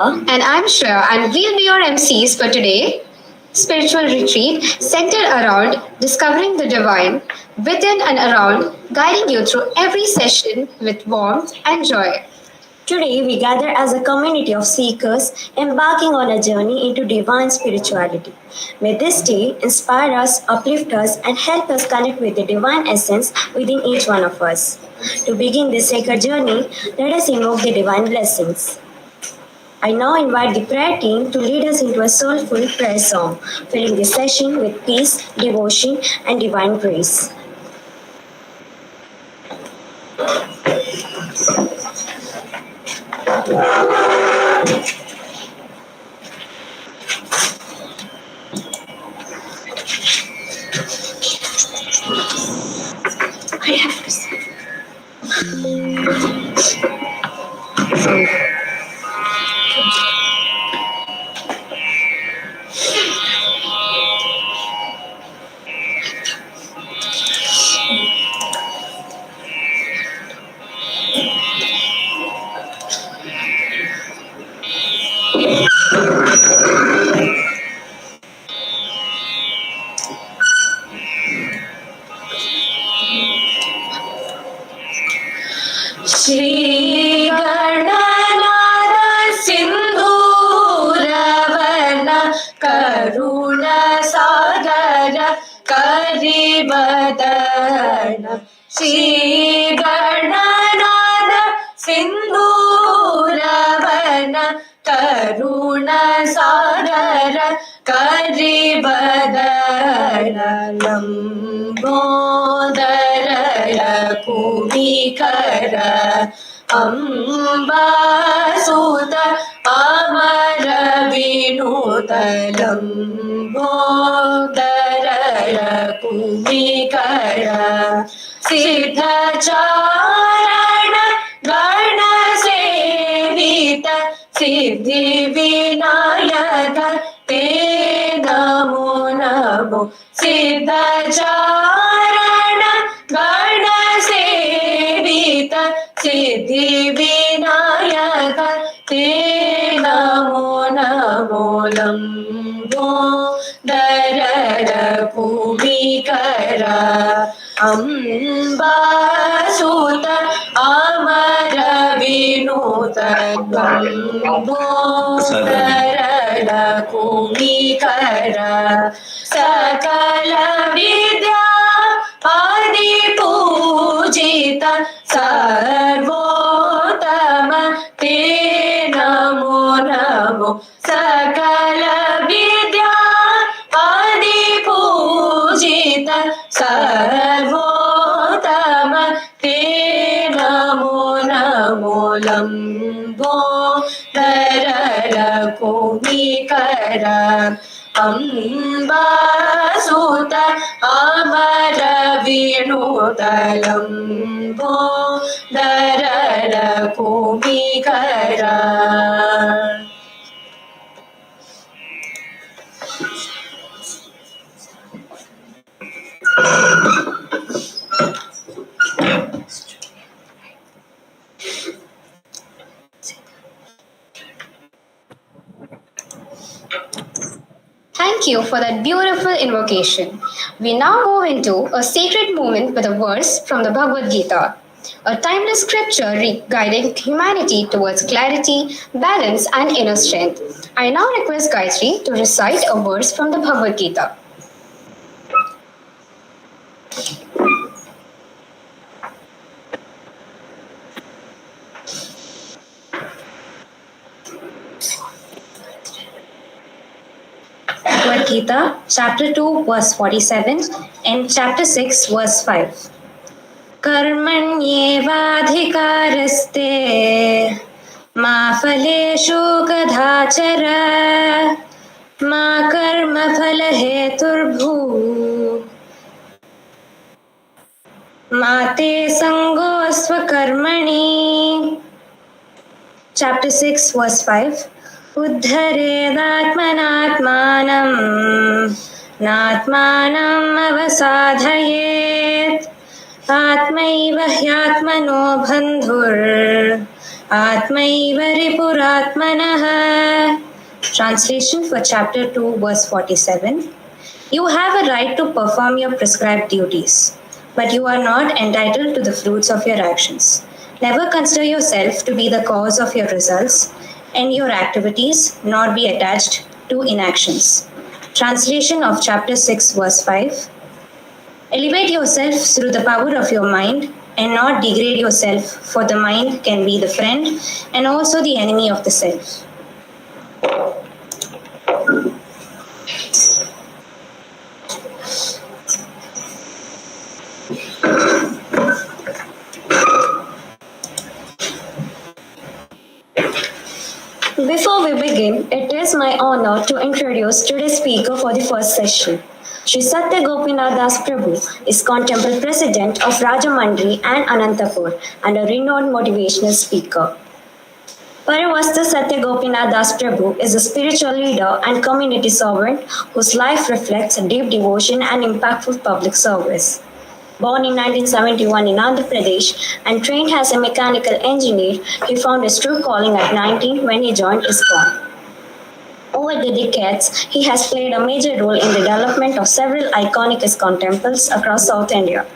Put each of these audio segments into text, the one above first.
And I'm Shreya, and we'll be your MCs for today. Spiritual retreat centered around discovering the divine within and around, guiding you through every session with warmth and joy. Today, we gather as a community of seekers embarking on a journey into divine spirituality. May this day inspire us, uplift us, and help us connect with the divine essence within each one of us. To begin this sacred journey, let us invoke the divine blessings. I now invite the prayer team to lead us into a soulful prayer song, filling the session with peace, devotion, and divine grace. I have to say. Shri Gananath सिंधूरवन करुण सागर करिबदन श्री गणनाथ सिंधूरवन करुण सागर करिबदन लंबोदर कुमिकर अम्बासुत अमर विनुत लंबोदर कुमिकर सिद्धचारण गण सेवित सिद्धि विनायक ते नमो नमो सिद्धचारण गण सेवित सिद्धि विनायक ते नमो नमो लंबोदर कुमिकर अम्बासुत अमर विनुत लंबोदर कुमिकर सकल विद्या आदि पूजित सर्वोत्तम ते नमो नमो सकल विद्या आदि पूजित सर्वोत्तम ते नमो नमो लंबोदर कुमिकर अम्बासुत अमर विनुत Lambodar कुमिकर Thank you for that beautiful invocation. We now move into a sacred moment with a verse from the Bhagavad Gita, a timeless scripture guiding humanity towards clarity, balance, and inner strength. I now request Gayatri to recite a verse from the Bhagavad Gita. Bhagavad Gita, chapter 2, verse 47, and chapter 6, verse 5. कर्मण्येवाधिकारस्ते मा फलेषु कदाचर मा कर्मफलहेतुर्भू मा ते सङ्गोऽस्त्वकर्मणि. Chapter 6, verse 5. उद्धरेदात्मनात्मानं नात्मानम् अवसाधयेत् आत्मैव ह्यात्मनो बन्धुर् Atmaiva Ripuratmanaha. Translation for chapter 2, verse 47. You have a right to perform your prescribed duties, but you are not entitled to the fruits of your actions. Never consider yourself to be the cause of your results and your activities, nor be attached to inactions. Translation of chapter 6, verse 5. Elevate yourself through the power of your mind and not degrade yourself, for the mind can be the friend and also the enemy of the self. Before we begin, it is my honor to introduce today's speaker for the first session. Shri Satya Gopinath Das Prabhu is contemporary president of Rajamandri and Anantapur and a renowned motivational speaker. Paravasta Satya Gopinath Das Prabhu is a spiritual leader and community servant whose life reflects deep devotion and impactful public service. Born in 1971 in Andhra Pradesh and trained as a mechanical engineer, he found his true calling at 19 when he joined ISKCON. Over the decades, he has played a major role in the development of several iconic ISKCON temples across South India,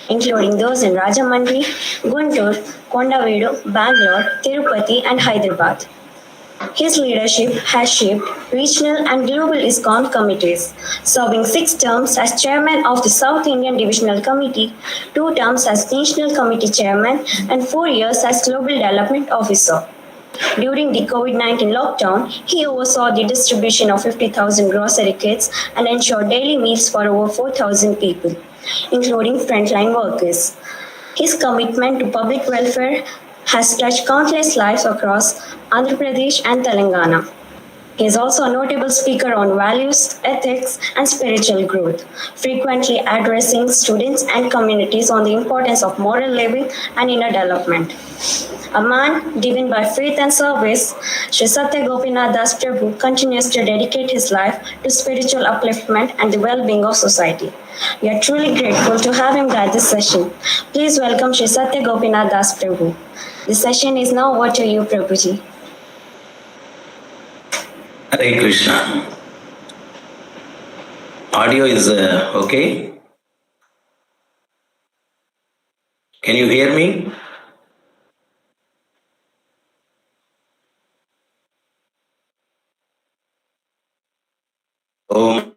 including those in Rajamandri, Guntur, Kondavedu, Bangalore, Tirupati, and Hyderabad. His leadership has shaped regional and global ISKCON committees, serving 6 terms as chairman of the South Indian Divisional Committee, 2 terms as National Committee chairman, and 4 years as Global Development Officer. During the COVID-19 lockdown, he oversaw the distribution of 50,000 grocery kits and ensured daily meals for over 4,000 people, including frontline workers. His commitment to public welfare has touched countless lives across Andhra Pradesh and Telangana. He is also a notable speaker on values, ethics, and spiritual growth, frequently addressing students and communities on the importance of moral living and inner development. A man driven by faith and service, Sri Satya Gopinath Das Prabhu continues to dedicate his life to spiritual upliftment and the well-being of society. We are truly grateful to have him guide this session. Please welcome Sri Satya Gopinath Das Prabhu. The session is now over to you, Prabhuji. Hare Krishna. Audio is okay? Can you hear me? Om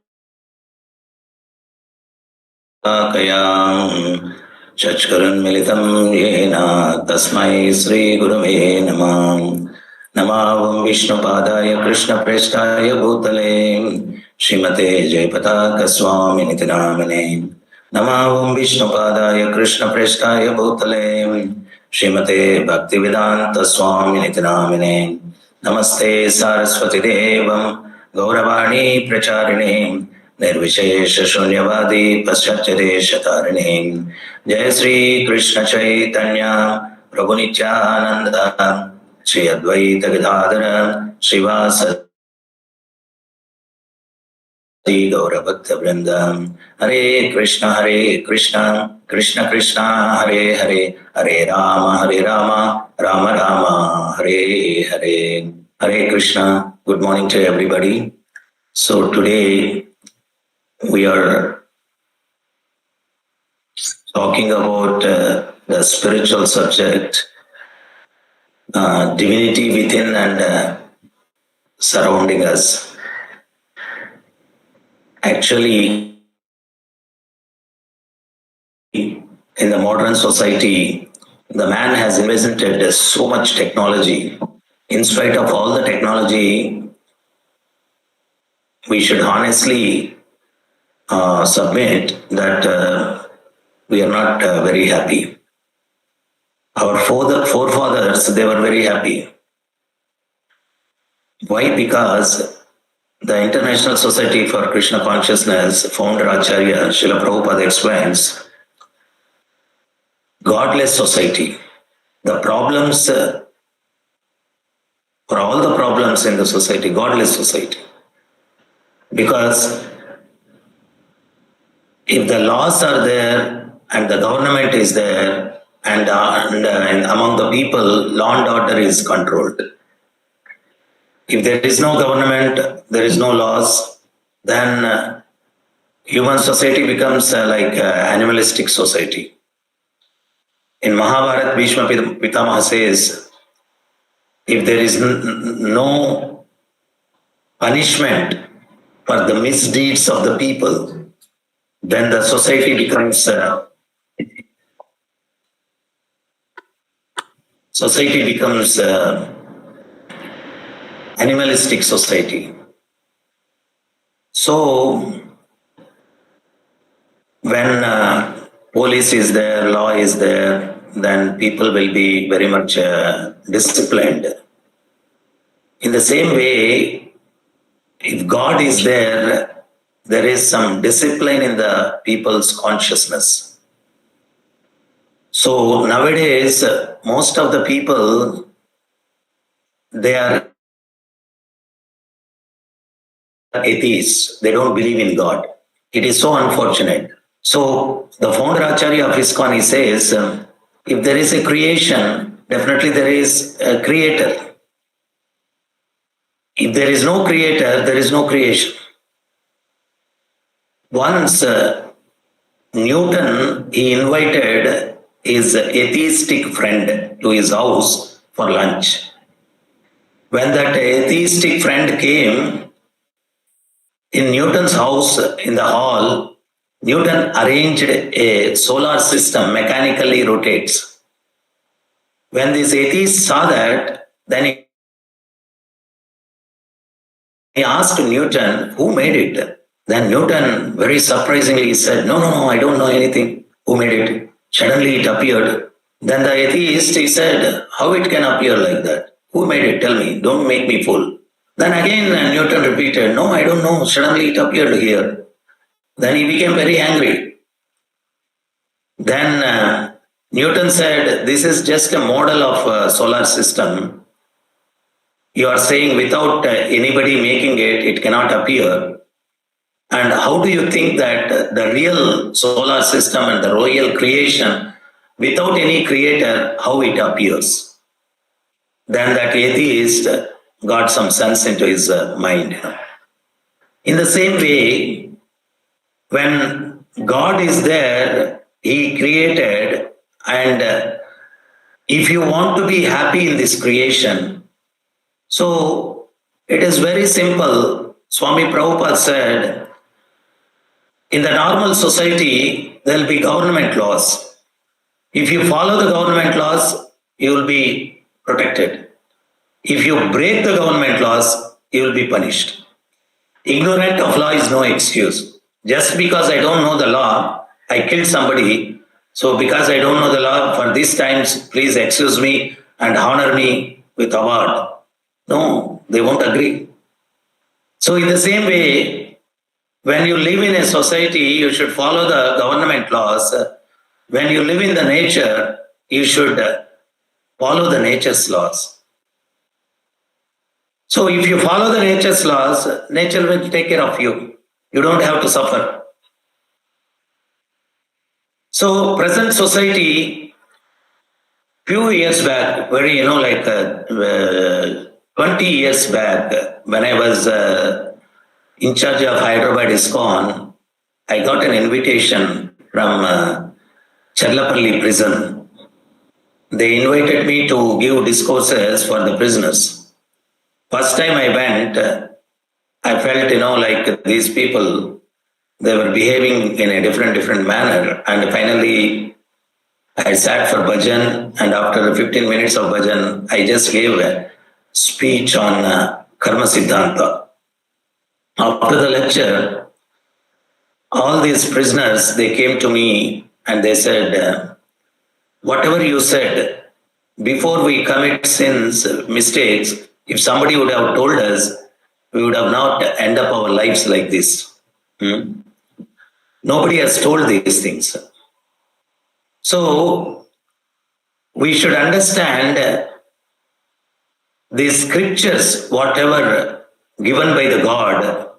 Kayam Chachkaran Militam Yena Tasmai Sri Gurave Namam Namavam Vishnu Padaya Krishna Prestaya Bhutale Srimate Jayapataka Swami Nitinamane Namavam Vishnu Padaya Krishna Prestaya Bhutale Srimate Bhaktivedanta Swami Nitinamane Namaste Saraswati Devam Gauravani Pracharine निर्विशेष शून्यवादी पश्चाच्चदेशतारिणे जय श्री कृष्ण चैतन्य प्रभु नित्यानंद श्री अद्वैत गदाधर श्रीवासदि गौरभक्त वृंद हरे Krishna Krishna Krishna Hare Hare Hare Ram Ram Ram Hare Hare Hare Krishna. Good morning to everybody. So today we are talking about the spiritual subject, divinity within and surrounding us. Actually, in the modern society, the man has invented so much technology. In spite of all the technology, we should honestly submit that we are not very happy. Our forefathers, they were very happy. Why? Because the International Society for Krishna Consciousness, founder Acharya Srila Prabhupada explains, godless society, the problems, for all the problems in the society, godless society. Because if the laws are there and the government is there, and among the people, law and order is controlled. If there is no government, there is no laws, then human society becomes like animalistic society. In Mahabharata, Bhishma Pitamaha says, if there is no punishment for the misdeeds of the people, then the society becomes animalistic society. So when police is there, law is there, then people will be very much disciplined. In the same way, if God is there, there is some discipline in the people's consciousness. So nowadays, most of the people, they are atheists. They don't believe in God. It is so unfortunate. So the founder Acharya of ISKCON, he says, if there is a creation, definitely there is a creator. If there is no creator, there is no creation. Once Newton, he invited his atheistic friend to his house for lunch. When that atheistic friend came, in Newton's house, in the hall, Newton arranged a solar system mechanically rotates. When this atheist saw that, then he asked Newton, who made it? Then Newton very surprisingly said, no, I don't know anything. Who made it? Suddenly it appeared. Then the atheist, he said, how it can appear like that? Who made it? Tell me, don't make me fool. Then again Newton repeated, no, I don't know. Suddenly it appeared here. Then he became very angry. Then Newton said, this is just a model of a solar system. You are saying without anybody making it, it cannot appear. And how do you think that the real solar system and the royal creation, without any creator, how it appears? Then that atheist got some sense into his mind. In the same way, when God is there, He created, and if you want to be happy in this creation, so it is very simple. Swami Prabhupada said, in the normal society, there will be government laws. If you follow the government laws, you will be protected. If you break the government laws, you will be punished. Ignorant of law is no excuse. Just because I don't know the law, I killed somebody. So because I don't know the law, for these times, please excuse me and honor me with award. No, they won't agree. So in the same way, when you live in a society, you should follow the government laws. When you live in the nature, you should follow the nature's laws. So if you follow the nature's laws, nature will take care of you. You don't have to suffer. So present society, few years back, 20 years back, when I was in charge of Hyderabad ISKCON, I got an invitation from Cherlapalli prison. They invited me to give discourses for the prisoners. First time I went, I felt, like these people, they were behaving in a different manner. And finally, I sat for bhajan, and after 15 minutes of bhajan, I just gave a speech on Karma Siddhanta. After the lecture, all these prisoners, they came to me and they said, whatever you said, before we commit sins, mistakes, if somebody would have told us, we would have not end up our lives like this. Nobody has told these things. So, we should understand these scriptures, whatever given by the God,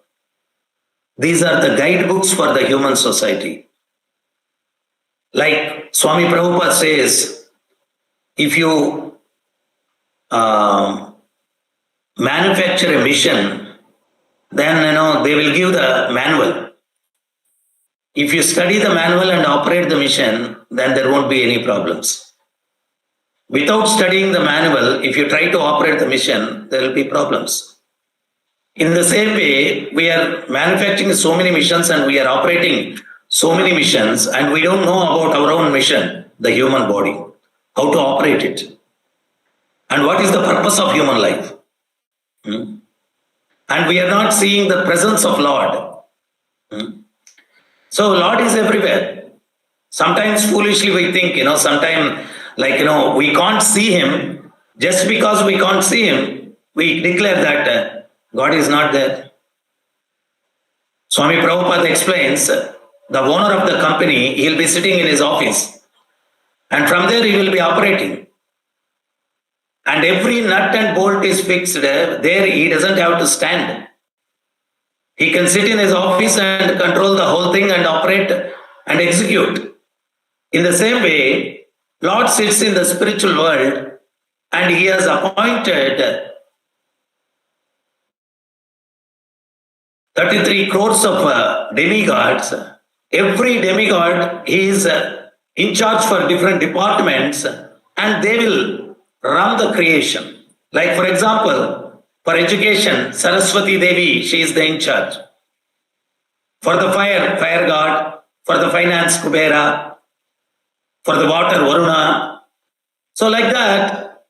these are the guidebooks for the human society. Like Swami Prabhupada says, if you manufacture a mission, then they will give the manual. If you study the manual and operate the mission, then there won't be any problems. Without studying the manual, if you try to operate the mission, there will be problems. In the same way, we are manufacturing so many missions and we are operating so many missions, and we don't know about our own mission, the human body, how to operate it, and what is the purpose of human life. And we are not seeing the presence of Lord. So Lord is everywhere. Sometimes foolishly we think, sometimes we can't see Him. Just because we can't see Him, we declare that God is not there. Swami Prabhupada explains, the owner of the company, he'll be sitting in his office, and from there he will be operating. And every nut and bolt is fixed there. He doesn't have to stand. He can sit in his office and control the whole thing and operate and execute. In the same way, Lord sits in the spiritual world, and He has appointed 33 crores of demigods. Every demigod, he is in charge for different departments, and they will run the creation. Like, for example, for education, Saraswati Devi, she is the in charge. For the fire god. For the finance, Kubera. For the water, Varuna. So like that,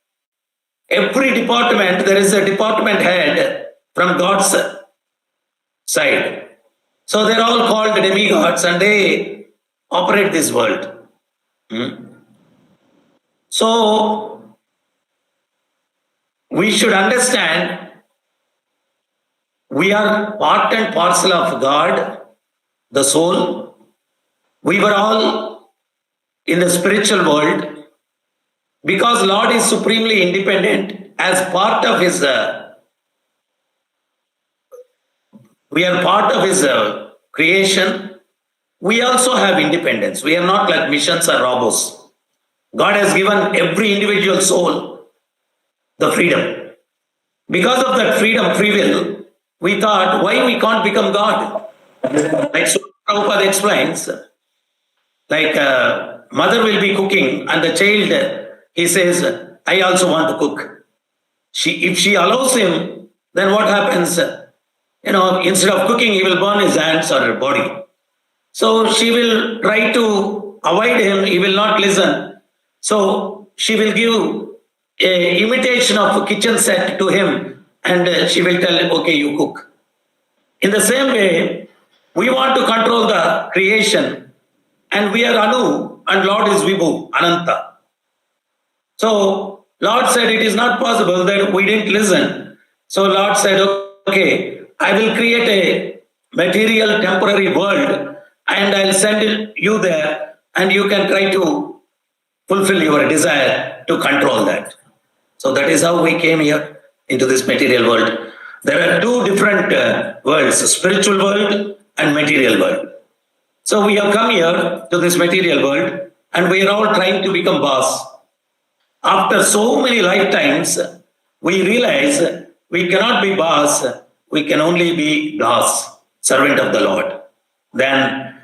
every department, there is a department head from God's side. So they're all called demigods, and they operate this world. So we should understand we are part and parcel of God, the soul. We were all in the spiritual world because Lord is supremely independent. As part of His we are part of His creation. We also have independence. We are not like missions or robots. God has given every individual soul the freedom. Because of that freedom, free will, we thought, why we can't become God? Like Prabhupada explains, like mother will be cooking and the child, he says, I also want to cook. If she allows him, then what happens? Instead of cooking, he will burn his hands or her body. So she will try to avoid him. He will not listen. So she will give an imitation of a kitchen set to him, and she will tell him, okay, you cook. In the same way, we want to control the creation, and we are Anu, and Lord is Vibhu, Ananta. So Lord said it is not possible that we didn't listen. So Lord said, okay, I will create a material temporary world, and I'll send you there, and you can try to fulfill your desire to control that. So that is how we came here into this material world. There are two different worlds, spiritual world and material world. So we have come here to this material world, and we are all trying to become boss. After so many lifetimes, we realize we cannot be boss, we can only be das, servant of the Lord. Then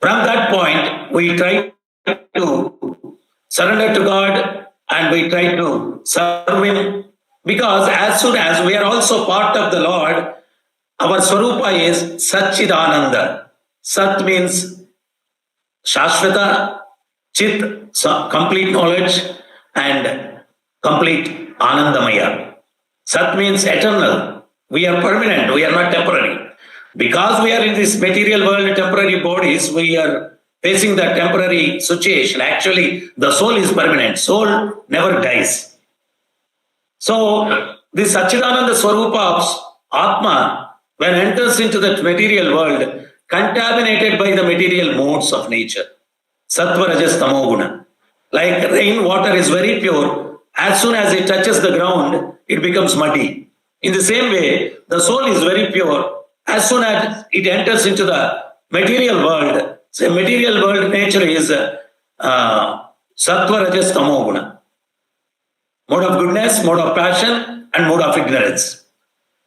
from that point, we try to surrender to God, and we try to serve Him, because as soon as we are also part of the Lord, our Swarupa is Satchidananda. Sat means Shashvata, Chit, complete knowledge, and complete Anandamaya. Sat means eternal. We are permanent, we are not temporary. Because we are in this material world, temporary bodies, we are facing the temporary situation. Actually, the soul is permanent. Soul never dies. So, this Satchidananda Swarupa of Atma, when enters into that material world, contaminated by the material modes of nature, Sattva, Rajas, Tamo Guna. Like rain water is very pure. As soon as it touches the ground, it becomes muddy. In the same way, the soul is very pure. As soon as it enters into the material world, say material world nature is sattva, rajas, tamo guna. Mode of goodness, mode of passion, and mode of ignorance.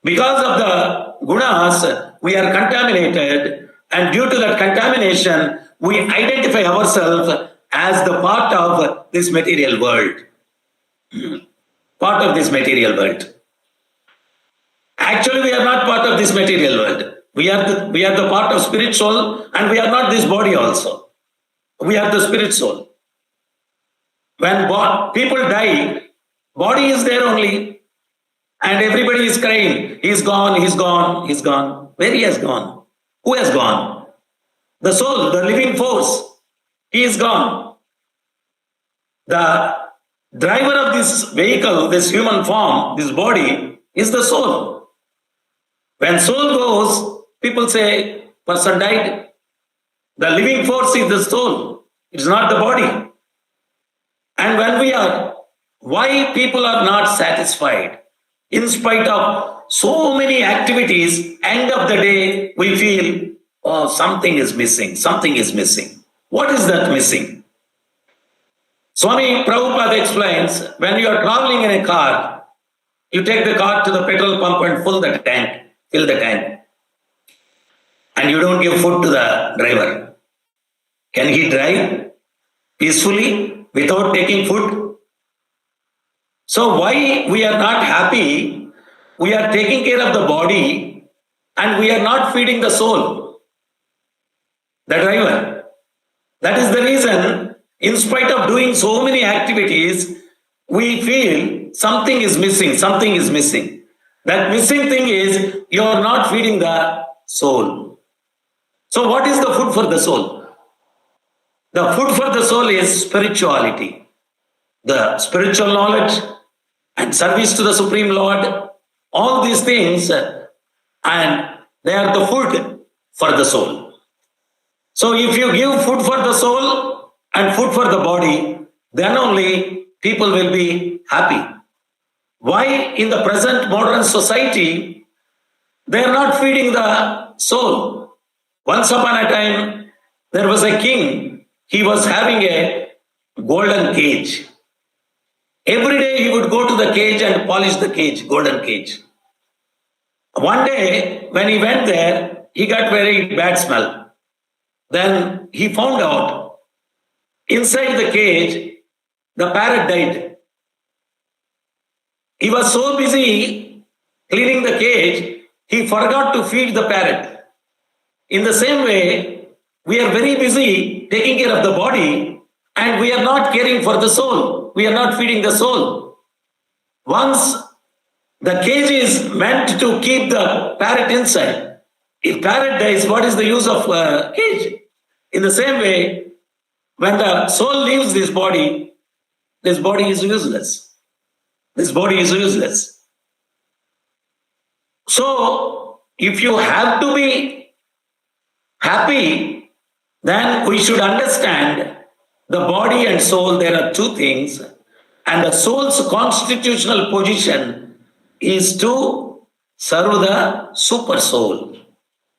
Because of the gunas, we are contaminated, and due to that contamination, we identify ourselves as the part of this material world. Part of this material world. Actually, we are not part of this material world. We are the part of spirit soul, and we are not this body also. We are the spirit soul. When people die, body is there only, and everybody is crying. He's gone, he's gone, he's gone. Where he has gone? Who has gone? The soul, the living force. He is gone. The driver of this vehicle, this human form, this body, is the soul. When soul goes, people say, person died. The living force is the soul. It's not the body. And when we are, why people are not satisfied? In spite of so many activities, end of the day, we feel, oh, something is missing, something is missing. What is that missing? Swami Prabhupada explains, when you are traveling in a car, you take the car to the petrol pump and fill the tank, and you don't give food to the driver. Can he drive peacefully without taking food? So why we are not happy? We are taking care of the body and we are not feeding the soul, the driver. That is the reason, in spite of doing so many activities, we feel something is missing, something is missing. That missing thing is you are not feeding the soul. So what is the food for the soul? The food for the soul is spirituality, the spiritual knowledge and service to the Supreme Lord, all these things, and they are the food for the soul. So if you give food for the soul and food for the body, then only people will be happy. Why in the present modern society, they are not feeding the soul? Once upon a time, there was a king. He was having a golden cage. Every day he would go to the cage and polish the cage, golden cage. One day, when he went there, he got very bad smell. Then he found out inside the cage, the parrot died. He was so busy cleaning the cage, he forgot to feed the parrot. In the same way, we are very busy taking care of the body and we are not caring for the soul. We are not feeding the soul. Once the cage is meant to keep the parrot inside. If parrot dies, what is the use of cage? In the same way, when the soul leaves this body is useless. This body is useless. So, if you have to be happy, then we should understand the body and soul, there are two things, and the soul's constitutional position is to serve the super soul.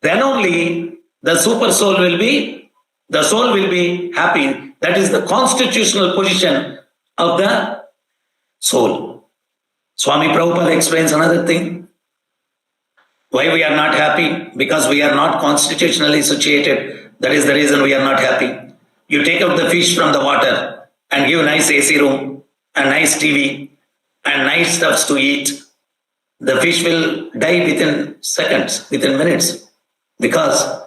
Then only the super soul will be, the soul will be happy. That is the constitutional position of the soul. Swami Prabhupada explains another thing. Why we are not happy? Because we are not constitutionally situated. That is the reason we are not happy. You take out the fish from the water and give nice AC room and nice TV and nice stuffs to eat. The fish will die within seconds, within minutes, because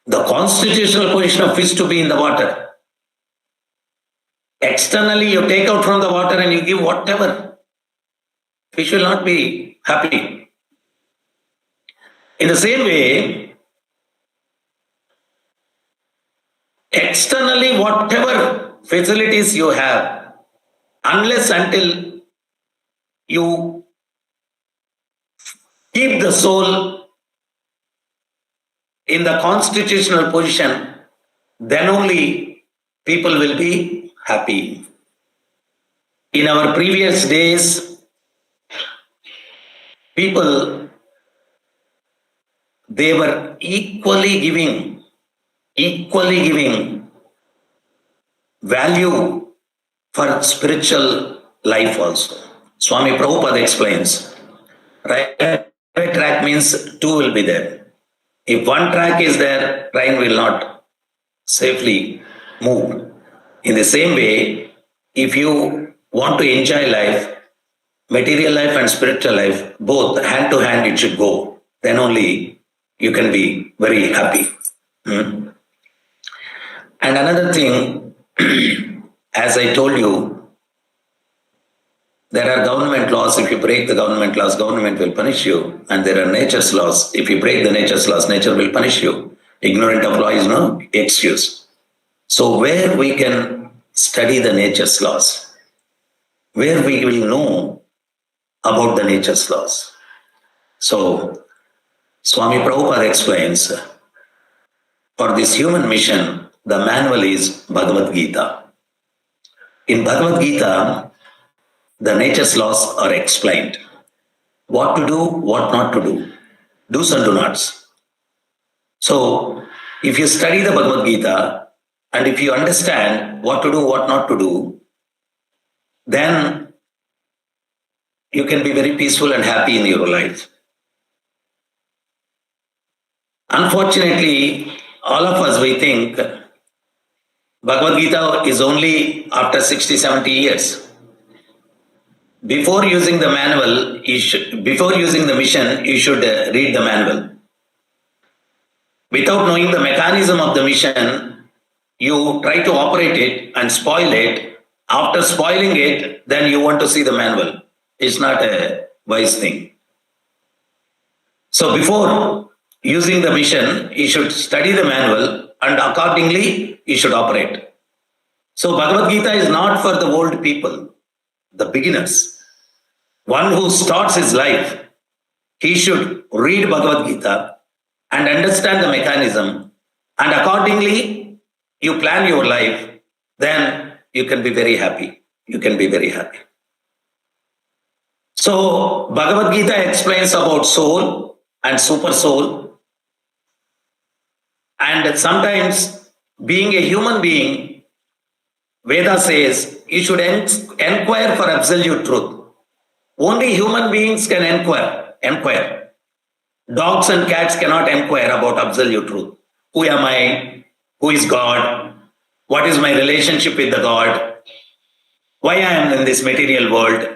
the constitutional position of fish to be in the water. Externally, you take out from the water and you give whatever. Fish will not be happy. In the same way, externally, whatever facilities you have, unless until you keep the soul in the constitutional position, then only people will be happy. In our previous days, people, they were equally giving value for spiritual life also. Swami Prabhupada explains, railway track means two will be there. If one track is there, train will not safely move. In the same way, if you want to enjoy life, material life and spiritual life, both hand to hand it should go. Then only you can be very happy. Hmm? And another thing, as I told you, there are government laws. If you break the government laws, government will punish you. And there are nature's laws. If you break the nature's laws, nature will punish you. Ignorant of law is no excuse. So where we can study the nature's laws, where we will know about the nature's laws. So Swami Prabhupada explains, for this human mission, the manual is Bhagavad Gita. In Bhagavad Gita, the nature's laws are explained. What to do, what not to do. Do's and do nots. So, if you study the Bhagavad Gita and if you understand what to do, what not to do, then you can be very peaceful and happy in your life. Unfortunately, all of us, we think Bhagavad Gita is only after 60, 70 years. Before using the manual, before using the mission, you should read the manual. Without knowing the mechanism of the mission, you try to operate it and spoil it. After spoiling it, then you want to see the manual. It's not a wise thing. So before using the mission, you should study the manual and accordingly you should operate. So Bhagavad Gita is not for the old people, the beginners. One who starts his life, he should read Bhagavad Gita and understand the mechanism, and accordingly you plan your life, then you can be very happy. You can be very happy. So Bhagavad Gita explains about soul and super soul, and sometimes being a human being, Veda says you should inquire for absolute truth. Only human beings can inquire. Dogs and cats cannot inquire about absolute truth. Who am I? Who is God? What is my relationship with the God? Why I am in this material world?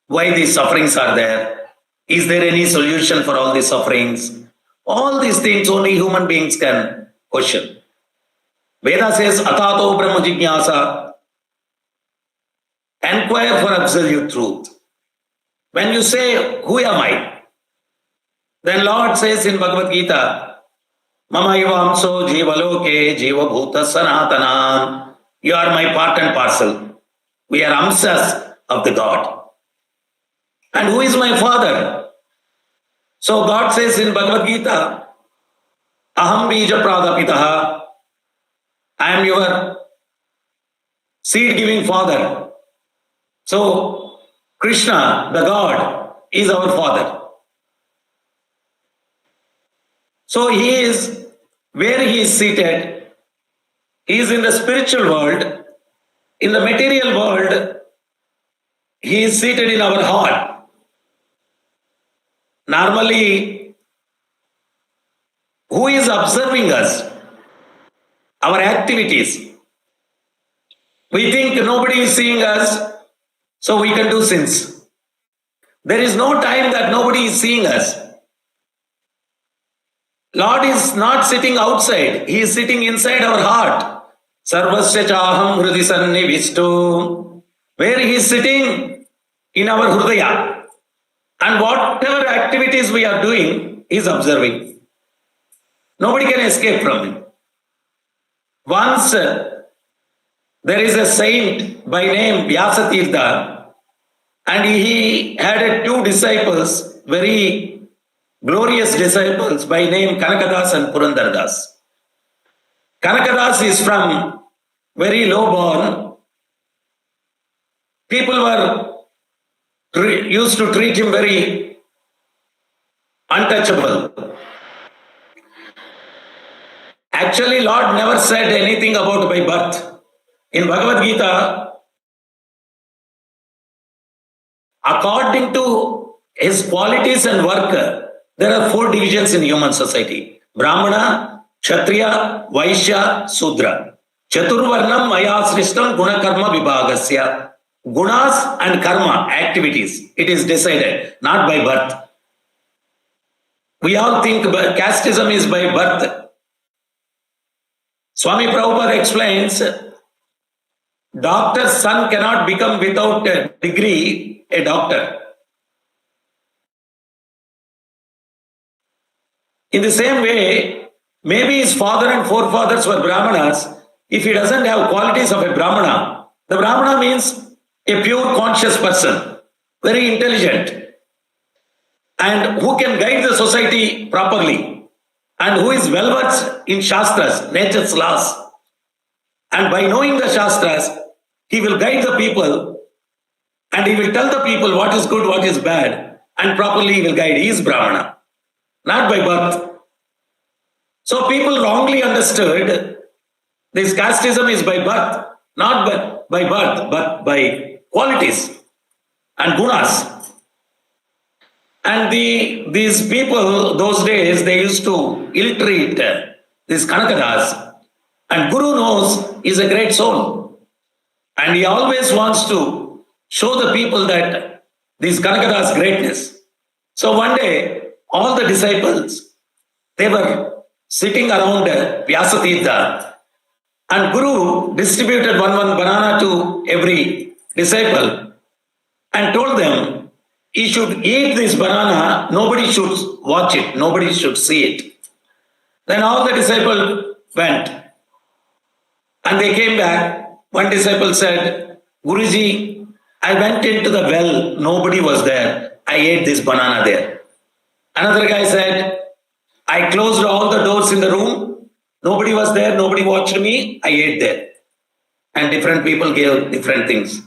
Why these sufferings are there? Is there any solution for all these sufferings? All these things only human beings can question. Veda says, Atato Brahma Jignasa. Inquire for absolute truth. When you say, who am I? Then Lord says in Bhagavad Gita, Mama Ivamso Jivaloke Jiva Bhuta Sanatana. You are my part and parcel. We are amsas of the God. And who is my father? So God says in Bhagavad Gita, Aham Bija Pradapitaha. I am your seed-giving father. So Krishna, the God, is our father. So he is, where he is seated, he is in the spiritual world. In the material world, he is seated in our heart. Normally, who is observing us? Our activities. We think nobody is seeing us, so we can do sins. There is no time that nobody is seeing us. Lord is not sitting outside. He is sitting inside our heart. Sarvasya chaham hrudi sannivistu. Where he is sitting in our hridaya. And whatever activities we are doing, he is observing. Nobody can escape from him. Once there is a saint by name Vyasatirtha, and he had two disciples, very glorious disciples by name Kanakadas and Purandardas. Kanakadas is from very low born. People were used to treat him very untouchable. Actually, Lord never said anything about by birth. In Bhagavad Gita, according to his qualities and work, there are 4 divisions in human society: Brahmana, Kshatriya, Vaishya, Sudra. Chaturvarnam maya srishtam guna karma vibhagasya. Gunas and karma, activities, it is decided, not by birth. We all think casteism is by birth. Swami Prabhupada explains, doctor's son cannot become without a degree a doctor. In the same way, maybe his father and forefathers were Brahmanas. If he doesn't have qualities of a Brahmana, the Brahmana means a pure conscious person, very intelligent, and who can guide the society properly, and who is well versed in Shastras, nature's laws. And by knowing the Shastras, he will guide the people, and he will tell the people what is good, what is bad, and properly he will guide. He is Brahmana, not by birth. So people wrongly understood this casteism is by birth, not by birth, but by qualities and gunas. And these people, those days, they used to ill-treat these Kanakadas. And Guru knows he is a great soul. And he always wants to show the people that these Kanakadas' greatness. So one day, all the disciples, they were sitting around Vyasatirtha. And Guru distributed one banana to every disciple and told them, he should eat this banana, nobody should watch it, nobody should see it. Then all the disciples went and they came back. One disciple said, Guruji, I went into the well, nobody was there. I ate this banana there. Another guy said, I closed all the doors in the room, nobody was there, nobody watched me, I ate there. And different people gave different things.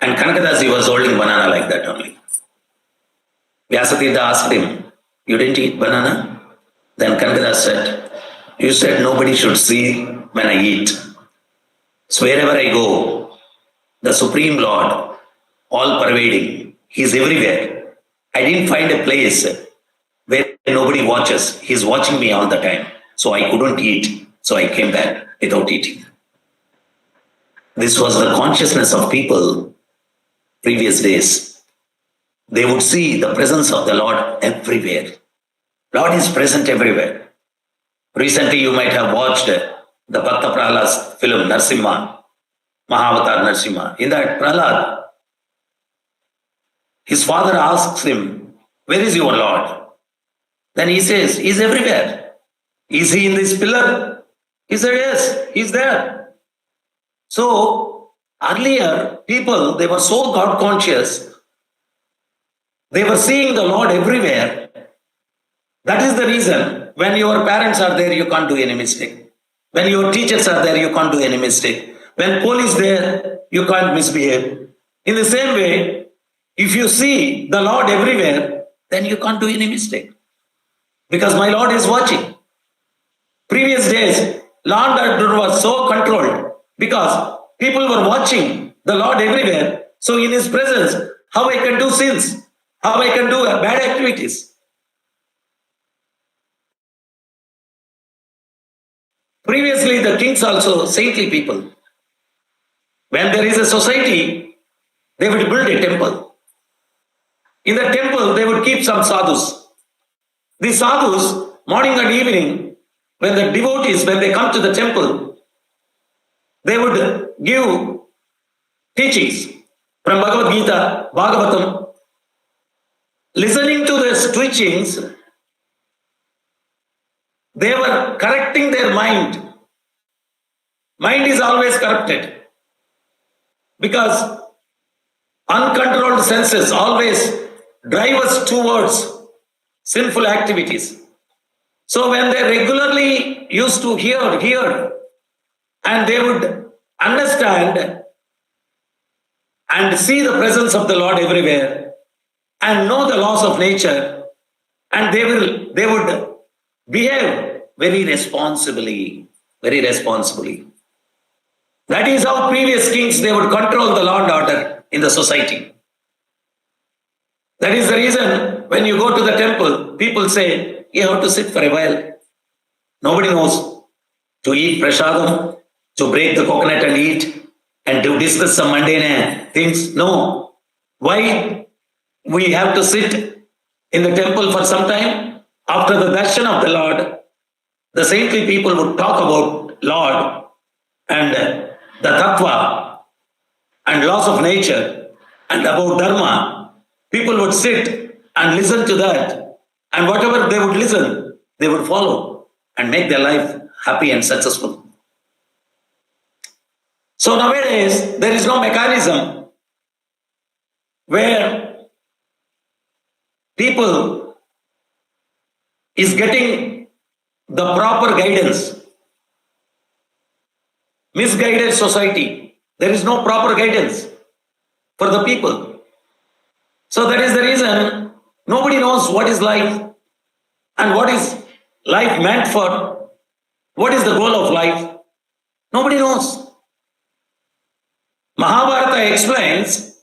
And Kanakadasi was holding banana like that only. Vyasatirtha asked him, you didn't eat banana? Then Kanakadas said, you said nobody should see when I eat. So wherever I go, the Supreme Lord, all pervading, He is everywhere. I didn't find a place where nobody watches. He is watching me all the time. So I couldn't eat. So I came back without eating. This was the consciousness of people previous days. They would see the presence of the Lord everywhere. Lord is present everywhere. Recently you might have watched the Bhakta Prahlad's film Narsimha, Mahavatar Narsimha. In that Prahlad, his father asks him, where is your Lord? Then he says, He's everywhere. Is He in this pillar? He said, yes, He's there. So earlier people, they were so God conscious, they were seeing the Lord everywhere. That is the reason when your parents are there, you can't do any mistake. When your teachers are there, you can't do any mistake. When police is there, you can't misbehave. In the same way, if you see the Lord everywhere, then you can't do any mistake. Because my Lord is watching. Previous days, law and order was so controlled because people were watching the Lord everywhere. So in His presence, how I can do sins, how I can do bad activities. Previously, the kings also saintly people. When there is a society, they would build a temple. In the temple, they would keep some sadhus. These sadhus, morning and evening, when the devotees, when they come to the temple, they would give teachings from Bhagavad Gita, Bhagavatam. Listening to these teachings, they were correcting their mind. Mind is always corrupted because uncontrolled senses always drive us towards sinful activities. So when they regularly used to hear, and they would understand and see the presence of the Lord everywhere and know the laws of nature, and they would behave very responsibly. That is how previous kings, they would control the law and order in the society. That is the reason when you go to the temple, people say, you have to sit for a while. Nobody knows to eat prasadam, to break the coconut and eat, and to discuss some mundane things. No. Why we have to sit in the temple for some time? After the darshan of the Lord, the saintly people would talk about Lord and the tattva and laws of nature and about dharma. People would sit and listen to that, and whatever they would listen, they would follow and make their life happy and successful. So nowadays, there is no mechanism where people is getting the proper guidance. Misguided society. There is no proper guidance for the people. So that is the reason nobody knows what is life and what is life meant for. What is the goal of life? Nobody knows. Mahabharata explains,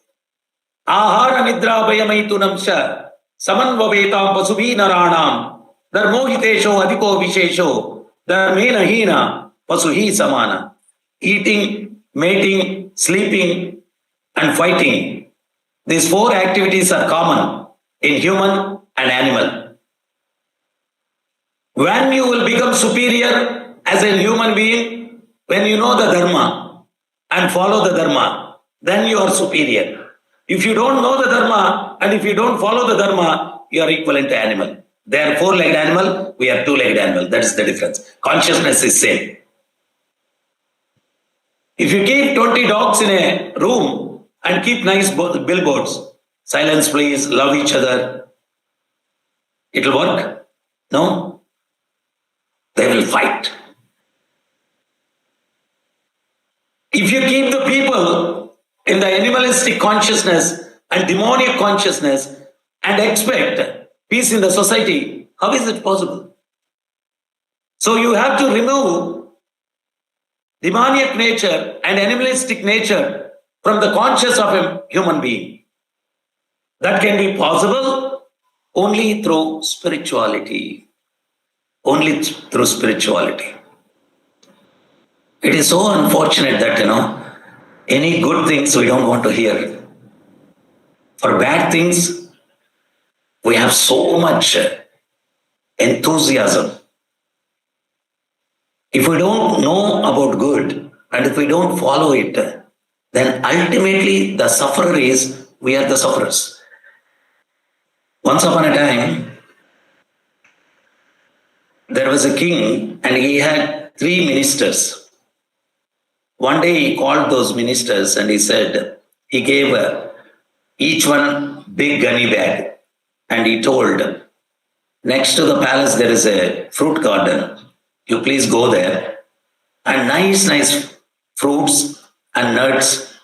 Ahara nidra bayamaitunam sha samanvavetam pasubhi naranam dharmohitesho adiko vishesho dharmena hina pasuhi samana. Eating, mating, sleeping, and fighting. These four activities are common in human and animal. When you will become superior as a human being, when you know the dharma and follow the dharma, then you are superior. If you don't know the dharma and if you don't follow the dharma, you are equivalent to animal. They are four-legged animal, we are two-legged animal. That is the difference. Consciousness is same. If you keep 20 dogs in a room and keep nice billboards, silence please, love each other, it will work? No. They will fight. If you keep the people in the animalistic consciousness and demonic consciousness and expect peace in the society, how is it possible? So you have to remove demonic nature and animalistic nature from the conscious of a human being. That can be possible only through spirituality. Only through spirituality. It is so unfortunate that, any good things we don't want to hear. For bad things, we have so much enthusiasm. If we don't know about good and if we don't follow it, then ultimately the sufferer is, we are the sufferers. Once upon a time, there was a king and he had 3 ministers. One day he called those ministers and he said, he gave each one big gunny bag and he told, next to the palace there is a fruit garden. You please go there and nice fruits and nuts,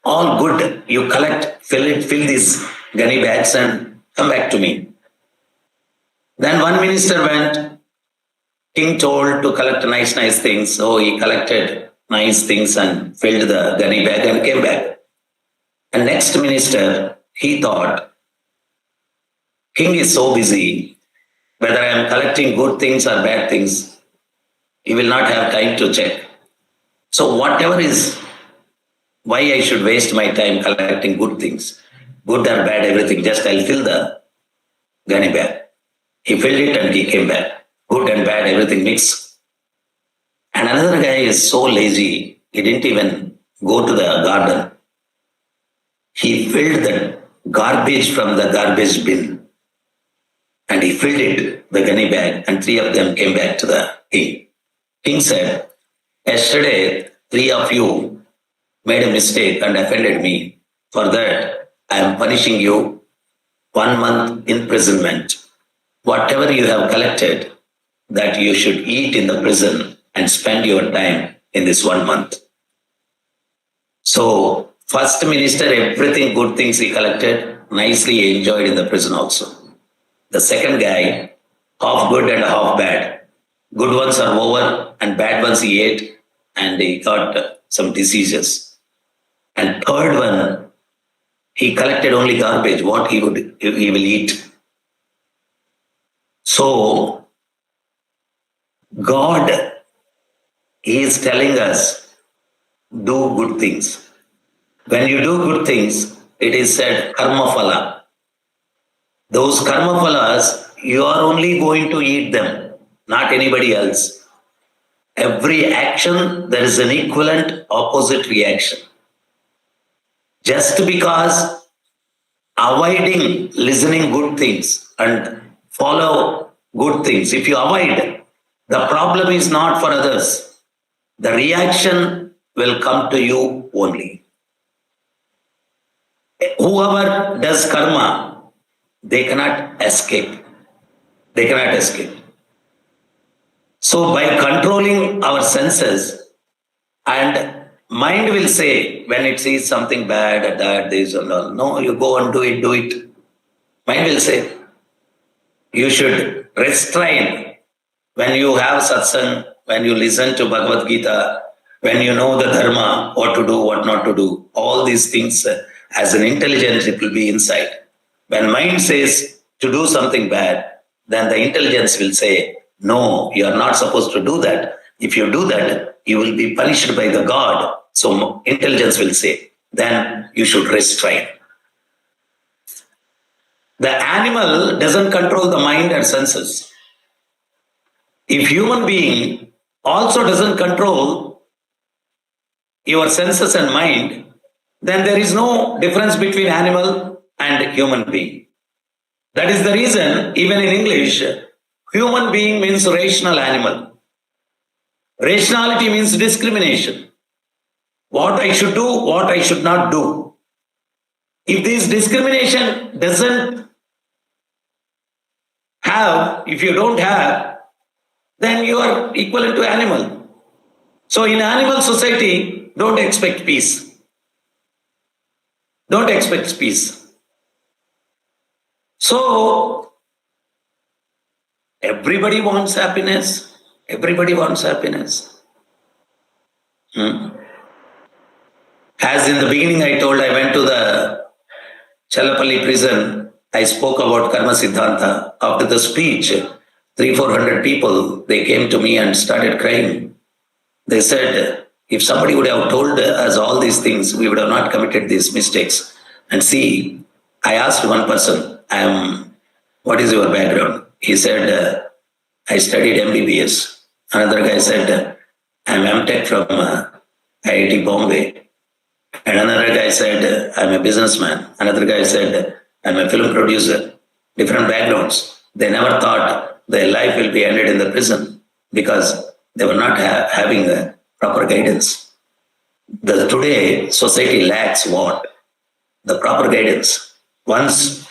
all good. You collect, fill these gunny bags and come back to me. Then one minister went, king told to collect nice things. So he collected nice things and filled the gunny bag and came back. And next minister, he thought, king is so busy, whether I am collecting good things or bad things, he will not have time to check. So whatever is, why I should waste my time collecting good things, good or bad, everything, just I'll fill the gunny bag. He filled it and he came back. Good and bad, everything mixed. And another guy is so lazy, he didn't even go to the garden. He filled the garbage from the garbage bin and he filled it, the gunny bag, and 3 of them came back to the king. King said, yesterday 3 of you made a mistake and offended me. For that, I am punishing you 1 month imprisonment. Whatever you have collected, that you should eat in the prison and spend your time in this 1 month. So, first minister, everything good things he collected, nicely enjoyed in the prison also. The second guy, half good and half bad. Good ones are over and bad ones he ate and he got some diseases. And third one, he collected only garbage, what he will eat. So God is telling us, do good things. When you do good things, it is said karma phala. Those karma phalas, you are only going to eat them, not anybody else. Every action, there is an equivalent opposite reaction. Just because avoiding listening good things and follow good things, if you avoid, the problem is not for others. The reaction will come to you only. Whoever does karma, they cannot escape. They cannot escape. So by controlling our senses, and mind will say when it sees something bad, that, this and all, no, you go and do it. Mind will say, you should restrain when you have satsang, when you listen to Bhagavad Gita, when you know the dharma, what to do, what not to do, all these things as an intelligence, it will be inside. When mind says to do something bad, then the intelligence will say, no, you are not supposed to do that. If you do that, you will be punished by the God. So intelligence will say, then you should restrain. The animal doesn't control the mind and senses. If human being also doesn't control your senses and mind, then there is no difference between animal and human being. That is the reason, even in English, human being means rational animal. Rationality means discrimination. What I should do, what I should not do. If this discrimination doesn't have, if you don't have, then you are equivalent to animal. So in animal society, don't expect peace. Don't expect peace. So everybody wants happiness. Everybody wants happiness. As in the beginning I told, I went to the Challapalli prison. I spoke about Karma Siddhanta. After the speech, 300-400 people, they came to me and started crying. They said, if somebody would have told us all these things, we would have not committed these mistakes. And see, I asked one person, what is your background? He said, I studied MBBS. Another guy said, I'm MTech from IIT Bombay. And another guy said, I'm a businessman. Another guy said, I'm a film producer. Different backgrounds. They never thought their life will be ended in the prison because they were not having the proper guidance. Today, society lacks what? The proper guidance. Once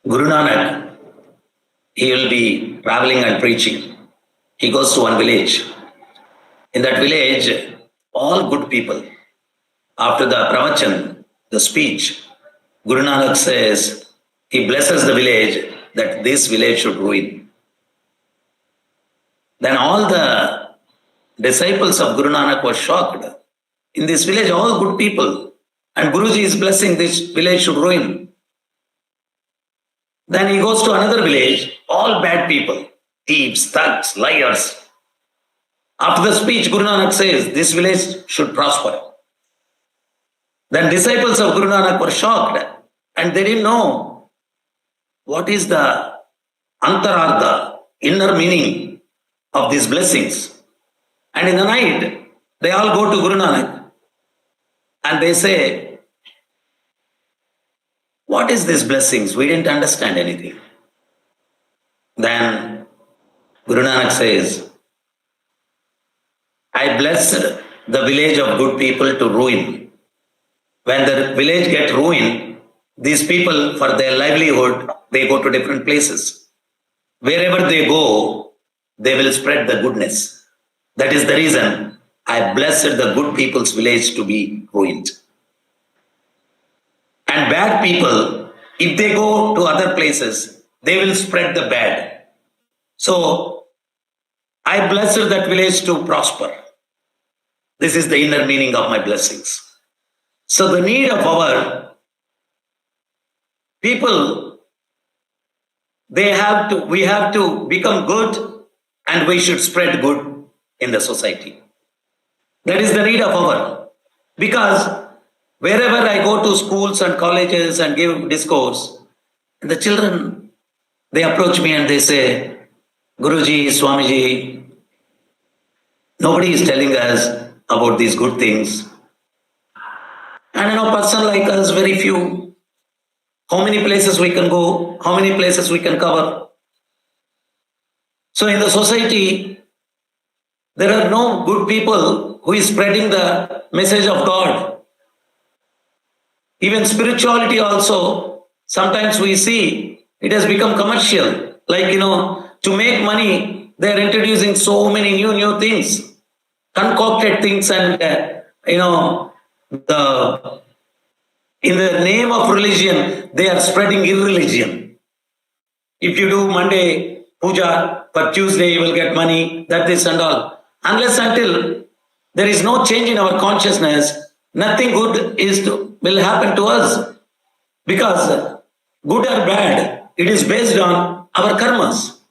Guru Nanak, he will be traveling and preaching. He goes to one village. In that village, all good people. After the pravachan, the speech, Guru Nanak says, he blesses the village that this village should ruin. Then all the disciples of Guru Nanak were shocked. In this village, all good people. And Guruji is blessing this village should ruin. Then he goes to another village, all bad people, thieves, thugs, liars. After the speech, Guru Nanak says, this village should prosper. Then disciples of Guru Nanak were shocked and they didn't know what is the antarartha, inner meaning of these blessings. And in the night, they all go to Guru Nanak and they say, what is these blessings? We didn't understand anything. Then Guru Nanak says, I blessed the village of good people to ruin. When the village get ruined, these people, for their livelihood, they go to different places. Wherever they go, they will spread the goodness. That is the reason I blessed the good people's village to be ruined. And bad people, if they go to other places, they will spread the bad. So I blessed that village to prosper. This is the inner meaning of my blessings. So the need of our people, we have to become good, and we should spread good in the society. That is the need of our. Because wherever I go to schools and colleges and give discourse, the children, they approach me and they say, Guruji, Swamiji, nobody is telling us about these good things. And person like us, very few. How many places we can go? How many places we can cover? So in the society, there are no good people who is spreading the message of God. Even spirituality also, sometimes we see it has become commercial. Like, to make money, they are introducing so many new things, concocted things, and, the in the name of religion, they are spreading irreligion. If you do Monday puja, for Tuesday you will get money, that this and all. Unless until there is no change in our consciousness, nothing good will happen to us. Because good or bad, it is based on our karmas.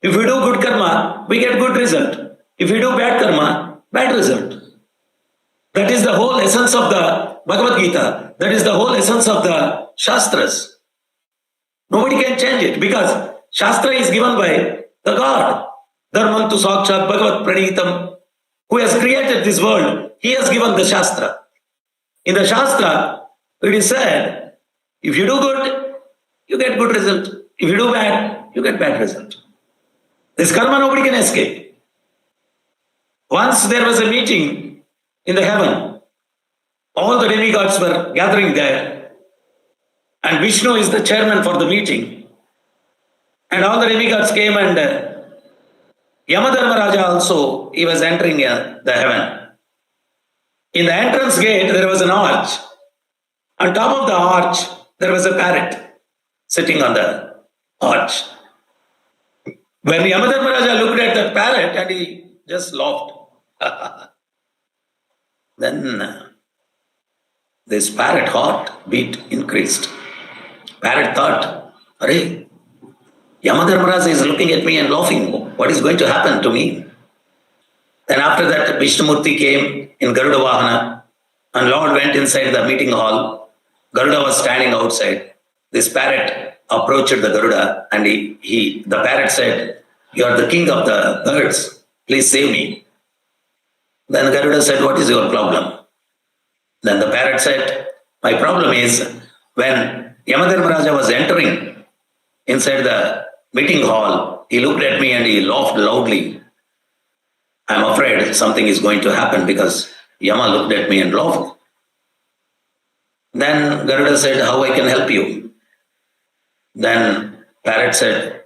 If we do good karma, we get good result. If we do bad karma, bad result. That is the whole essence of the Bhagavad Gita. That is the whole essence of the Shastras. Nobody can change it because Shastra is given by the God. Dharmantu Sakshat Bhagavat Pranitam, who has created this world. He has given the Shastra. In the Shastra, it is said, if you do good, you get good result. If you do bad, you get bad result. This karma nobody can escape. Once there was a meeting in the heaven, all the demigods were gathering there, and Vishnu is the chairman for the meeting. And all the demigods came, and Yamadharmaraja also, he was entering the heaven. In the entrance gate, there was an arch. On top of the arch, there was a parrot sitting on the arch. When Yamadharmaraja looked at the parrot, and he just laughed. Then this parrot heartbeat increased. Parrot thought, Arey, Yamadharmaraja is looking at me and laughing. What is going to happen to me? Then after that, Vishnumurti came in Garuda Vahana, and Lord went inside the meeting hall. Garuda was standing outside. This parrot approached the Garuda, and the parrot said, you are the king of the birds. Please save me. Then Garuda said, what is your problem? Then the parrot said, my problem is when Yamadharmaraja was entering inside the meeting hall, he looked at me and he laughed loudly. I'm afraid something is going to happen because Yama looked at me and laughed. Then Garuda said, how I can help you? Then parrot said,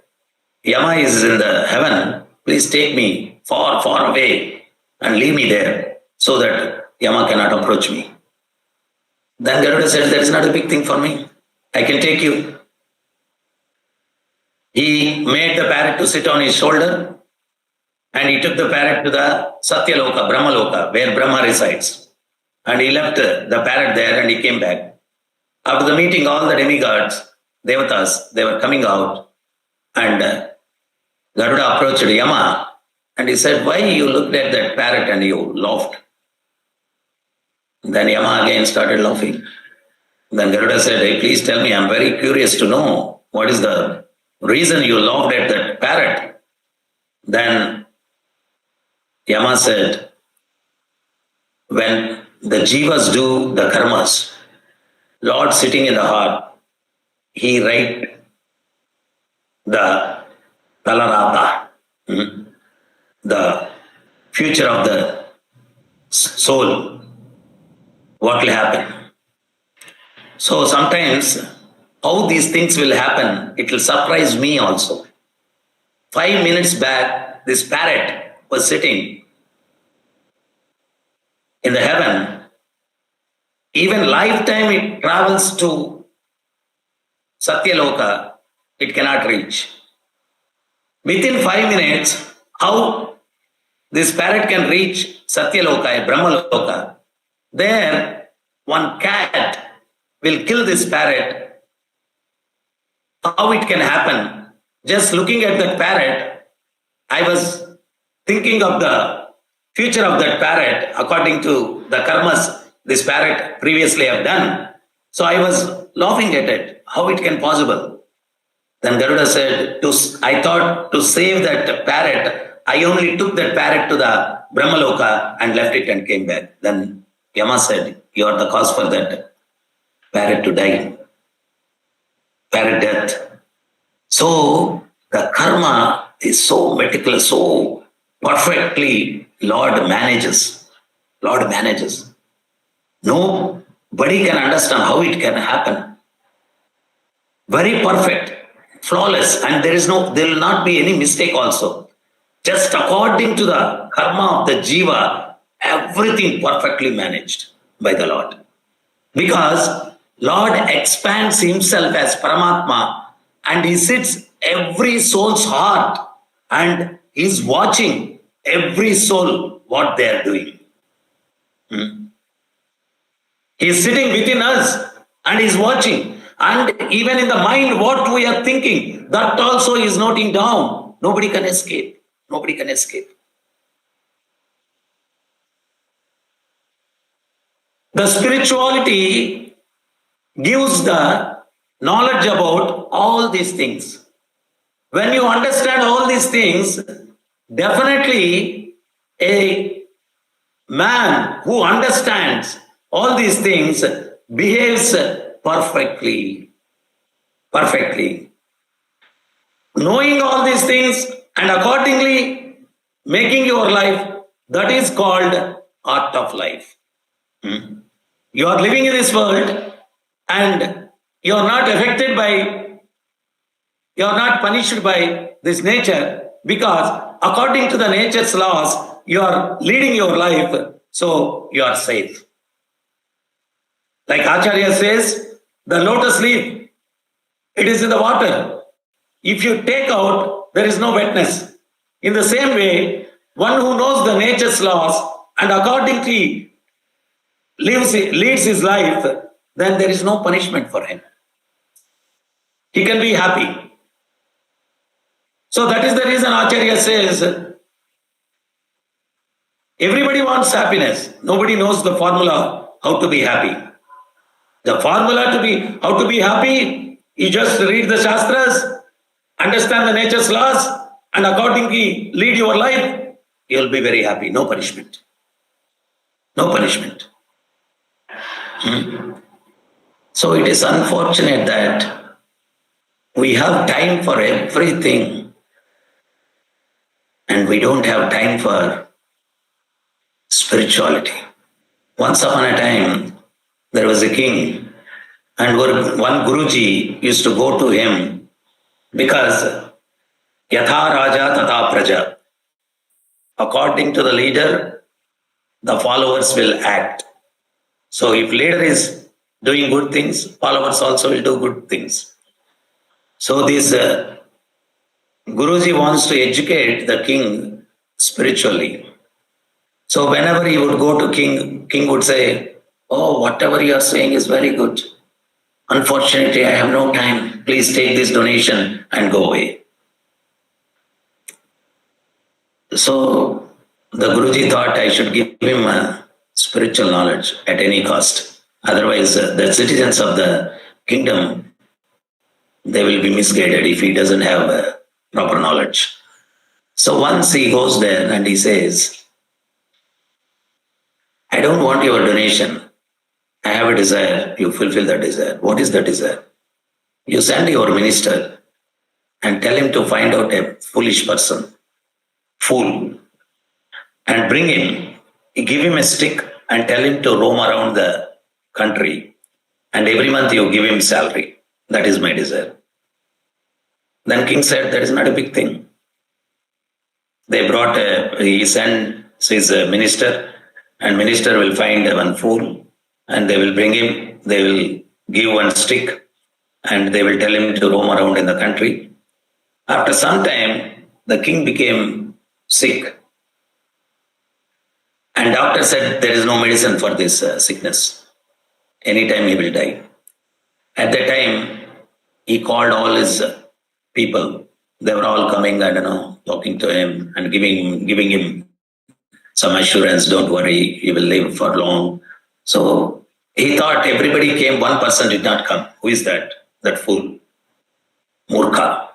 Yama is in the heaven. Please take me far, far away and leave me there so that Yama cannot approach me. Then Garuda said, that is not a big thing for me. I can take you. He made the parrot to sit on his shoulder, and he took the parrot to the Satyaloka, Brahmaloka, where Brahma resides. And he left the parrot there and he came back. After the meeting, all the demigods, Devatas, they were coming out, and Garuda approached Yama and he said, why you looked at that parrot and you laughed? Then Yama again started laughing. Then Garuda said, hey, please tell me, I'm very curious to know what is the reason you laughed at that parrot. Then Yama said, when the jivas do the karmas, Lord sitting in the heart, he write the talarata, the future of the soul, what will happen. So sometimes how these things will happen, it will surprise me also. 5 minutes back, this parrot was sitting in the heaven. Even lifetime it travels to Satyaloka, it cannot reach. Within 5 minutes, how this parrot can reach Satyaloka, Brahmaloka. There, one cat will kill this parrot. How it can happen? Just looking at that parrot, I was thinking of the future of that parrot according to the karmas this parrot previously have done. So I was laughing at it. How it can possible? Then Garuda said, I thought to save that parrot, I only took that parrot to the Brahmaloka and left it and came back. Then Yama said, you are the cause for that parrot to die. Parrot death. So the karma is so meticulous, so perfectly Lord manages. Lord manages. Nobody can understand how it can happen. Very perfect, flawless, and there will not be any mistake also. Just according to the karma of the jiva, everything perfectly managed by the Lord. Because Lord expands himself as Paramatma and he sits every soul's heart and he's watching every soul what they are doing. He's sitting within us and he's watching. And even in the mind, what we are thinking, that also is noting down. Nobody can escape. Nobody can escape. The spirituality gives the knowledge about all these things. When you understand all these things, definitely a man who understands all these things behaves perfectly. Perfectly. Knowing all these things and accordingly making your life, that is called art of life. You are living in this world and you are not affected by, you are not punished by this nature because according to the nature's laws, you are leading your life, so you are safe. Like Acharya says, the lotus leaf, it is in the water. If you take out, there is no wetness. In the same way, one who knows the nature's laws and accordingly leads his life, then there is no punishment for him. He can be happy. So that is the reason Acharya says, everybody wants happiness. Nobody knows the formula how to be happy. The formula to be how to be happy, you just read the Shastras, understand the nature's laws, and accordingly lead your life, you'll be very happy. No punishment. No punishment. So it is unfortunate that we have time for everything and we don't have time for spirituality. Once upon a time, there was a king and one Guruji used to go to him because Yatha Raja Tata Praja. According to the leader, the followers will act. So if leader is doing good things, followers also will do good things. So this Guruji wants to educate the king spiritually. So whenever he would go to king would say, oh, whatever you are saying is very good. Unfortunately, I have no time. Please take this donation and go away. So the Guruji thought I should give him spiritual knowledge at any cost. Otherwise, the citizens of the kingdom, they will be misguided if he doesn't have proper knowledge. So once he goes there and he says, I don't want your donation. I have a desire. You fulfill that desire. What is the desire? You send your minister and tell him to find out a foolish person, fool, and bring him. You give him a stick and tell him to roam around the country. And every month you give him salary. That is my desire. Then king said, that is not a big thing. They brought, he sent his minister, and minister will find one fool and they will bring him, they will give one stick and they will tell him to roam around in the country. After some time, the king became sick And doctor said there is no medicine for this sickness. Anytime he will die. At that time, he called all his people. They were all coming and talking to him and giving him some assurance. Don't worry, he will live for long. So he thought everybody came. One person did not come. Who is that? That fool, Murkha.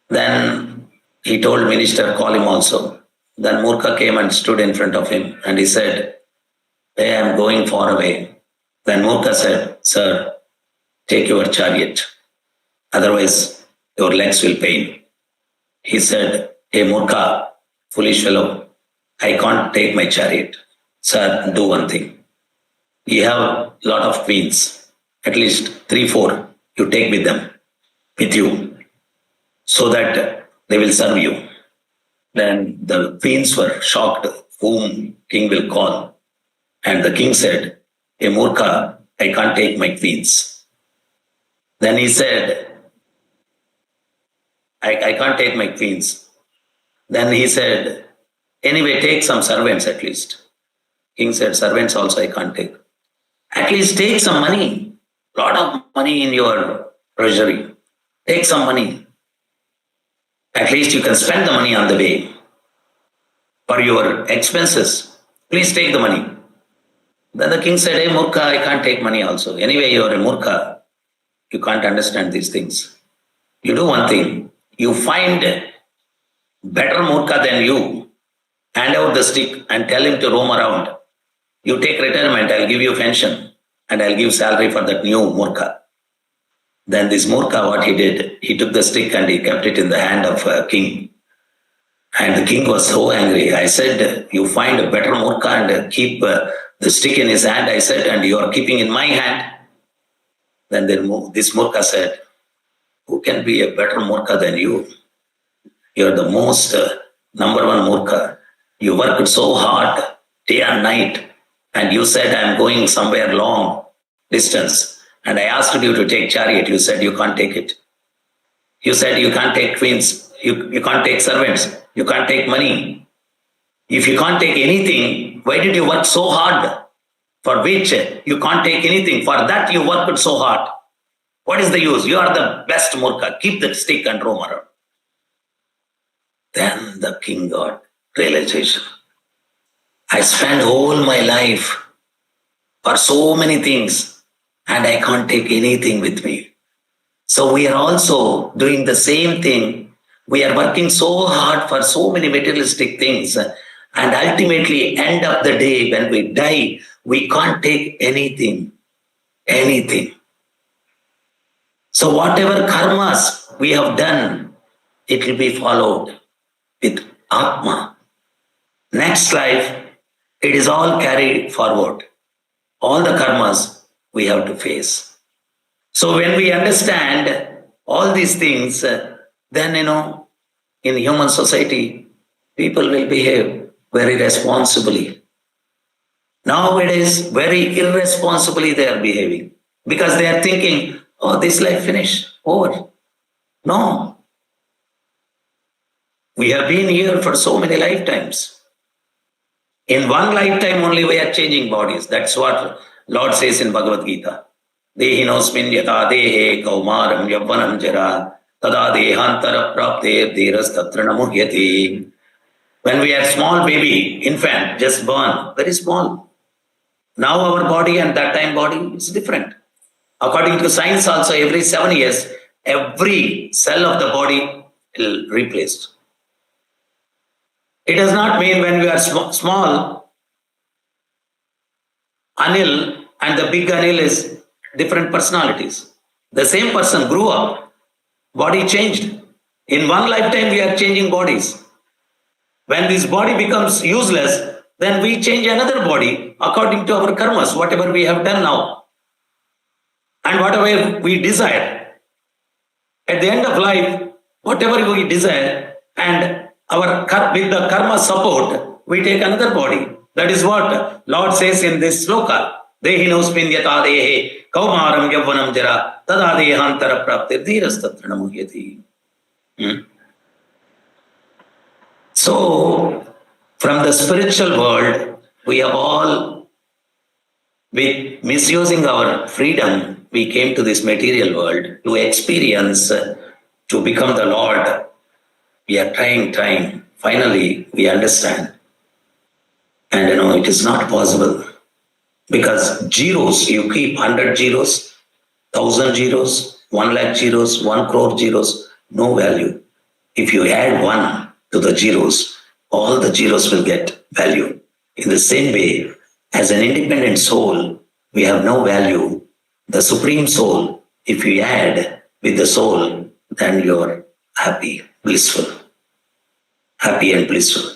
Then he told minister, call him also. Then Murkha came and stood in front of him and he said, hey, I am going far away. Then Murkha said, sir, take your chariot. Otherwise, your legs will pain. He said, hey Murkha, foolish fellow, I can't take my chariot. Sir, do one thing. You have a lot of queens, at least 3, 4, you take with you, so that they will serve you. Then the queens were shocked, whom king will call. And the king said, hey Murkha, I can't take my queens. Then he said, I can't take my queens. Then he said, anyway, take some servants at least. King said, servants also I can't take. At least take some money. Lot of money in your treasury. Take some money. At least you can spend the money on the way. For your expenses, please take the money. Then the king said, hey Murkha, I can't take money also. Anyway, you are a Murkha. You can't understand these things. You do one thing. You find better Murkha than you. Hand out the stick and tell him to roam around. You take retirement, I'll give you pension. And I'll give salary for that new Murkha. Then this Murkha, what he did, he took the stick and he kept it in the hand of a king. And the king was so angry. I said, you find a better Murkha and keep the stick in his hand, I said, and you are keeping in my hand. Then this Murkha said, who can be a better Murkha than you? You're the most number one Murkha. You worked so hard, day and night, and you said, I'm going somewhere long distance. And I asked you to take chariot. You said you can't take it. You said you can't take queens. You can't take servants. You can't take money. If you can't take anything, why did you work so hard? For which you can't take anything. For that you worked so hard. What is the use? You are the best Murkha. Keep the stick and roam around. Then the king got realization. I spent all my life for so many things and I can't take anything with me. So we are also doing the same thing. We are working so hard for so many materialistic things and ultimately end of the day when we die, we can't take anything. So whatever karmas we have done, it will be followed with Atma. Next life, it is all carried forward. All the karmas we have to face. So when we understand all these things, then, in human society, people will behave very responsibly. Nowadays, very irresponsibly they are behaving because they are thinking, oh, this life finished, over. No. We have been here for so many lifetimes. In one lifetime only we are changing bodies. That's what Lord says in Bhagavad Gita. Dehinosmin yata dehe kaumaram yavvanam jara tada dehantara prapte dhiras tatra namuhyati. When we are small baby, infant, just born, very small. Now our body and that time body is different. According to science also, every 7 years, every cell of the body is replaced. It does not mean when we are small, Anil and the big Anil is different personalities. The same person grew up, body changed. In one lifetime, we are changing bodies. When this body becomes useless, then we change another body according to our karmas, whatever we have done now. And whatever we desire. At the end of life, whatever we desire, and with the karma support, we take another body. That is what Lord says in this sloka. Dehinosmin yata dehe kaumaram yavvanam jara tada dehantara praptir dhiras tatra namuhyati. So, From the spiritual world, we have all, with misusing our freedom, we came to this material world to experience, to become the Lord. We are trying. Finally, we understand. And it is not possible. Because zeros, you keep 100 zeros, 1,000 zeros, 1 lakh zeros, 1 crore zeros, no value. If you add 1 to the zeros, all the zeros will get value. In the same way, as an independent soul, we have no value. The supreme soul, if you add with the soul, then you're happy, blissful. Happy and blissful.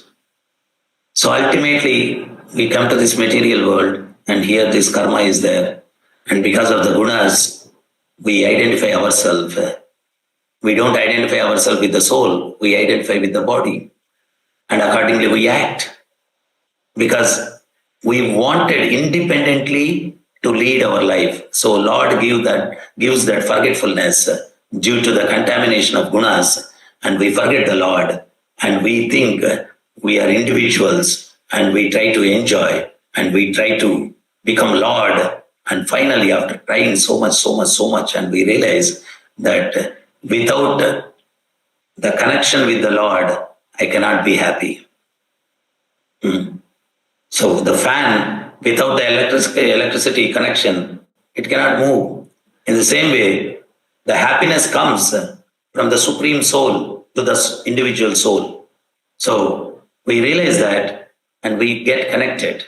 So ultimately, we come to this material world, and here this karma is there. And because of the gunas, we identify ourselves. We don't identify ourselves with the soul, we identify with the body. And accordingly, we act. Because we wanted independently to lead our life. So Lord gives that forgetfulness due to the contamination of gunas, and we forget the Lord, and we think we are individuals, and we try to enjoy, and we try to become Lord, and finally, after trying so much, and we realize that without the connection with the Lord, I cannot be happy. So the fan, without the electricity connection, it cannot move. In the same way, the happiness comes from the supreme soul to the individual soul. So we realize that, and we get connected.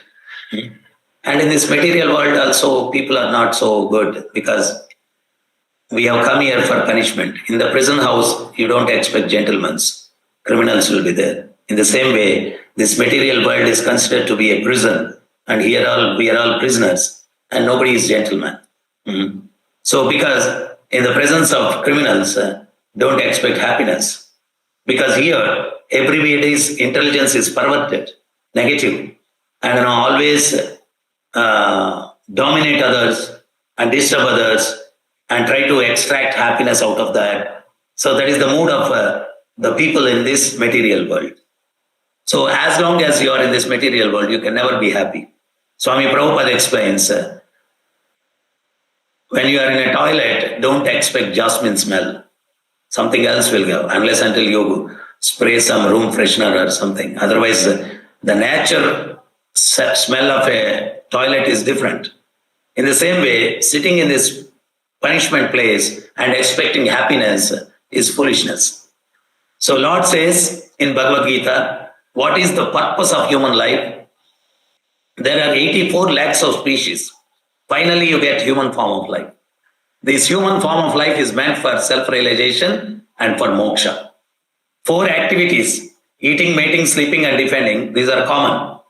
And in this material world also, people are not so good, because we have come here for punishment. In the prison house, you don't expect gentlemen. Criminals will be there. In the same way, this material world is considered to be a prison, and here we are all prisoners, and nobody is gentleman. So because in the presence of criminals, don't expect happiness. Because here, everybody's intelligence is perverted, negative, and always dominate others and disturb others and try to extract happiness out of that. So that is the mood of the people in this material world. So as long as you are in this material world, you can never be happy. Swami Prabhupada explains, when you are in a toilet, don't expect jasmine smell. Something else will go, unless until you spray some room freshener or something. Otherwise, the nature smell of a toilet is different. In the same way, sitting in this punishment place and expecting happiness is foolishness. So Lord says in Bhagavad Gita, what is the purpose of human life? There are 84 lakhs of species. Finally, you get human form of life. This human form of life is meant for self-realization and for moksha. 4 activities: eating, mating, sleeping, and defending. These are common.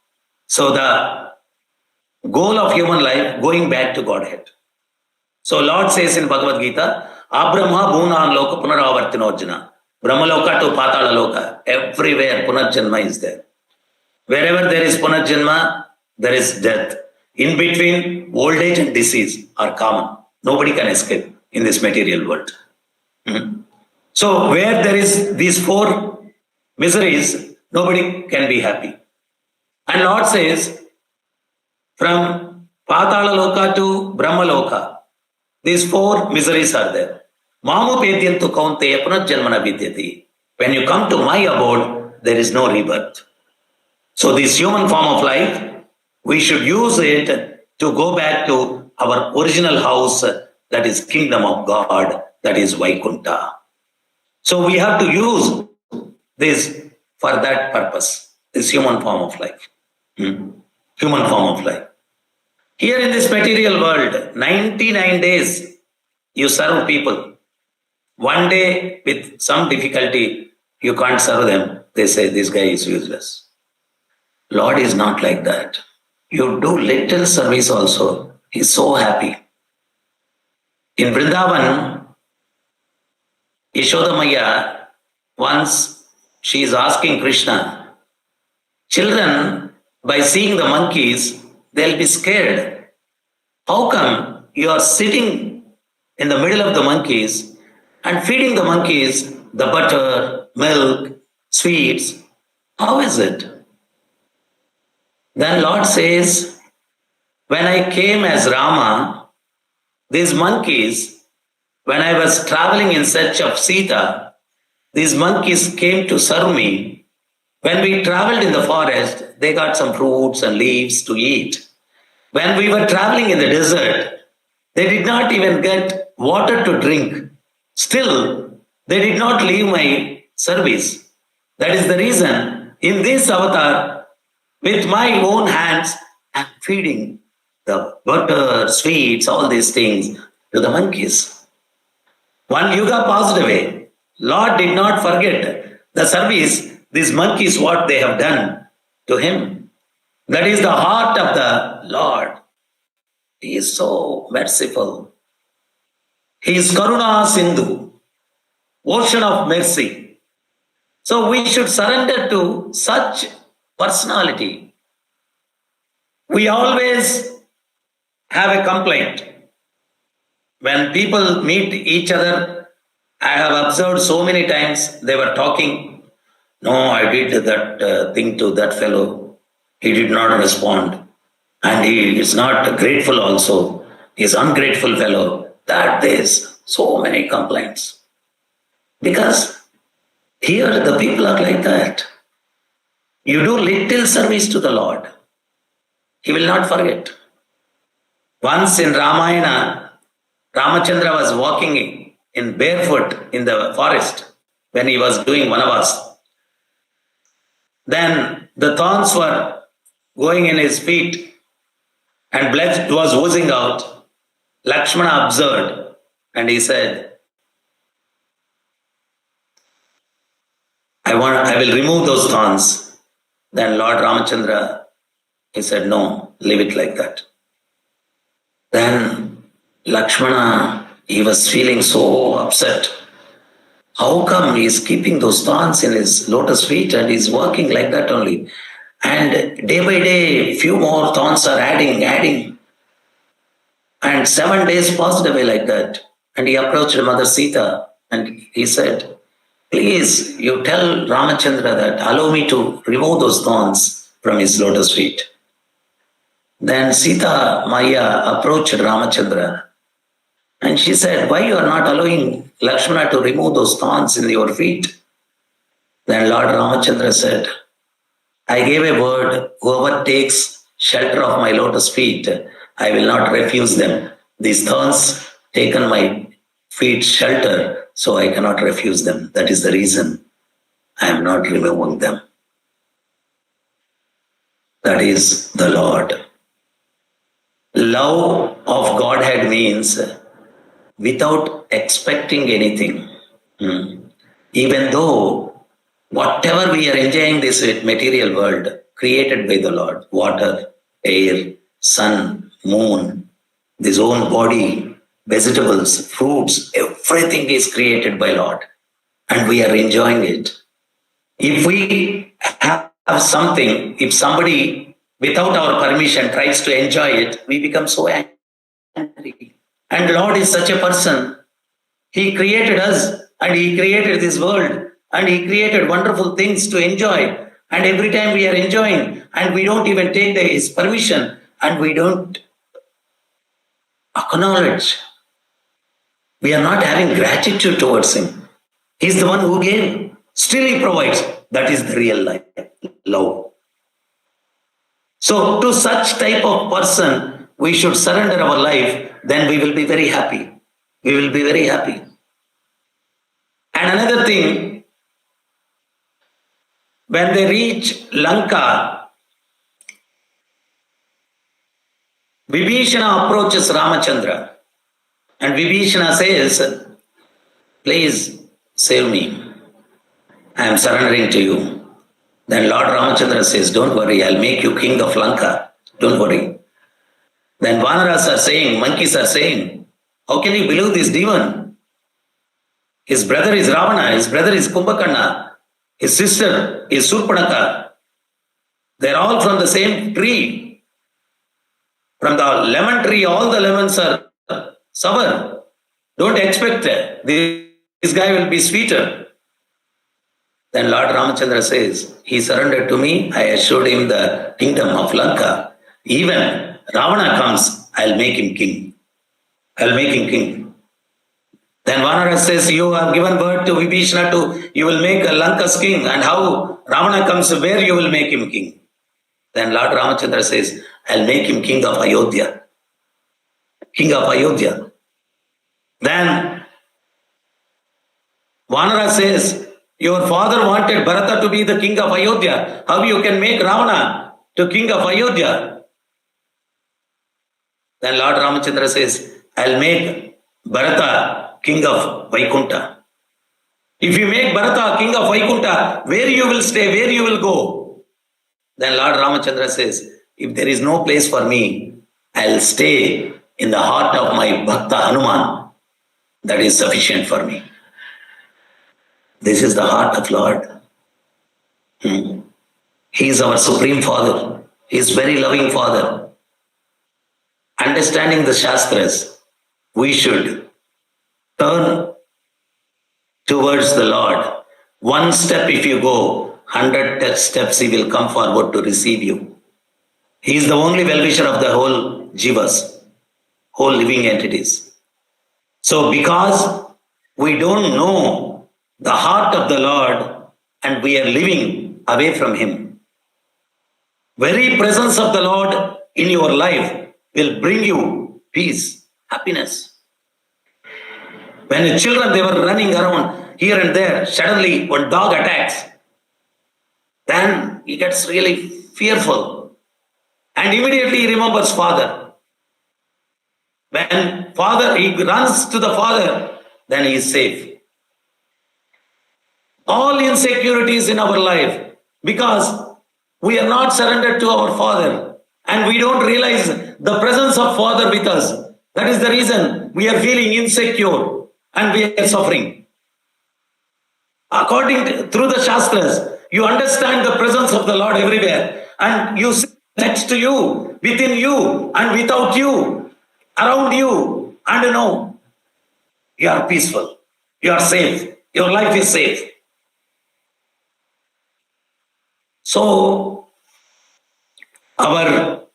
So the goal of human life, going back to Godhead. So Lord says in Bhagavad Gita, Abrahma bhunam loka punaravartinojana. Brahmaloka to Patala Loka. Everywhere Punarjanma is there. Wherever there is Punarjanma, there is death. In between, old age and disease are common. Nobody can escape in this material world. So where there is these 4 miseries, nobody can be happy. And Lord says, from Patala Loka to Brahma Loka, these 4 miseries are there. Mamupedyantu kaunteya punarjanmana vidyati. When you come to my abode, there is no rebirth. So this human form of life, we should use it to go back to our original house, that is kingdom of God, that is Vaikunta. So we have to use this for that purpose, this human form of life. Human form of life. Here in this material world, 99 days you serve people. One day with some difficulty, you can't serve them. They say, this guy is useless. Lord is not like that. You do little service also. He's so happy. In Vrindavan, Yashoda Maya, once she is asking Krishna, children, by seeing the monkeys, they'll be scared. How come you are sitting in the middle of the monkeys and feeding the monkeys the butter, milk, sweets? How is it? Then Lord says, when I came as Rama, these monkeys, when I was traveling in search of Sita, these monkeys came to serve me. When we traveled in the forest, they got some fruits and leaves to eat. When we were traveling in the desert, they did not even get water to drink. Still, they did not leave my service. That is the reason in this avatar, with my own hands, I'm feeding the butter, sweets, all these things to the monkeys. One yuga passed away. Lord did not forget the service, these monkeys, what they have done to him. That is the heart of the Lord. He is so merciful. He is Karuna Sindhu, ocean of mercy. So we should surrender to such personality. We always have a complaint. When people meet each other, I have observed so many times they were talking. No, I did that thing to that fellow. He did not respond. And he is not grateful also. He is ungrateful fellow. That there's so many complaints. Because here the people are like that. You do little service to the Lord, He will not forget. Once in Ramayana, Ramachandra was walking in barefoot in the forest when he was doing Vanavas. Then the thorns were going in his feet and blood was oozing out. Lakshmana observed and he said, I will remove those thorns. Then Lord Ramachandra, he said, no, leave it like that. Then Lakshmana, he was feeling so upset. How come he is keeping those thorns in his lotus feet and he's working like that only? And day by day, few more thorns are adding. And 7 days passed away like that. And he approached Mother Sita and he said, please, you tell Ramachandra that allow me to remove those thorns from his lotus feet. Then Sita Maya approached Ramachandra and she said, why you are not allowing Lakshmana to remove those thorns in your feet? Then Lord Ramachandra said, I gave a word, whoever takes shelter of my lotus feet, I will not refuse them. These thorns taken my feet shelter, so I cannot refuse them. That is the reason I am not removing them. That is the Lord. Love of Godhead means without expecting anything. Even though whatever we are enjoying this material world created by the Lord, water, air, sun, moon, this own body, vegetables, fruits, everything is created by Lord and we are enjoying it. If we have something, if somebody without our permission tries to enjoy it, we become so angry. And Lord is such a person. He created us and He created this world and He created wonderful things to enjoy. And every time we are enjoying and we don't even take His permission and we don't acknowledge. We are not having gratitude towards Him. He's the one who gave. Still He provides. That is the real life, love. So to such type of person, we should surrender our life, then we will be very happy. We will be very happy. And another thing, when they reach Lanka, Vibhishana approaches Ramachandra and Vibhishana says, please save me. I am surrendering to you. Then Lord Ramachandra says, don't worry, I'll make you king of Lanka. Don't worry. Then Vanaras are saying, monkeys are saying, how can you believe this demon? His brother is Ravana, his brother is Kumbhakarna, his sister is Surpanaka. They're all from the same tree. From the lemon tree, all the lemons are sour. Don't expect this guy will be sweeter. Then Lord Ramachandra says, he surrendered to me, I assured him the kingdom of Lanka. Even Ravana comes, I'll make him king. I'll make him king. Then Vanara says, you have given birth to Vibhishana you will make Lanka's king. And how Ravana comes, where you will make him king? Then Lord Ramachandra says, I'll make him king of Ayodhya. King of Ayodhya. Then Vanara says, your father wanted Bharata to be the king of Ayodhya. How you can make Ravana to king of Ayodhya? Then Lord Ramachandra says, I'll make Bharata king of Vaikunta. If you make Bharata king of Vaikunta, where you will stay, where you will go? Then Lord Ramachandra says, if there is no place for me, I'll stay in the heart of my Bhakta Hanuman. That is sufficient for me. This is the heart of Lord. He is our Supreme Father. He is very loving Father. Understanding the Shastras, we should turn towards the Lord. One step if you go, 100 steps He will come forward to receive you. He is the only well-wisher of the whole jivas, whole living entities. So because we don't know the heart of the Lord and we are living away from Him, very presence of the Lord in your life will bring you peace, happiness. When the children, they were running around here and there, suddenly one dog attacks, then he gets really fearful. And immediately he remembers father. When father, he runs to the father, then he is safe. All insecurities in our life, because we are not surrendered to our father and we don't realize the presence of father with us. That is the reason we are feeling insecure and we are suffering. Through the Shastras, you understand the presence of the Lord everywhere and you see next to you, within you and without you, around you, and you know, you are peaceful, you are safe, your life is safe. So, our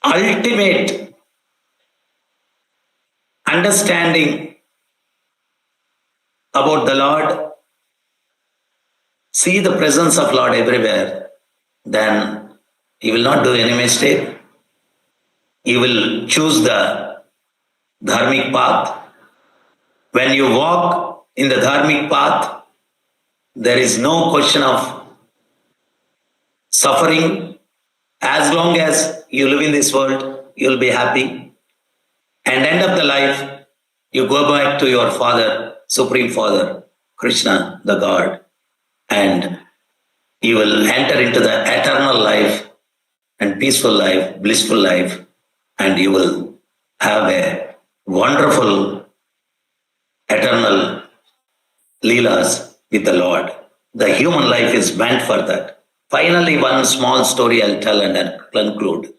ultimate understanding about the Lord, see the presence of Lord everywhere, then you will not do any mistake. You will choose the dharmic path. When you walk in the dharmic path, there is no question of suffering. As long as you live in this world, you will be happy. And end of the life, you go back to your Father, Supreme Father, Krishna, the God, and you will enter into the eternal life and peaceful life, blissful life, and you will have a wonderful eternal leelas with the Lord. The human life is meant for that. Finally, one small story I'll tell and then conclude.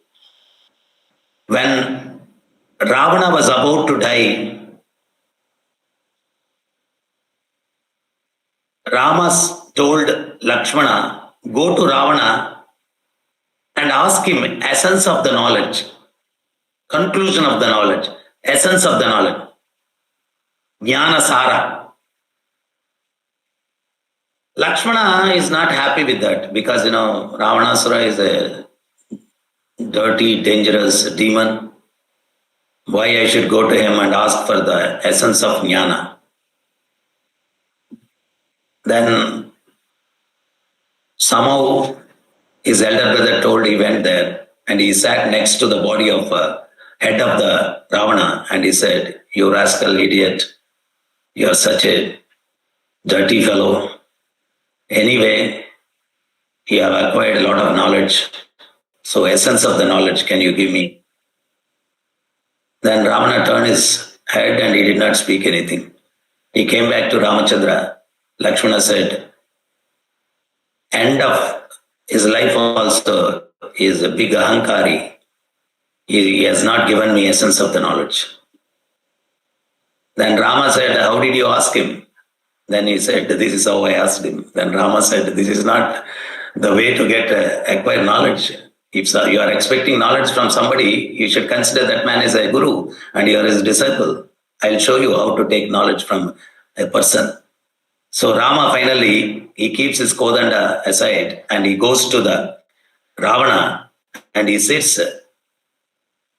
When Ravana was about to die, Rama told Lakshmana, go to Ravana and ask him essence of the knowledge, conclusion of the knowledge, essence of the knowledge, Jnana Sara. Lakshmana is not happy with that because, Ravanasura is a dirty, dangerous demon. Why I should go to him and ask for the essence of Jnana? Then somehow his elder brother told he went there and he sat next to the body of head of the Ravana and he said, you rascal idiot, you are such a dirty fellow. Anyway, you have acquired a lot of knowledge. So essence of the knowledge, can you give me? Then Ravana turned his head and he did not speak anything. He came back to Ramachandra. Lakshmana said, end of his life also is a big ahankari. He has not given me essence of the knowledge. Then Rama said, how did you ask him? Then he said, this is how I asked him. Then Rama said, this is not the way to get acquire knowledge. If you are expecting knowledge from somebody, you should consider that man is a guru and you are his disciple. I'll show you how to take knowledge from a person. So Rama finally, he keeps his Kodanda aside and he goes to the Ravana and he sits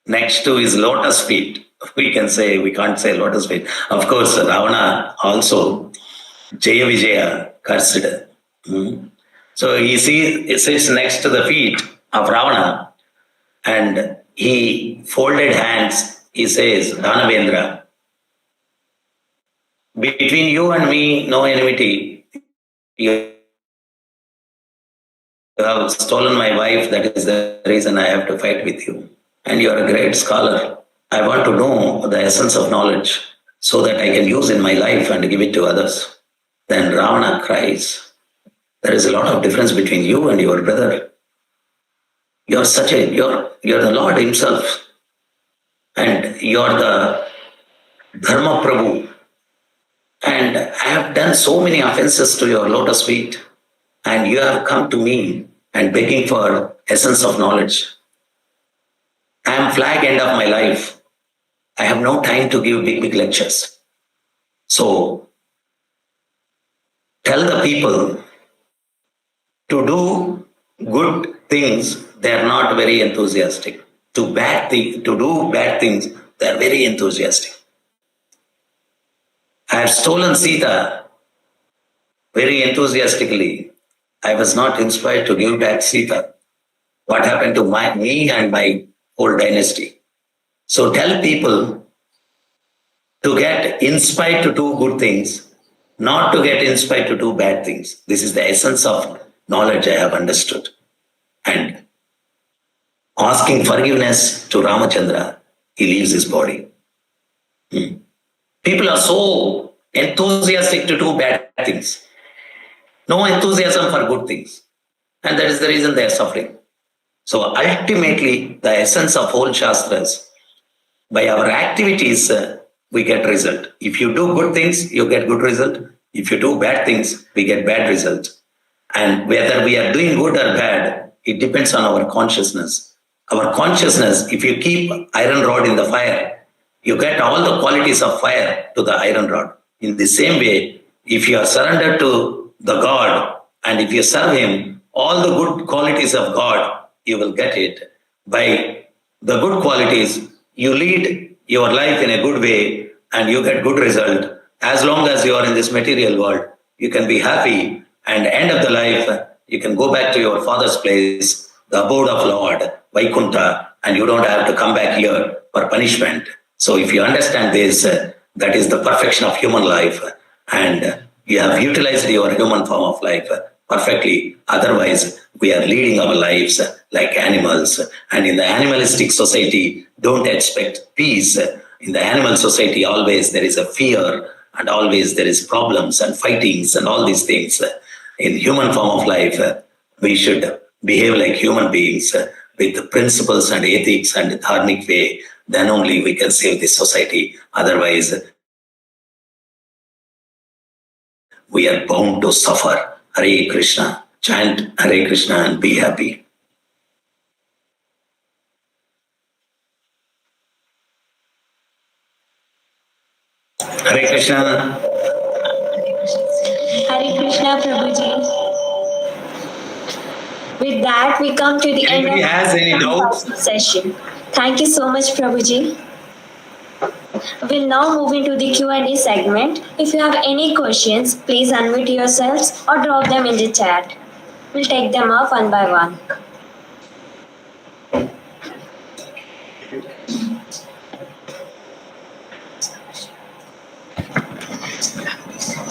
next to his lotus feet. We can't say lotus feet. Of course, Ravana also, Jaya Vijaya, cursed. So he sits next to the feet of Ravana and he folded hands. He says, Dhanavendra, between you and me, no enmity. You have stolen my wife. That is the reason I have to fight with you. And you are a great scholar. I want to know the essence of knowledge so that I can use in my life and give it to others. Then Ravana cries, there is a lot of difference between you and your brother. You're the Lord himself. And you're the Dharma Prabhu. And I have done so many offenses to your lotus feet. And you have come to me and begging for essence of knowledge. I am flag end of my life. I have no time to give big lectures. So tell the people to do good things, they are not very enthusiastic. To do bad things, they are very enthusiastic. I have stolen Sita very enthusiastically. I was not inspired to give back Sita. What happened to me and my whole dynasty? So tell people to get inspired to do good things, not to get inspired to do bad things. This is the essence of knowledge I have understood. And asking forgiveness to Ramachandra, he leaves his body. People are so enthusiastic to do bad things. No enthusiasm for good things. And that is the reason they are suffering. So ultimately, the essence of whole Shastras, by our activities, we get result. If you do good things, you get good result. If you do bad things, we get bad result. And whether we are doing good or bad, it depends on our consciousness. Our consciousness, if you keep iron rod in the fire, you get all the qualities of fire to the iron rod. In the same way, if you are surrendered to the God and if you serve him, all the good qualities of God, you will get it. By the good qualities, you lead your life in a good way and you get good result. As long as you are in this material world, you can be happy, and end of the life, you can go back to your father's place, the abode of Lord, Vaikuntha, and you don't have to come back here for punishment. So if you understand this, that is the perfection of human life, and you have utilized your human form of life perfectly. Otherwise, we are leading our lives like animals. And in the animalistic society, don't expect peace. In the animal society, always there is a fear and always there is problems and fightings and all these things. In human form of life, we should behave like human beings with principles and ethics and dharmic way. Then only we can save this society. Otherwise, we are bound to suffer. Hare Krishna. Chant Hare Krishna and be happy. Hare Krishna. Hare Krishna, Prabhuji. With that, we come to the Anybody end of has any doubts? session. Thank you so much, Prabhuji. We'll now move into the Q&A segment. If you have any questions, please unmute yourselves or drop them in the chat. We'll take them up one by one.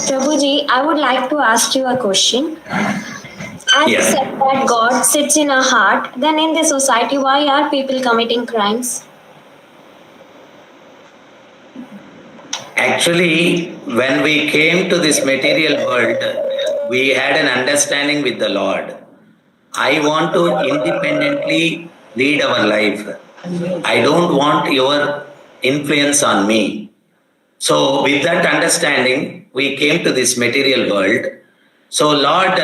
Prabhuji, I would like to ask you a question. As you said that God sits in our heart, then in the society, why are people committing crimes? Actually, when we came to this material world, we had an understanding with the Lord. I want to independently lead our life. I don't want your influence on me. So with that understanding, we came to this material world. So Lord,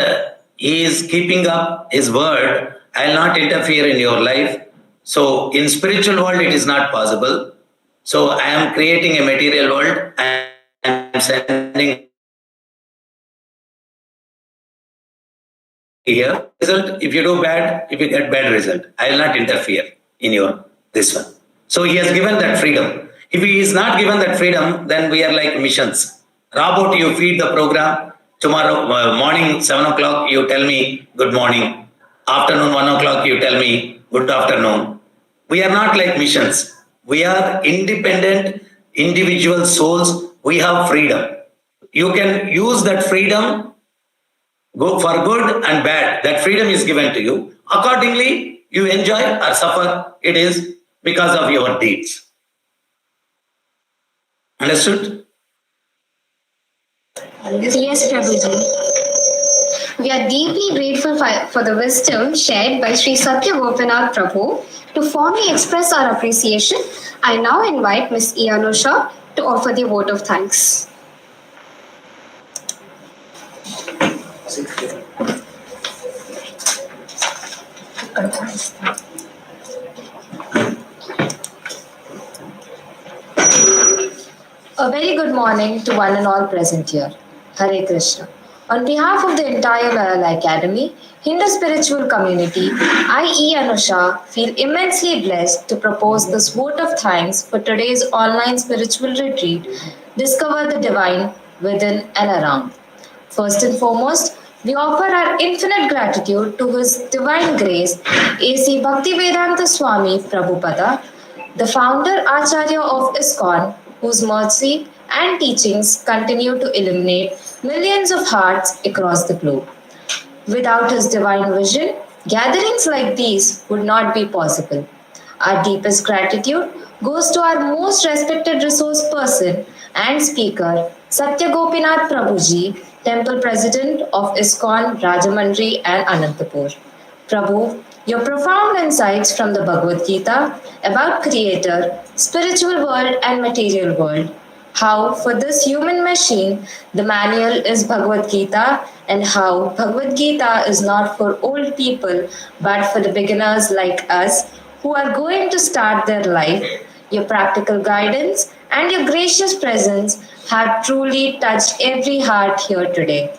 He is keeping up His word. I will not interfere in your life. So in spiritual world, it is not possible. So I am creating a material world. I am sending here. Result, if you do bad, if you get bad result, I will not interfere in your this one. So He has given that freedom. If He is not given that freedom, then we are like missions. Robot, you feed the program. Tomorrow morning, 7 o'clock, you tell me good morning. Afternoon, 1 o'clock, you tell me good afternoon. We are not like missions. We are independent individual souls. We have freedom. You can use that freedom go for good and bad. That freedom is given to you. Accordingly, you enjoy or suffer. It is because of your deeds. Understood? Yes, Prabhuji. We are deeply grateful for the wisdom shared by Sri Satya Gopinath Prabhu. To formally express our appreciation, I now invite Ms. Ianusha to offer the vote of thanks. A very good morning to one and all present here. Hare Krishna. On behalf of the entire Loyola Academy, Hindu spiritual community, I, E. Anusha, feel immensely blessed to propose this vote of thanks for today's online spiritual retreat, Discover the Divine Within and Around. First and foremost, we offer our infinite gratitude to His Divine Grace, A.C. Bhaktivedanta Swami Prabhupada, the founder Acharya of ISKCON, whose mercy and teachings continue to illuminate millions of hearts across the globe. Without his divine vision, gatherings like these would not be possible. Our deepest gratitude goes to our most respected resource person and speaker, Satya Gopinath Prabhuji, Temple President of ISKCON, Rajamandri and Anantapur. Prabhu, your profound insights from the Bhagavad Gita about Creator, spiritual world and material world, how for this human machine the manual is Bhagavad Gita, and how Bhagavad Gita is not for old people but for the beginners like us who are going to start their life. Your practical guidance and your gracious presence have truly touched every heart here today.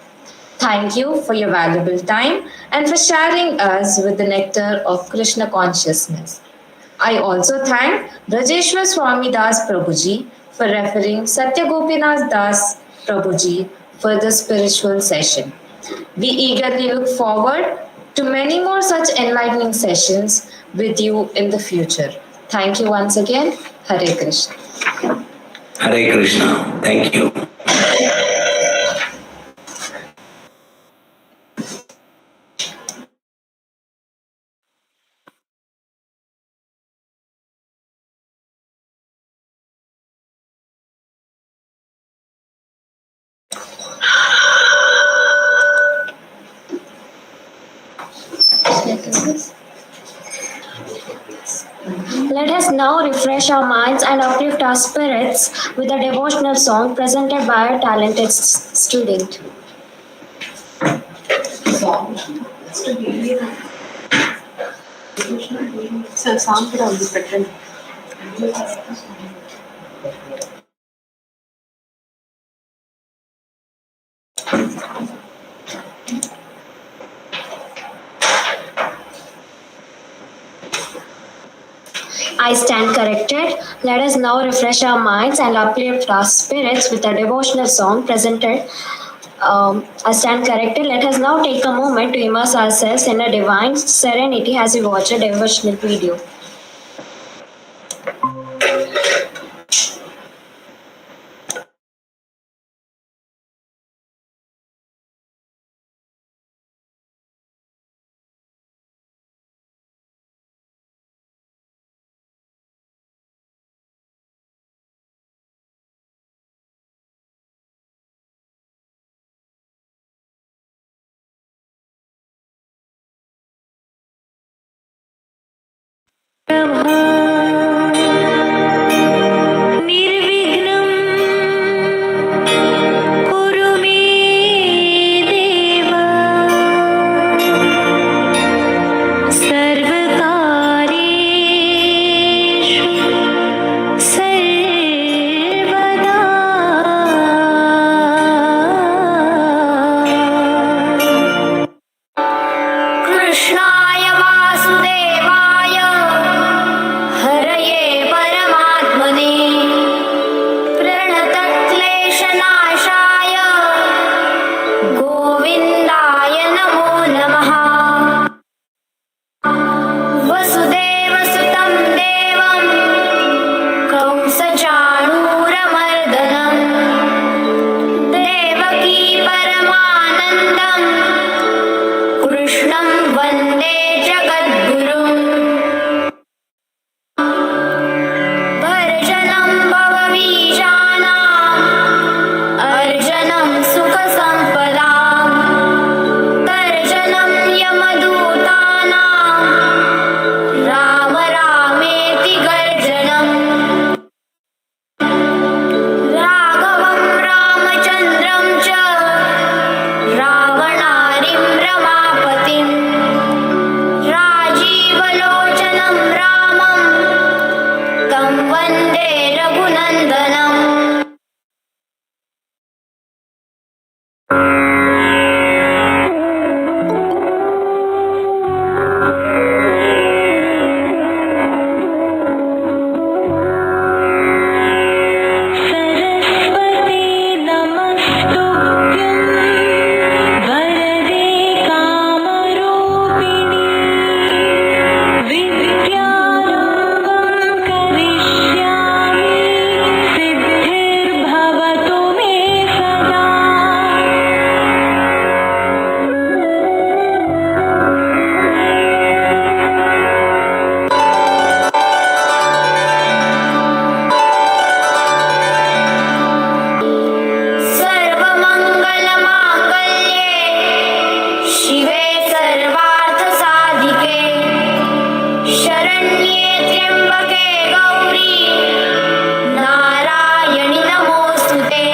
Thank you for your valuable time and for sharing us with the nectar of Krishna consciousness. I also thank Brajeshwar Swami Das Prabhuji for referring Satya Gopinath Das Prabhuji for the spiritual session. We eagerly look forward to many more such enlightening sessions with you in the future. Thank you once again. Hare Krishna. Hare Krishna. Thank you. Let us now refresh our minds and uplift our spirits with a devotional song presented by a talented student. So sound could be better. I stand corrected. Let us now refresh our minds and uplift our spirits with a devotional song presented. I stand corrected. Let us now take a moment to immerse ourselves in a divine serenity as we watch a devotional video. निर्विघ्नं गोविन्दाय नमो नमः। वसुदेवसुतं देवं कंसचाणूरमर्दनम् देवकी परमानन्दं कृष्णं वन्दे जगद्गुरुम्। भर्जनं भवबीजानाम् अर्जनं सुखसम्पदाम् तर्जनं यमदूतानां राम रामेति गर्जनम्। राघवं रामचन्द्रं च रावणारिं रमापतिम् राजीवलोचनं रामं तं वन्दे रघुनन्दनम्। सरस्वती नमस्तुभ्यं वरदे कामरूपिणी विद्यारम्भं करिष्यामि सिद्धिर्भवतु मे सदा। सर्वमङ्गलमाङ्गल्ये शिवे सर्वार्थसाधिके शरण्ये त्र्यम्बके गौरी नारायणि नमोऽस्तुते।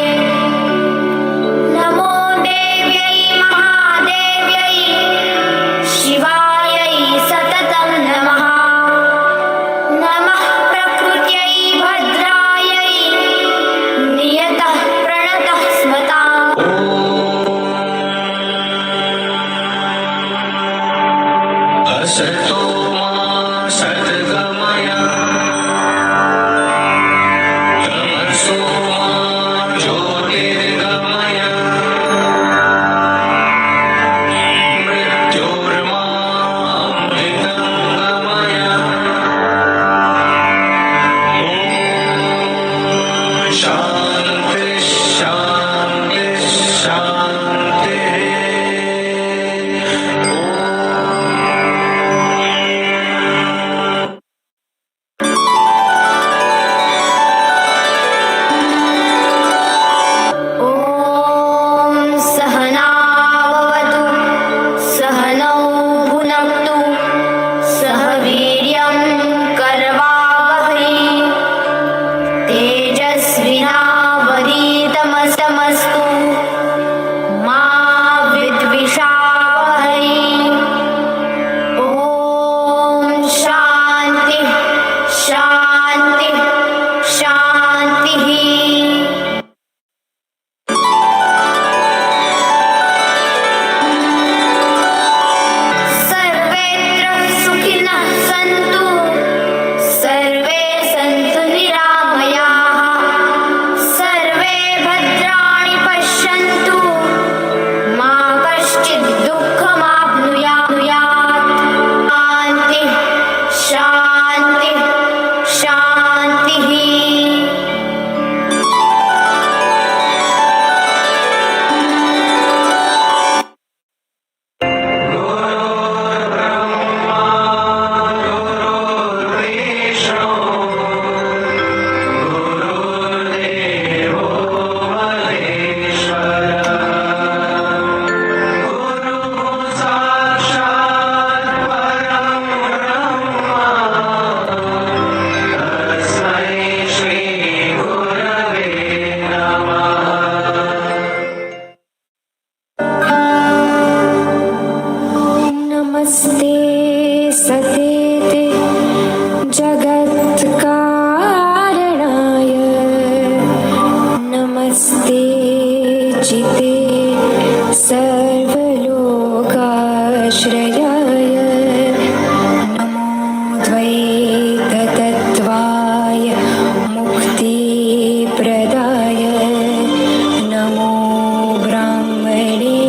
नमो देव्यै महादेव्यै शिवायै सततं नमः। नमः प्रकृत्यै भद्रायै नियतः प्रणतः स्मताम्। असतो मा सद्गमय तमसो मा ज्योतिर्गमय मृत्योर्मा अमृतं गमय। ॐ शान्ति शान्ति शान्तिः। ॐ सहनाववतु सहनौ भुनक्तु सह वीर्यं करवावहै तेजस्विनावधीतमस्तु मा विद्विषावहै। ॐ शान्ति शान्ति शान्तिः। सर्वेत्र सुखिनः सन्तु सर्वे सन्तु निरामयाः सर्वे भद्राणि पश्यन्तु मा कश्चित् दुःखमाप्नुयात्। शान्ति शान्ति शान्तिः। नमस्ते सतेते जगत्कारणाय नमस्ते चिते सर्वलोकाश्रयाय नमो द्वैततत्त्वाय मुक्तिप्रदाय नमो ब्रह्मणे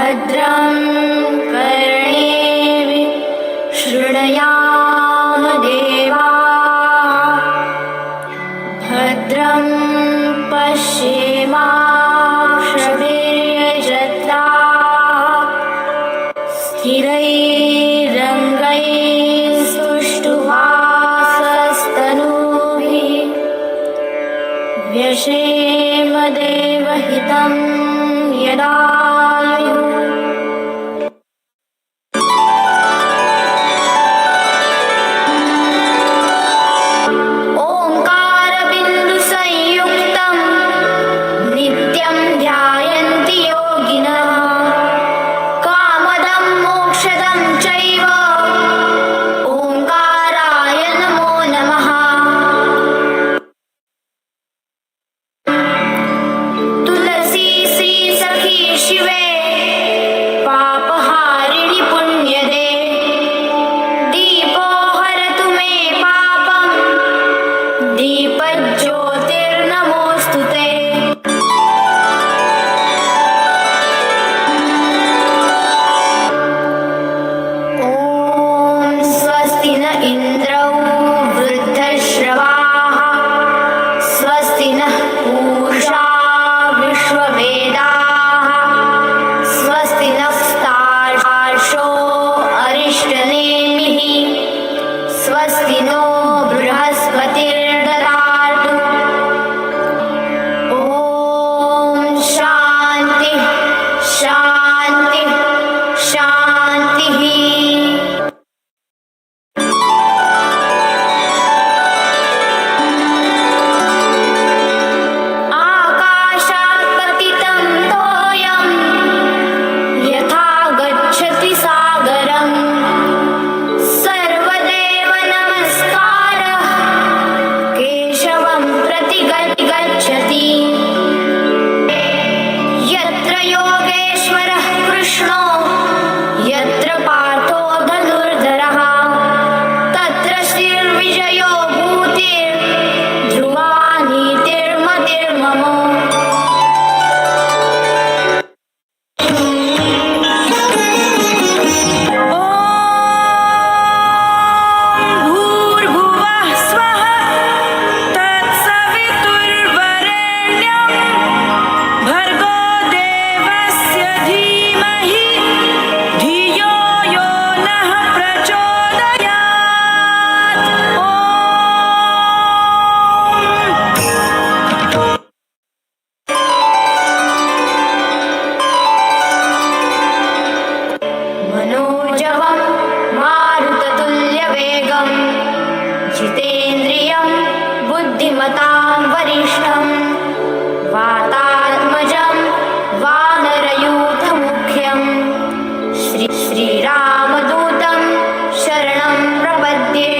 भद्रं कर्णेभिः शृणुयामदेवाः भद्रं पश्येमाक्षभिर्यजत्राः स्थिरैरङ्गैस्तुष्टुवासस्तनूभिः व्यशेम देवहितं यदायुः ओङ्कारबिन्दुसंयुक्तं नित्यं ध्यायन्ति योगिनः कामदं मोक्षदं चैव ओङ्काराय नमो नमः तुलसी श्री सखी शिवे पापहारिणि पुण्यदे दीपो हरतु मे पापं दीपज्योतिर्नमोऽस्तु ते ॐ स्वस्ति न इन्द्रौ वृद्धश्रवाः स्वस्ति नः पूषा विश्ववेदाः स्वस्ति नस्तार्षो अरिष्टनेमिः स्वस्ति नो बृहस्पतिर्ददातु ॐ शान्ति शान्ति शान्तिः आकाशात् पतितं तोयं यथा गच्छति सागरं सर्वदेव नमस्कारः केशवं प्रति गच्छति यत्र योगेश्वरः कृष्णो यत्र पार्थो धनुर्धरः तत्र श्रीर्विजयो भूतिर्ध्रुवा नीतिर्मतिर्मम भूर्भुवः स्वः तत्सवितुर्वरेण्यं भर्गो देवस्य धीमहि धियो यो नः प्रचोदयात् मनोजवं मारुततुल्यवेगं जितेन्द्रियं बुद्धिमतां वरिष्ठं वातात्मजं वानरयूथमुख्यं श्रीरामदूतं शरणं प्रपद्ये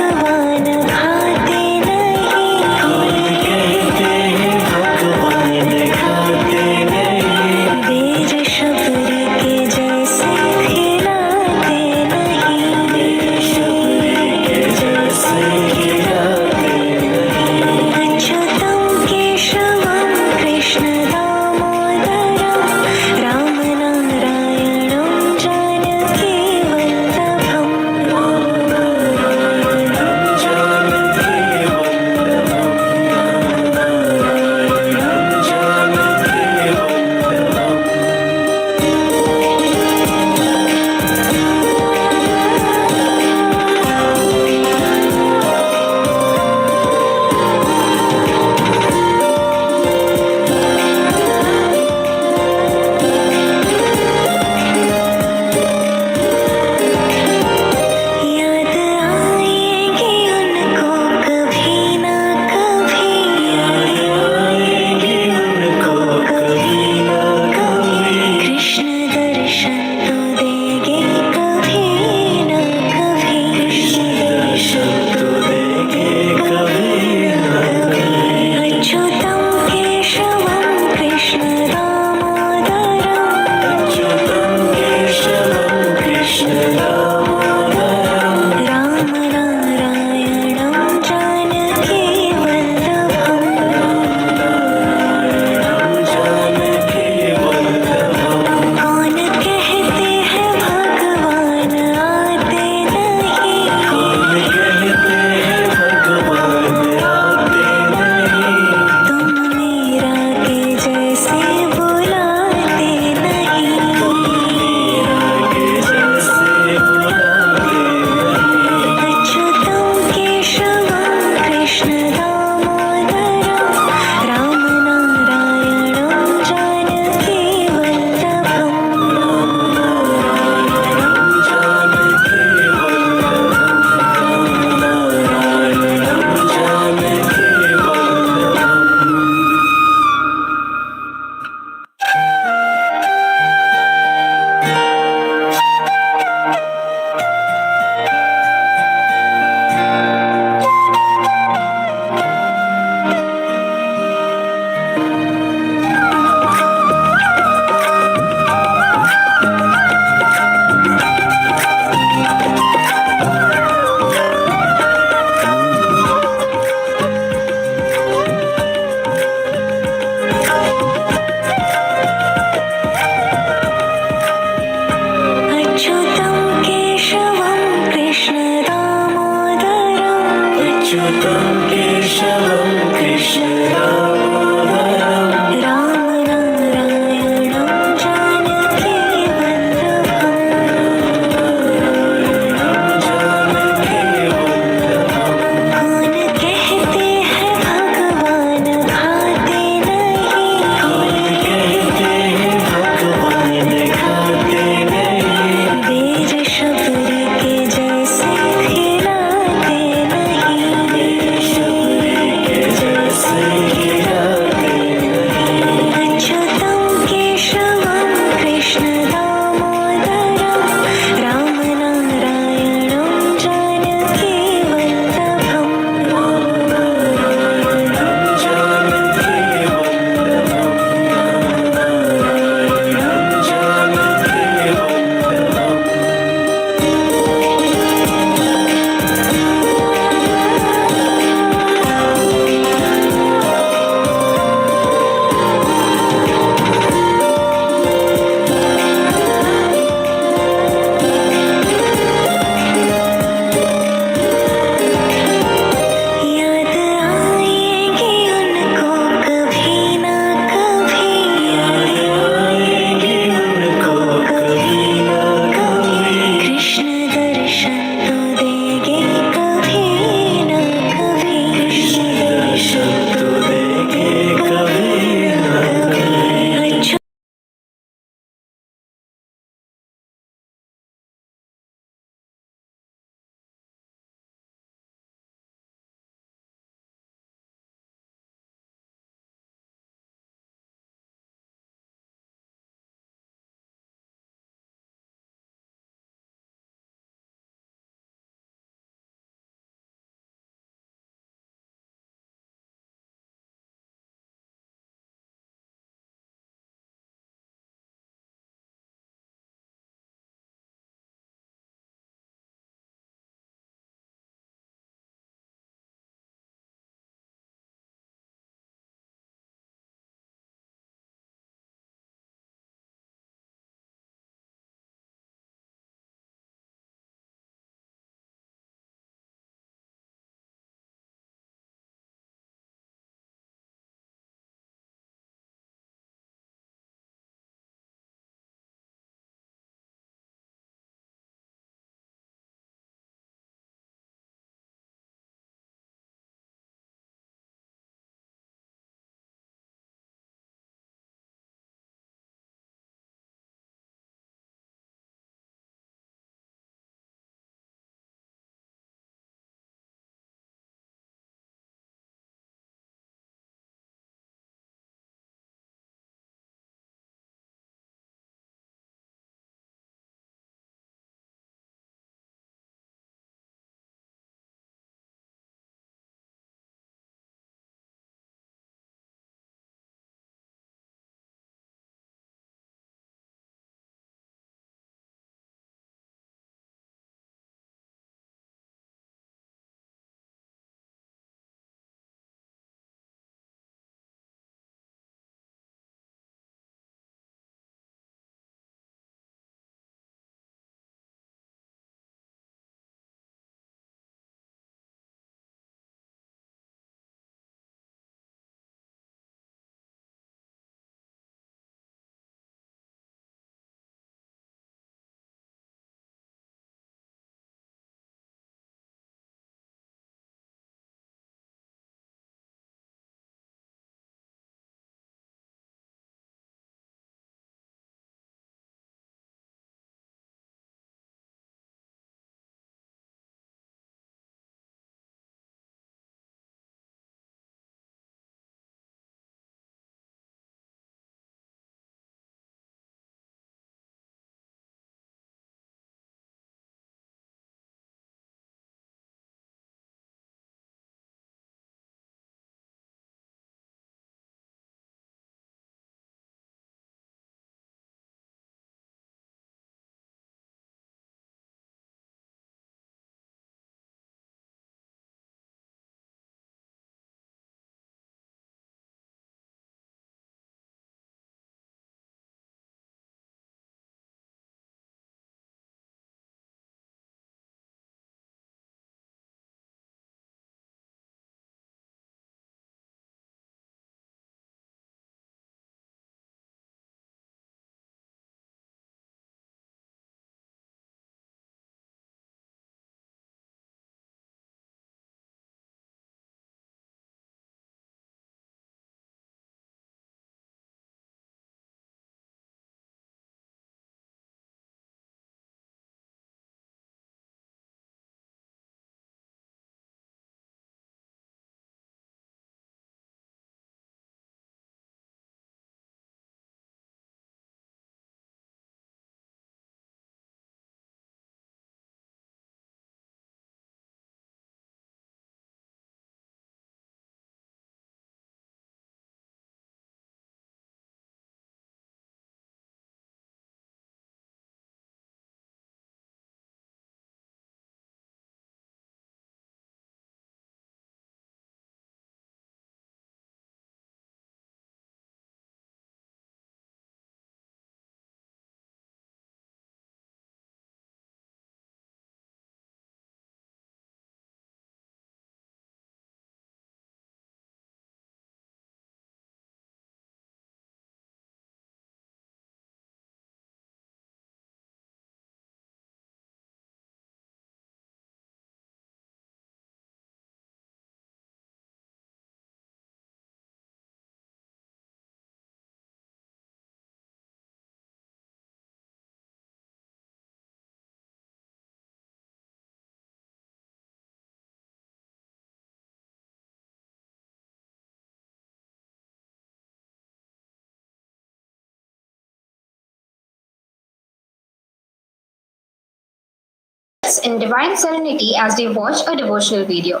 in divine serenity as they watch a devotional video.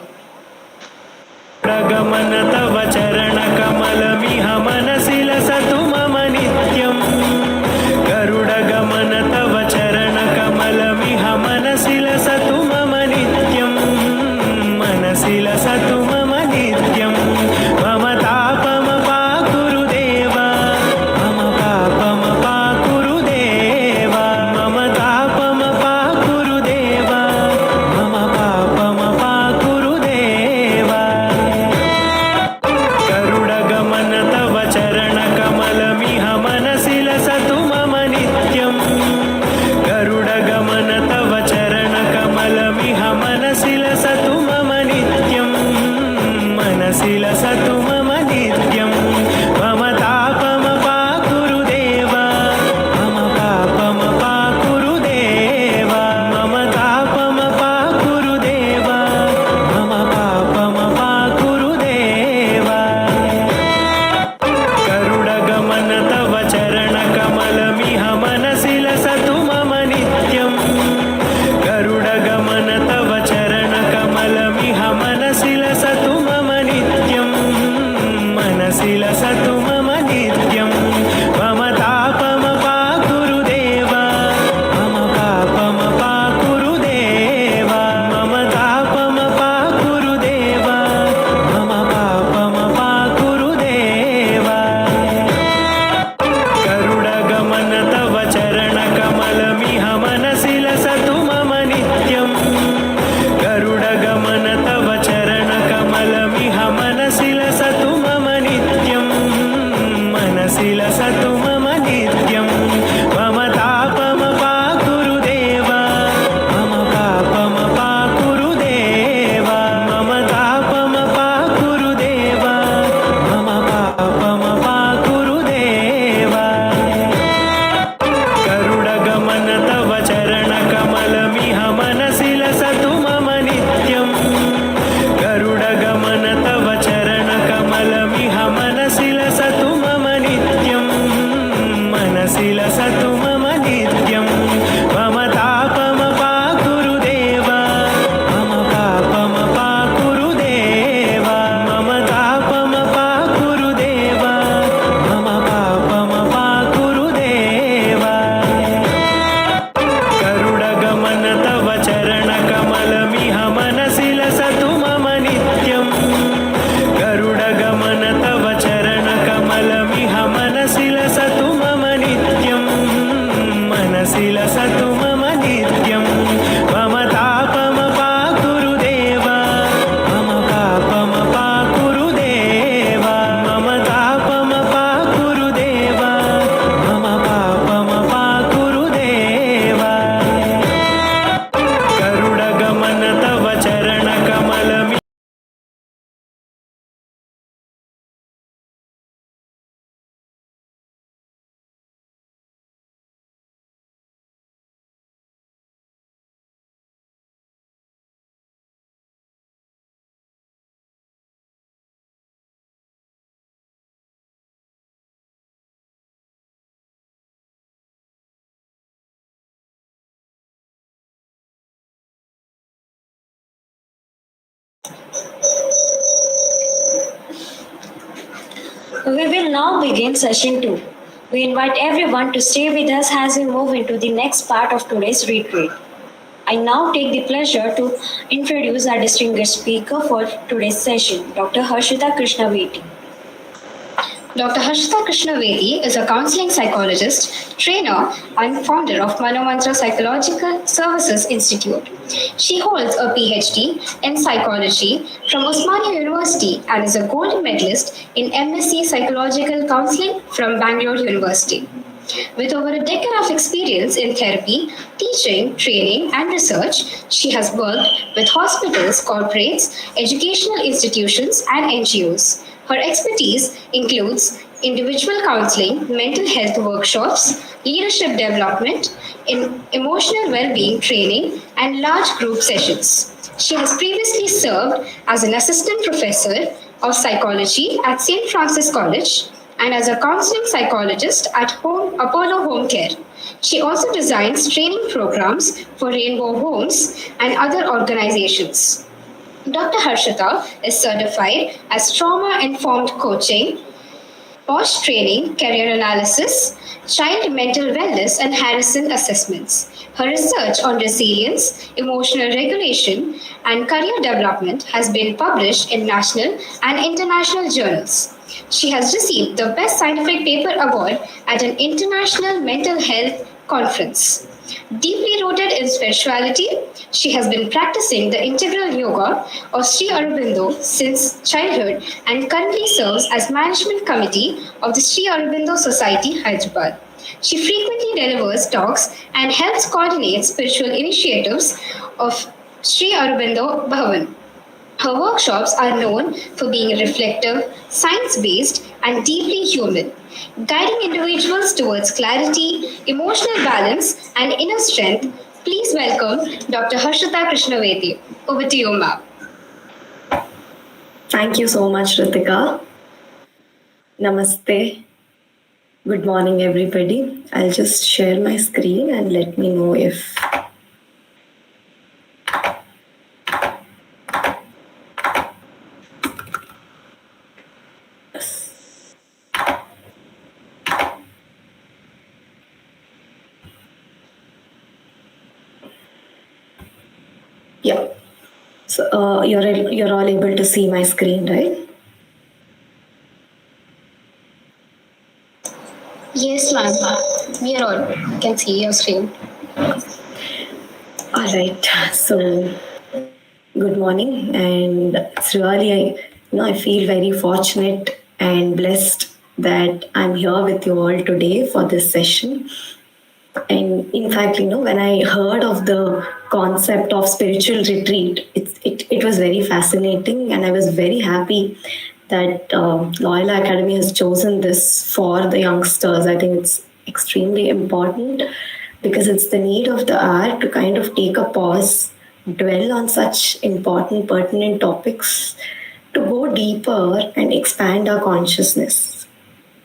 प्रगमन तव चरण कमलमिह मनसि लसतु मम नित्यम् गरुडगमन तव चरण कमलमिह मनसि लसतु मम नित्यम् मनसि लसतु मम नित्यम् मम तापम पाकुरु देव मम पापम पाकुरु देव मम तापम पाकुरु देव मम पापम पाकुरु देव गरुडगमन तव चरण कमलमिह मनसि लसतु मम नित्यम् गरुडगमन तव चरण कमलमिह मनसि लसतु मम नित्यम् मनसि लसतु मम नित्यम् मम तापम पाकुरु देव मम पापम पाकुरु देव मम तापम पाकुरु देव मम पापम पाकुरु देव गरुडगमन तव चरण कमलमिह मनसि लसतु मम नित्यम् गरुडगमन तव चरण कमलमिह मनसि लसतु मम नित्यम् मनसि लसतु मम नित्यम् मम तापम पाकुरु देव मम पापम पाकुरु देव मम तापम पाकुरु देव मम पापम पाकुरु देव गरुडगमन तव चरण कमलमिह मनसि लसतु मम नित्यम् गरुडगमन तव चरण कमलमिह मनसि लसतु मम नित्यम् मनसि लसतु मम नित्यम् मम तापम पाकुरु देव मम पापम पाकुरु देव मम तापम पाकुरु देव मम पापम पाकुरु देव गरुडगमन तव चरण कमलमिह मनसि लसतु मम नित्यम् गरुडगमन तव चरण कमलमिह मनसि लसतु मम नित्यम् मनसि लसतु मम नित्यम् मम तापम पाकुरु देव मम पापम पाकुरु देव मम तापम पाकुरु देव मम पापम पाकुरु देव गरुडगमन तव चरण कमलमिह मनसि लसतु मम नित्यम् गरुडगमन तव चरण कमलमिह मनसि लसतु मम नित्यम् मनसि लसतु मम नित्यम् मम तापम पाकुरु देव मम पापम पाकुरु देव मम तापम पाकुरु देव मम पापम पाकुरु देव गरुडगमन तव चरण कमलमिह We will now begin session 2. We invite everyone to stay with us as we move into the next part of today's retreat. I now take the pleasure to introduce our distinguished speaker for today's session, Dr. Harshita Krishnaveti. Dr. Harshita Krishnavedi is a counseling psychologist, trainer, and founder of Manomantra Psychological Services Institute. She holds a PhD in psychology from Osmania University and is a gold medalist in MSc Psychological Counseling from Bangalore University. With over a decade of experience in therapy, teaching, training, and research, she has worked with hospitals, corporates, educational institutions, and NGOs. Her expertise includes individual counseling, mental health workshops, leadership development, emotional well-being training, and large group sessions. She has previously served as an assistant professor of psychology at St. Francis College and as a counseling psychologist at Apollo Home Care. She also designs training programs for Rainbow Homes and other organizations. Dr. Harshita is certified as trauma informed coaching, POSH training, career analysis, child mental wellness, and Harrison assessments. Her research on resilience, emotional regulation, and career development has been published in national and international journals. She has received the Best Scientific Paper Award at an international mental health conference. Deeply rooted in spirituality, she has been practicing the integral yoga of Sri Aurobindo since childhood and currently serves as management committee of the Sri Aurobindo Society, Hyderabad. She frequently delivers talks and helps coordinate spiritual initiatives of Sri Aurobindo Bhavan. Her workshops are known for being reflective, science based, and deeply human, guiding individuals towards clarity, emotional balance, and inner strength. Please welcome Dr. Harshita Krishnavedi. Over to you, ma'am. Thank you so much, Ritika. Namaste. Good morning, everybody. I'll just share my screen and let me know if. Yeah. So you're all able to see my screen, right? Yes, ma'am. We are all can see your screen. All right. So good morning, and it's really I feel very fortunate and blessed that I'm here with you all today for this session. And in fact, when I heard of the concept of spiritual retreat, it was very fascinating, and I was very happy that Loyola Academy has chosen this for the youngsters. I think it's extremely important because it's the need of the hour to kind of take a pause, dwell on such important, pertinent topics, to go deeper and expand our consciousness.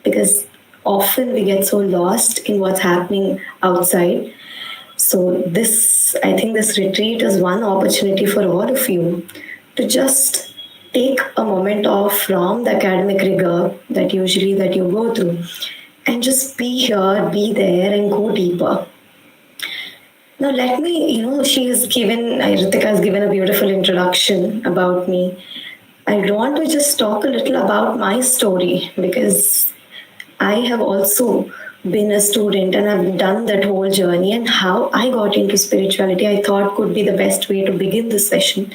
Because often we get so lost in what's happening outside. So I think this retreat is one opportunity for all of you to just take a moment off from the academic rigor that you go through and just be here, be there, and go deeper. Now let me, Ritika has given a beautiful introduction about me. I want to just talk a little about my story because I have also been a student and I've done that whole journey, and how I got into spirituality I thought could be the best way to begin this session.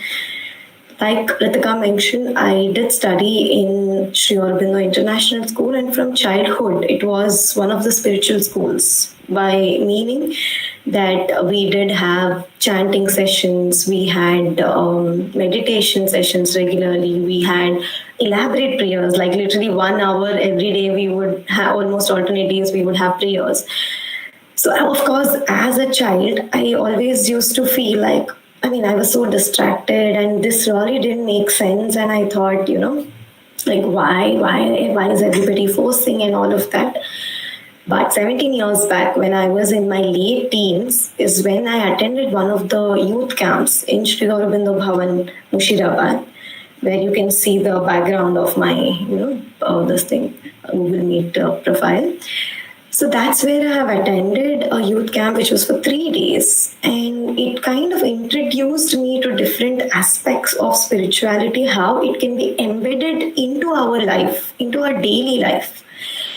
Like Ritika mentioned, I did study in Sri Aurobindo International School, and from childhood it was one of the spiritual schools, by meaning that we did have chanting sessions, we had meditation sessions regularly, we had elaborate prayers, like literally 1 hour every day. We would have almost alternate days, we would have prayers. So, of course, as a child, I always used to feel like, I was so distracted and this really didn't make sense. And I thought, like, why is everybody forcing and all of that? But 17 years back, when I was in my late teens, is when I attended one of the youth camps in Sri Aurobindo Bhavan, Mushirabad, where you can see the background of my, Google Meet profile. So that's where I have attended a youth camp, which was for 3 days. And it kind of introduced me to different aspects of spirituality, how it can be embedded into our life, into our daily life.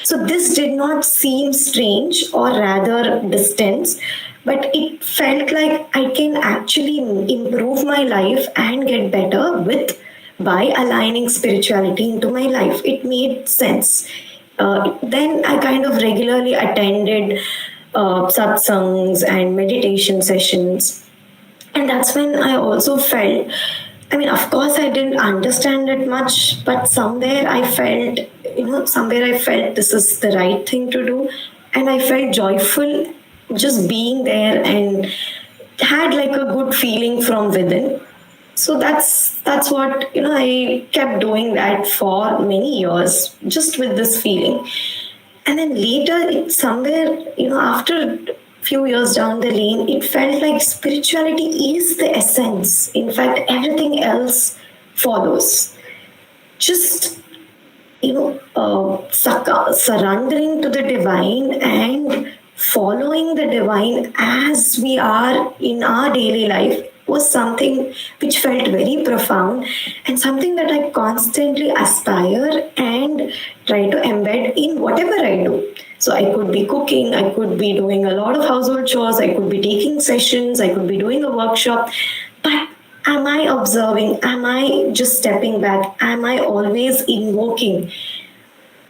So this did not seem strange or rather distant, but it felt like I can actually improve my life and get better by aligning spirituality into my life. It made sense. Then I kind of regularly attended satsangs and meditation sessions. And that's when I also felt, of course, I didn't understand it much, but somewhere I felt this is the right thing to do. And I felt joyful just being there and had like a good feeling from within. So that's what, I kept doing that for many years, just with this feeling. And then later, somewhere, after a few years down the lane, it felt like spirituality is the essence. In fact, everything else follows. Just, surrendering to the divine and following the divine as we are in our daily life was something which felt very profound and something that I constantly aspire and try to embed in whatever I do. So I could be cooking, I could be doing a lot of household chores, I could be taking sessions, I could be doing a workshop, but am I observing? Am I just stepping back? Am I always invoking?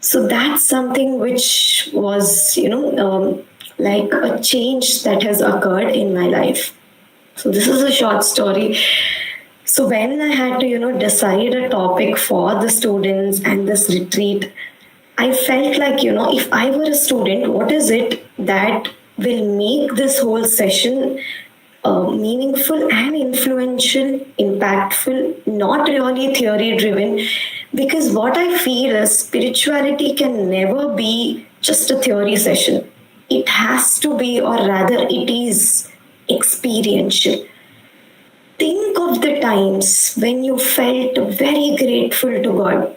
So that's something which was, like a change that has occurred in my life. So this is a short story. So when I had to, decide a topic for the students and this retreat, I felt like, if I were a student, what is it that will make this whole session meaningful and influential, impactful, not really theory driven? Because what I feel is spirituality can never be just a theory session. It has to be, or rather, it is experiential. Think of the times when you felt very grateful to God.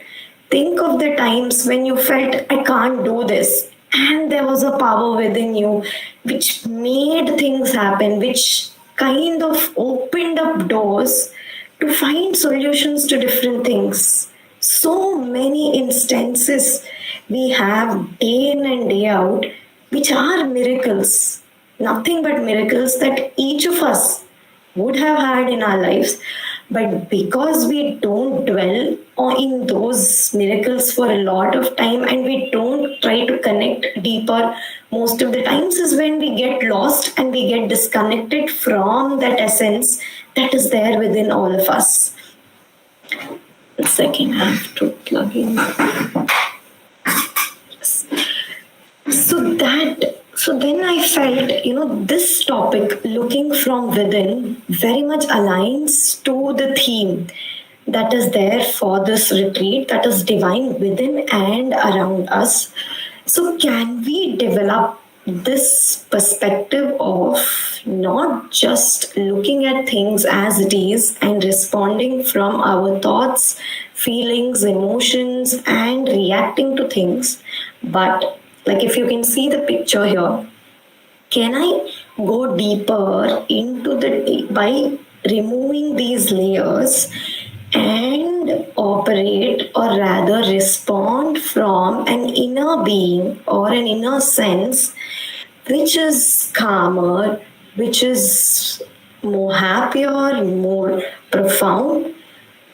Think of the times when you felt, I can't do this. And there was a power within you which made things happen, which kind of opened up doors to find solutions to different things. So many instances we have day in and day out, which are miracles, nothing but miracles that each of us would have had in our lives. But because we don't dwell in those miracles for a lot of time and we don't try to connect deeper, most of the times is when we get lost and we get disconnected from that essence that is there within all of us. A second, I have to plug in. So then I felt, this topic, looking from within, very much aligns to the theme that is there for this retreat, that is divine within and around us. So can we develop this perspective of not just looking at things as it is and responding from our thoughts, feelings, emotions, and reacting to things, but like if you can see the picture here, can I go deeper into the by removing these layers and operate or rather respond from an inner being or an inner sense which is calmer, which is more happier, more profound?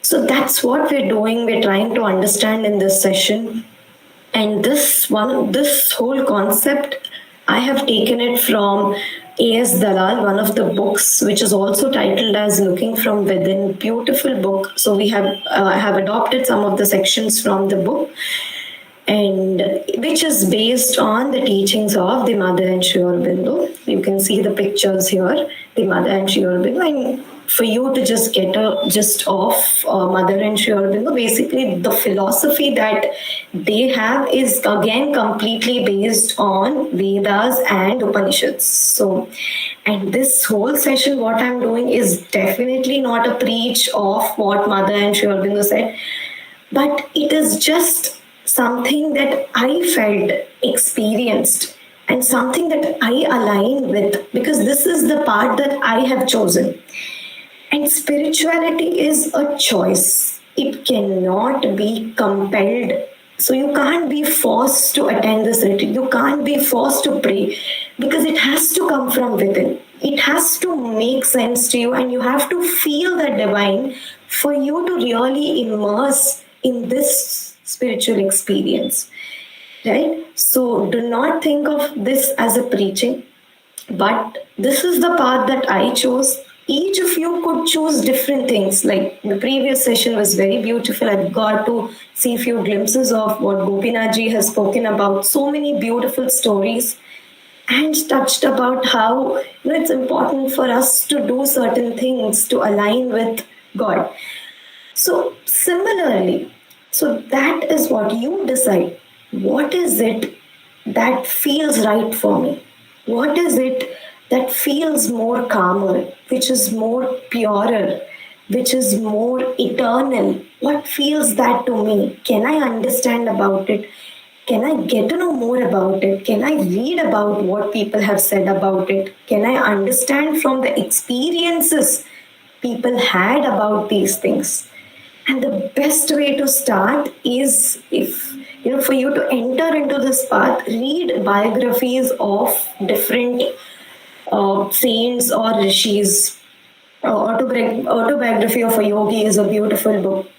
So that's what we're doing. We're trying to understand in this session. And this whole concept, I have taken it from A.S. Dalal, one of the books, which is also titled as Looking from Within. Beautiful book. So we have adopted some of the sections from the book, and which is based on the teachings of the Mother and Sri Aurobindo. You can see the pictures here, the Mother and Sri Aurobindo. And for you to just get a gist of Mother and Sri Aurobindo, basically the philosophy that they have is again completely based on Vedas and Upanishads. So, and this whole session, what I'm doing is definitely not a preach of what Mother and Sri Aurobindo said, but it is just something that I felt, experienced, and something that I align with, because this is the path that I have chosen. And spirituality is a choice. It cannot be compelled. So you can't be forced to attend this retreat. You can't be forced to pray, because it has to come from within. It has to make sense to you, and you have to feel the divine for you to really immerse in this spiritual experience. Right? So do not think of this as a preaching, but this is the path that I chose. Each of you could choose different things. Like the previous session was very beautiful. I got to see a few glimpses of what Gopinathji has spoken about. So many beautiful stories, and touched about how it's important for us to do certain things to align with God. So, similarly, so that is what you decide. What is it that feels right for me? What is it that feels more calmer, which is more purer, which is more eternal? What feels that to me? Can I understand about it? Can I get to know more about it? Can I read about what people have said about it? Can I understand from the experiences people had about these things? And the best way to start is, if for you to enter into this path, read biographies of different saints or rishis. Autobiography of a yogi is a beautiful book.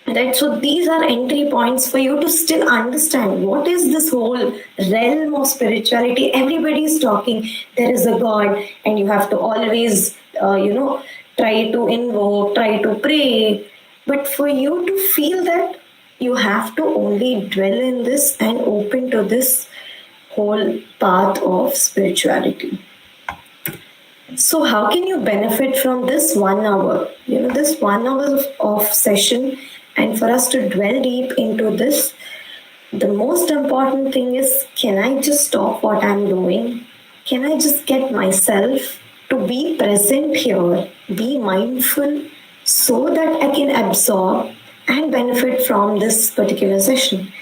Right, so these are entry points for you to still understand what is this whole realm of spirituality. Everybody is talking, there is a God, and you have to always, try to invoke, try to pray. But for you to feel that, you have to only dwell in this and open to this whole path of spirituality. So how can you benefit from this 1 hour? This 1 hour of session, and for us to dwell deep into this, the most important thing is, can I just stop what I'm doing? Can I just get myself to be present here, be mindful, so that I can absorb and benefit from this particular session?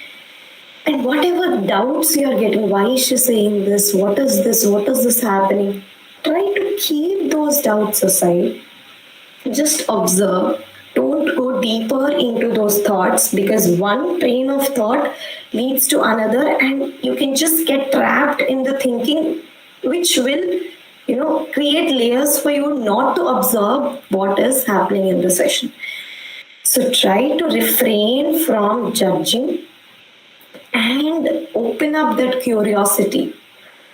And whatever doubts you are getting, why is she saying this? What is this? What is this happening? Try to keep those doubts aside. Just observe. Don't go deeper into those thoughts, because one train of thought leads to another, and you can just get trapped in the thinking, which will, create layers for you not to observe what is happening in the session. So try to refrain from judging and open up that curiosity.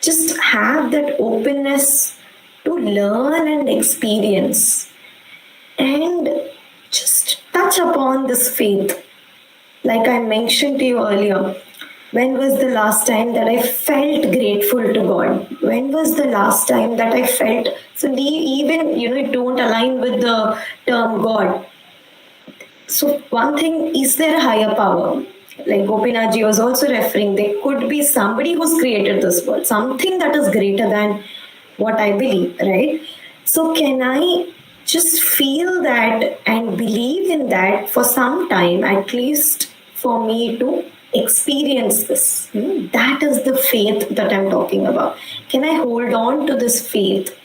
Just have that openness to learn and experience, and just touch upon this faith. Like I mentioned to you earlier, when was the last time that I felt grateful to God? When was the last time that I felt, so even it don't align with the term God. So one thing, is there a higher power? Like Gopinathji was also referring, there could be somebody who's created this world, something that is greater than what I believe, right? So can I just feel that and believe in that for some time, at least for me to experience this? That is the faith that I'm talking about. Can I hold on to this faith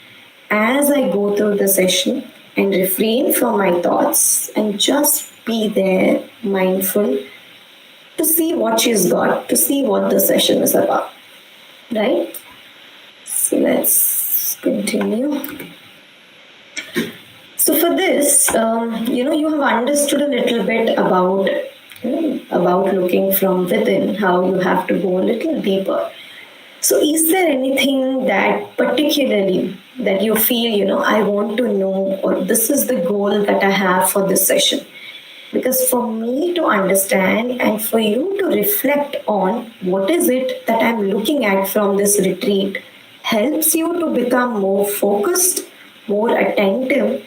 as I go through the session and refrain from my thoughts and just be there, mindful, to see what she's got, to see what the session is about, right? So let's continue. So for this, you have understood a little bit about looking from within, how you have to go a little deeper. So is there anything that particularly that you feel, I want to know, or this is the goal that I have for this session? Because for me to understand and for you to reflect on what is it that I'm looking at from this retreat helps you to become more focused, more attentive,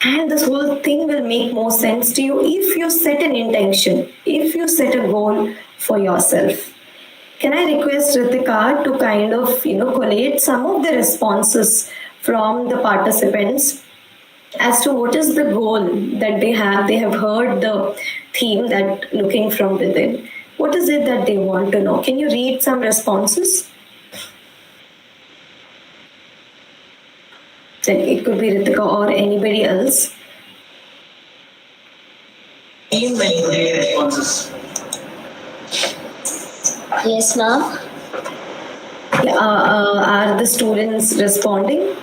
and this whole thing will make more sense to you if you set an intention, if you set a goal for yourself. Can I request Ritika to kind of, collate some of the responses from the participants as to what is the goal that they have? They have heard the theme that looking from within. What is it that they want to know? Can you read some responses? It could be Ritika or anybody else. Responses. Yes, ma'am. Yeah, are the students responding?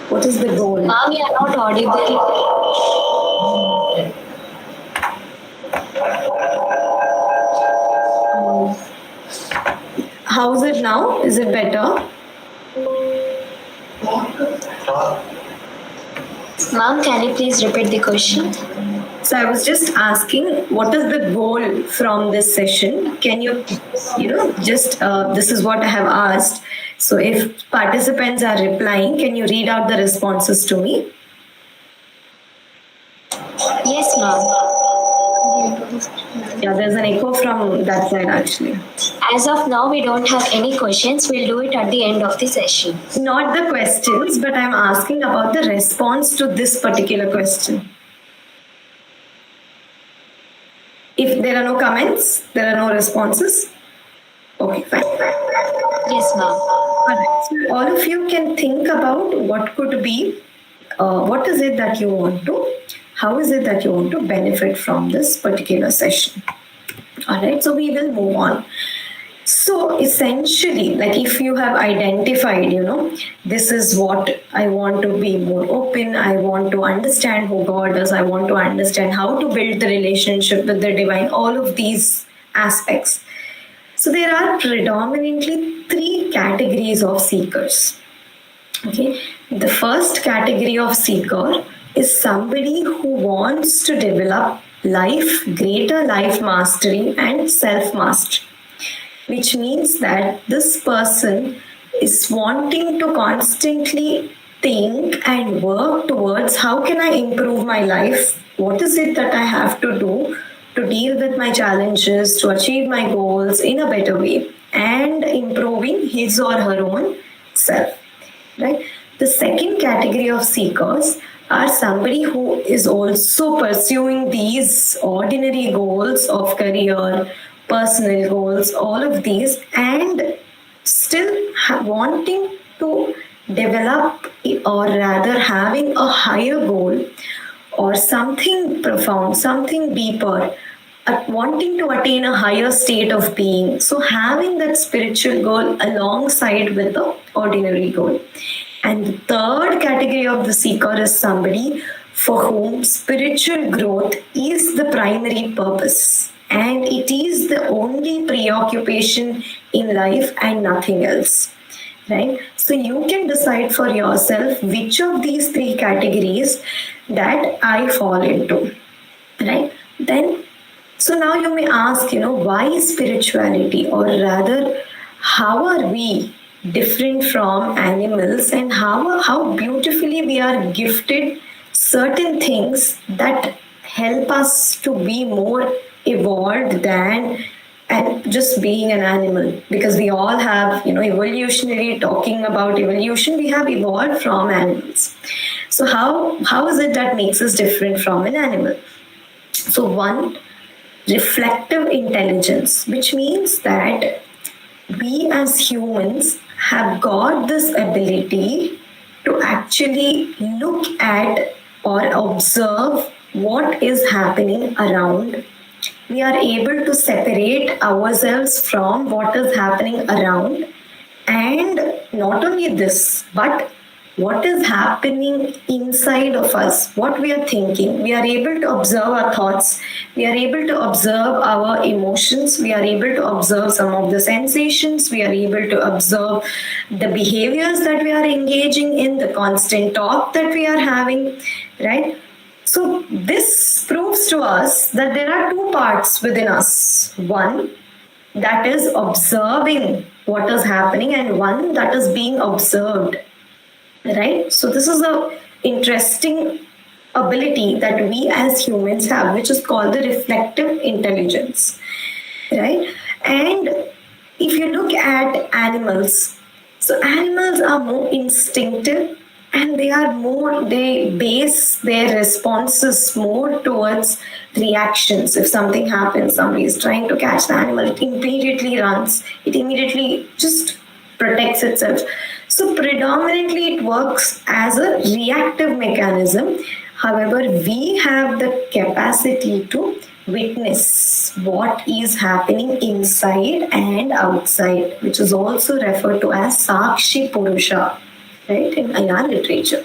What is the goal? Ma'am, you are not audible. How is it now? Is it better? Ma'am, can you please repeat the question? So I was just asking, what is the goal from this session? Can you, just, this is what I have asked. So if participants are replying, can you read out the responses to me? Yes, ma'am. Yeah, there's an echo from that side actually. As of now, we don't have any questions. We'll do it at the end of the session. Not the questions, but I'm asking about the response to this particular question. If there are no comments, there are no responses. Okay, fine. Yes, ma'am. Alright, so all of you can think about what could be, what is it that you want to, how is it that you want to benefit from this particular session. Alright, so we will move on. So essentially, like if you have identified, this is what I want to be more open, I want to understand who God is, I want to understand how to build the relationship with the divine, all of these aspects. So there are predominantly 3 categories of seekers. Okay, the first category of seeker is somebody who wants to develop greater life mastery and self mastery, which means that this person is wanting to constantly think and work towards how can I improve my life? What is it that I have to do to deal with my challenges, to achieve my goals in a better way, and improving his or her own self, right? The second category of seekers are somebody who is also pursuing these ordinary goals of career, personal goals, all of these, and still wanting to develop, or rather having a higher goal or something profound, something deeper, wanting to attain a higher state of being. So having that spiritual goal alongside with the ordinary goal. And the third category of the seeker is somebody for whom spiritual growth is the primary purpose, and it is the only preoccupation in life and nothing else. Right? So you can decide for yourself which of these 3 categories that I fall into. Right? Then, so now you may ask, why spirituality, or rather, how are we different from animals, and how beautifully we are gifted certain things that help us to be more evolved than and just being an animal, because we all have, evolutionary, talking about evolution, we have evolved from animals. So how is it that makes us different from an animal? So one, reflective intelligence, which means that we as humans have got this ability to actually look at or observe what is happening around. We are able to separate ourselves from what is happening around, and not only this, but what is happening inside of us, what we are thinking. We are able to observe our thoughts, we are able to observe our emotions, we are able to observe some of the sensations, we are able to observe the behaviors that we are engaging in, the constant talk that we are having, right? So this proves to us that there are 2 parts within us. One that is observing what is happening, and one that is being observed. Right? So this is a interesting ability that we as humans have, which is called the reflective intelligence. Right? And if you look at animals, so animals are more instinctive, and they base their responses more towards reactions. If something happens, somebody is trying to catch the animal, it immediately runs, it immediately just protects itself. So predominantly it works as a reactive mechanism. However, we have the capacity to witness what is happening inside and outside, which is also referred to as Sakshi Purusha, right, in our literature.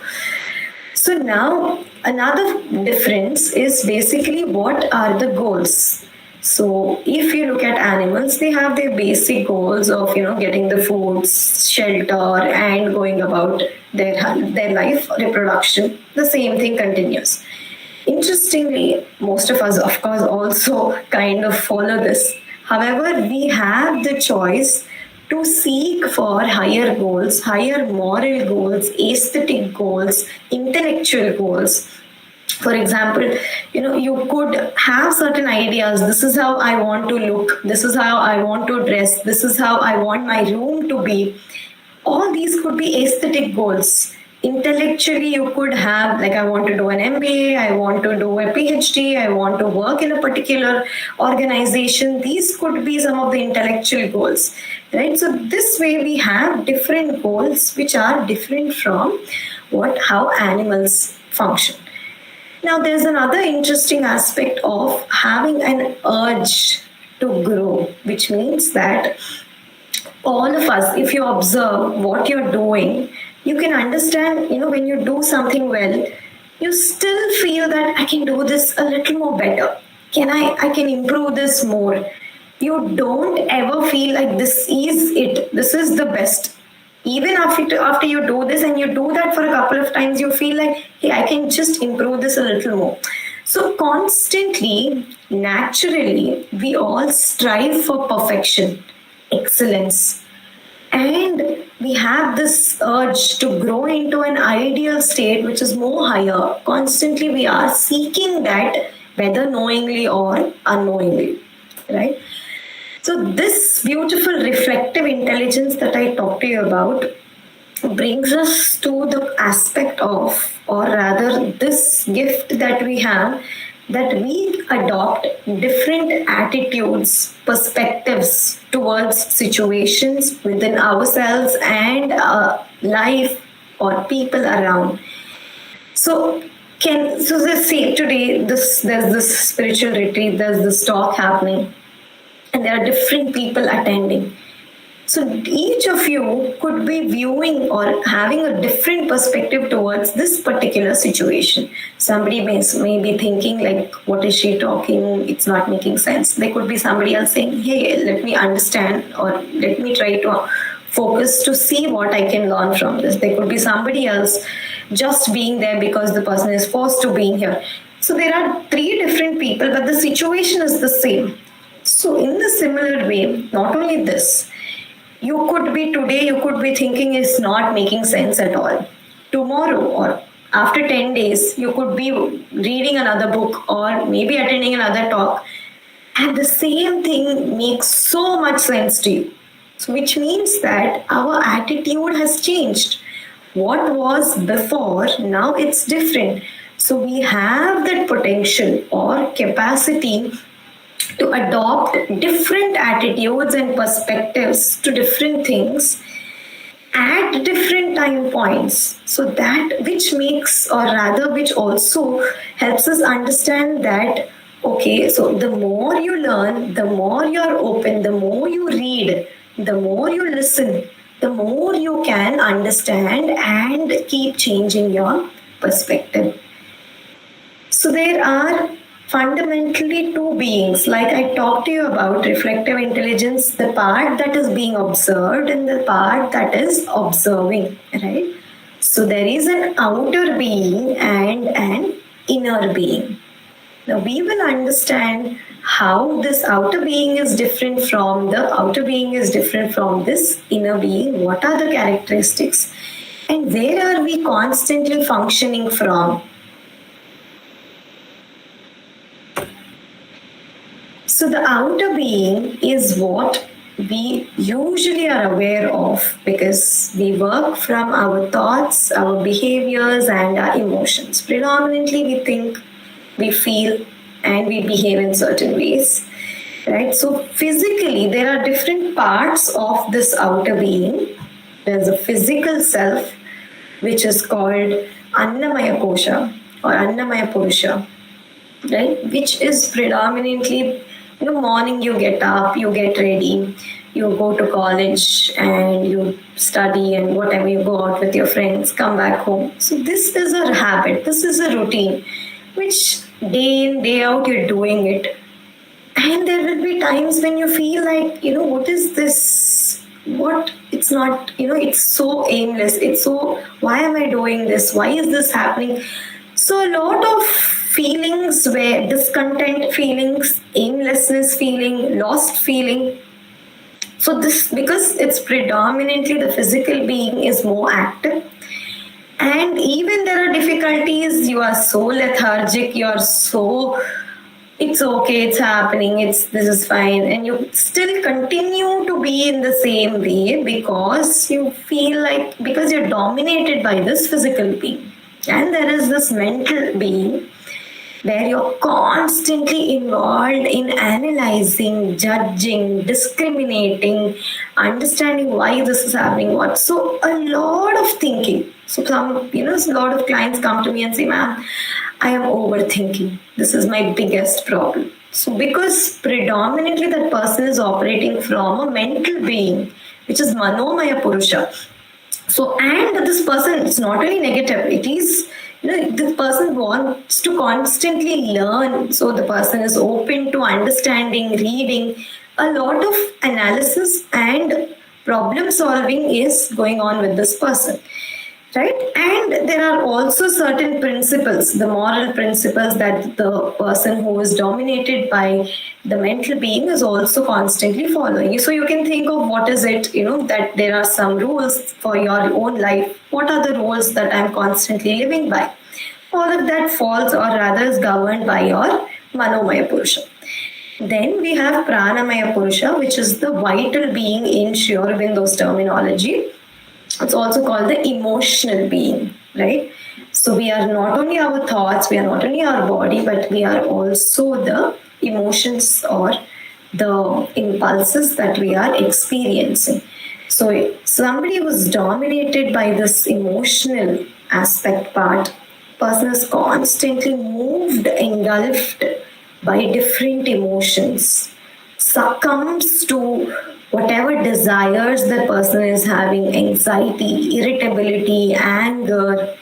So now another difference is basically what are the goals. So if you look at animals, they have their basic goals of getting the food, shelter, and going about their life, reproduction. The same thing continues. Interestingly, most of us, of course, also kind of follow this. However, we have the choice to seek for higher goals, higher moral goals, aesthetic goals, intellectual goals. For example, you could have certain ideas. This is how I want to look. This is how I want to dress. This is how I want my room to be. All these could be aesthetic goals. Intellectually, you could have, like, I want to do an MBA, I want to do a PhD, I want to work in a particular organization. These could be some of the intellectual goals, right? So this way we have different goals which are different from how animals function. Now, there's another interesting aspect of having an urge to grow, which means that all of us, if you observe what you're doing, you can understand, when you do something well, you still feel that I can do this a little more better. I can improve this more. You don't ever feel like this is it. This is the best. Even after you do this and you do that for a couple of times, you feel like, hey, I can just improve this a little more. So constantly, naturally, we all strive for perfection, excellence. And we have this urge to grow into an ideal state which is more higher. Constantly, we are seeking that, whether knowingly or unknowingly, right? So this beautiful reflective intelligence that I talked to you about brings us to the aspect of, or rather this gift that we have, that we adopt different attitudes, perspectives towards situations within ourselves and life or people around. So let's say today there's this spiritual retreat, there's this talk happening, and there are different people attending. So each of you could be viewing or having a different perspective towards this particular situation. Somebody may be thinking like, what is she talking? It's not making sense. There could be somebody else saying, hey, let me understand, or let me try to focus to see what I can learn from this. There could be somebody else just being there because the person is forced to be here. So there are three different people, but the situation is the same. So in the similar way, not only this, you could be thinking it's not making sense at all. Tomorrow or after 10 days, you could be reading another book or maybe attending another talk, and the same thing makes so much sense to you. So which means that our attitude has changed. What was before, now it's different. So we have that potential or capacity to adopt different attitudes and perspectives to different things at different time points. So that which also helps us understand that, okay, so the more you learn, the more you're open, the more you read, the more you listen, the more you can understand and keep changing your perspective. So there are fundamentally two beings, like I talked to you about reflective intelligence, the part that is being observed and the part that is observing, right? So there is an outer being and an inner being. Now we will understand how this outer being is different from this inner being, what are the characteristics, and where are we constantly functioning from. So the outer being is what we usually are aware of because we work from our thoughts, our behaviors, and our emotions. Predominantly, we think, we feel, and we behave in certain ways, right? So physically, there are different parts of this outer being. There's a physical self, which is called Annamaya Kosha or Annamaya Purusha, right? Which is predominantly, morning you get up, you get ready, you go to college and you study and whatever, you go out with your friends, come back home. So this is a habit, this is a routine, which day in, day out you're doing it. And there will be times when you feel like, what is this? It's not, it's so aimless. Why am I doing this? Why is this happening? So a lot of feelings where discontent feelings, aimlessness feeling, lost feeling So this, because it's predominantly the physical being is more active, and even there are difficulties, you are so lethargic, you are so, it's okay, it's happening, it's, this is fine, and you still continue to be in the same way because you feel like, because you're dominated by this physical being. And there is this mental being where you're constantly involved in analyzing, judging, discriminating, understanding why this is happening, what. So a lot of thinking. So some, a lot of clients come to me and say, ma'am, I am overthinking. This is my biggest problem. So because predominantly that person is operating from a mental being, which is Manomaya Purusha. So, and this person, it's not only negative, it is, this person wants to constantly learn. So the person is open to understanding, reading. A lot of analysis and problem solving is going on with this person. Right? And there are also certain principles, the moral principles that the person who is dominated by the mental being is also constantly following. So you can think of what is it, that there are some rules for your own life. What are the rules that I'm constantly living by? All of that falls, or rather is governed by your Manomaya Purusha. Then we have Pranamaya Purusha, which is the vital being in Sri Aurobindo's terminology. It's also called the emotional being, right? So we are not only our thoughts, we are not only our body, but we are also the emotions or the impulses that we are experiencing. So somebody who's dominated by this emotional aspect part, person is constantly moved, engulfed by different emotions, succumbs to whatever desires the person is having, anxiety, irritability, anger,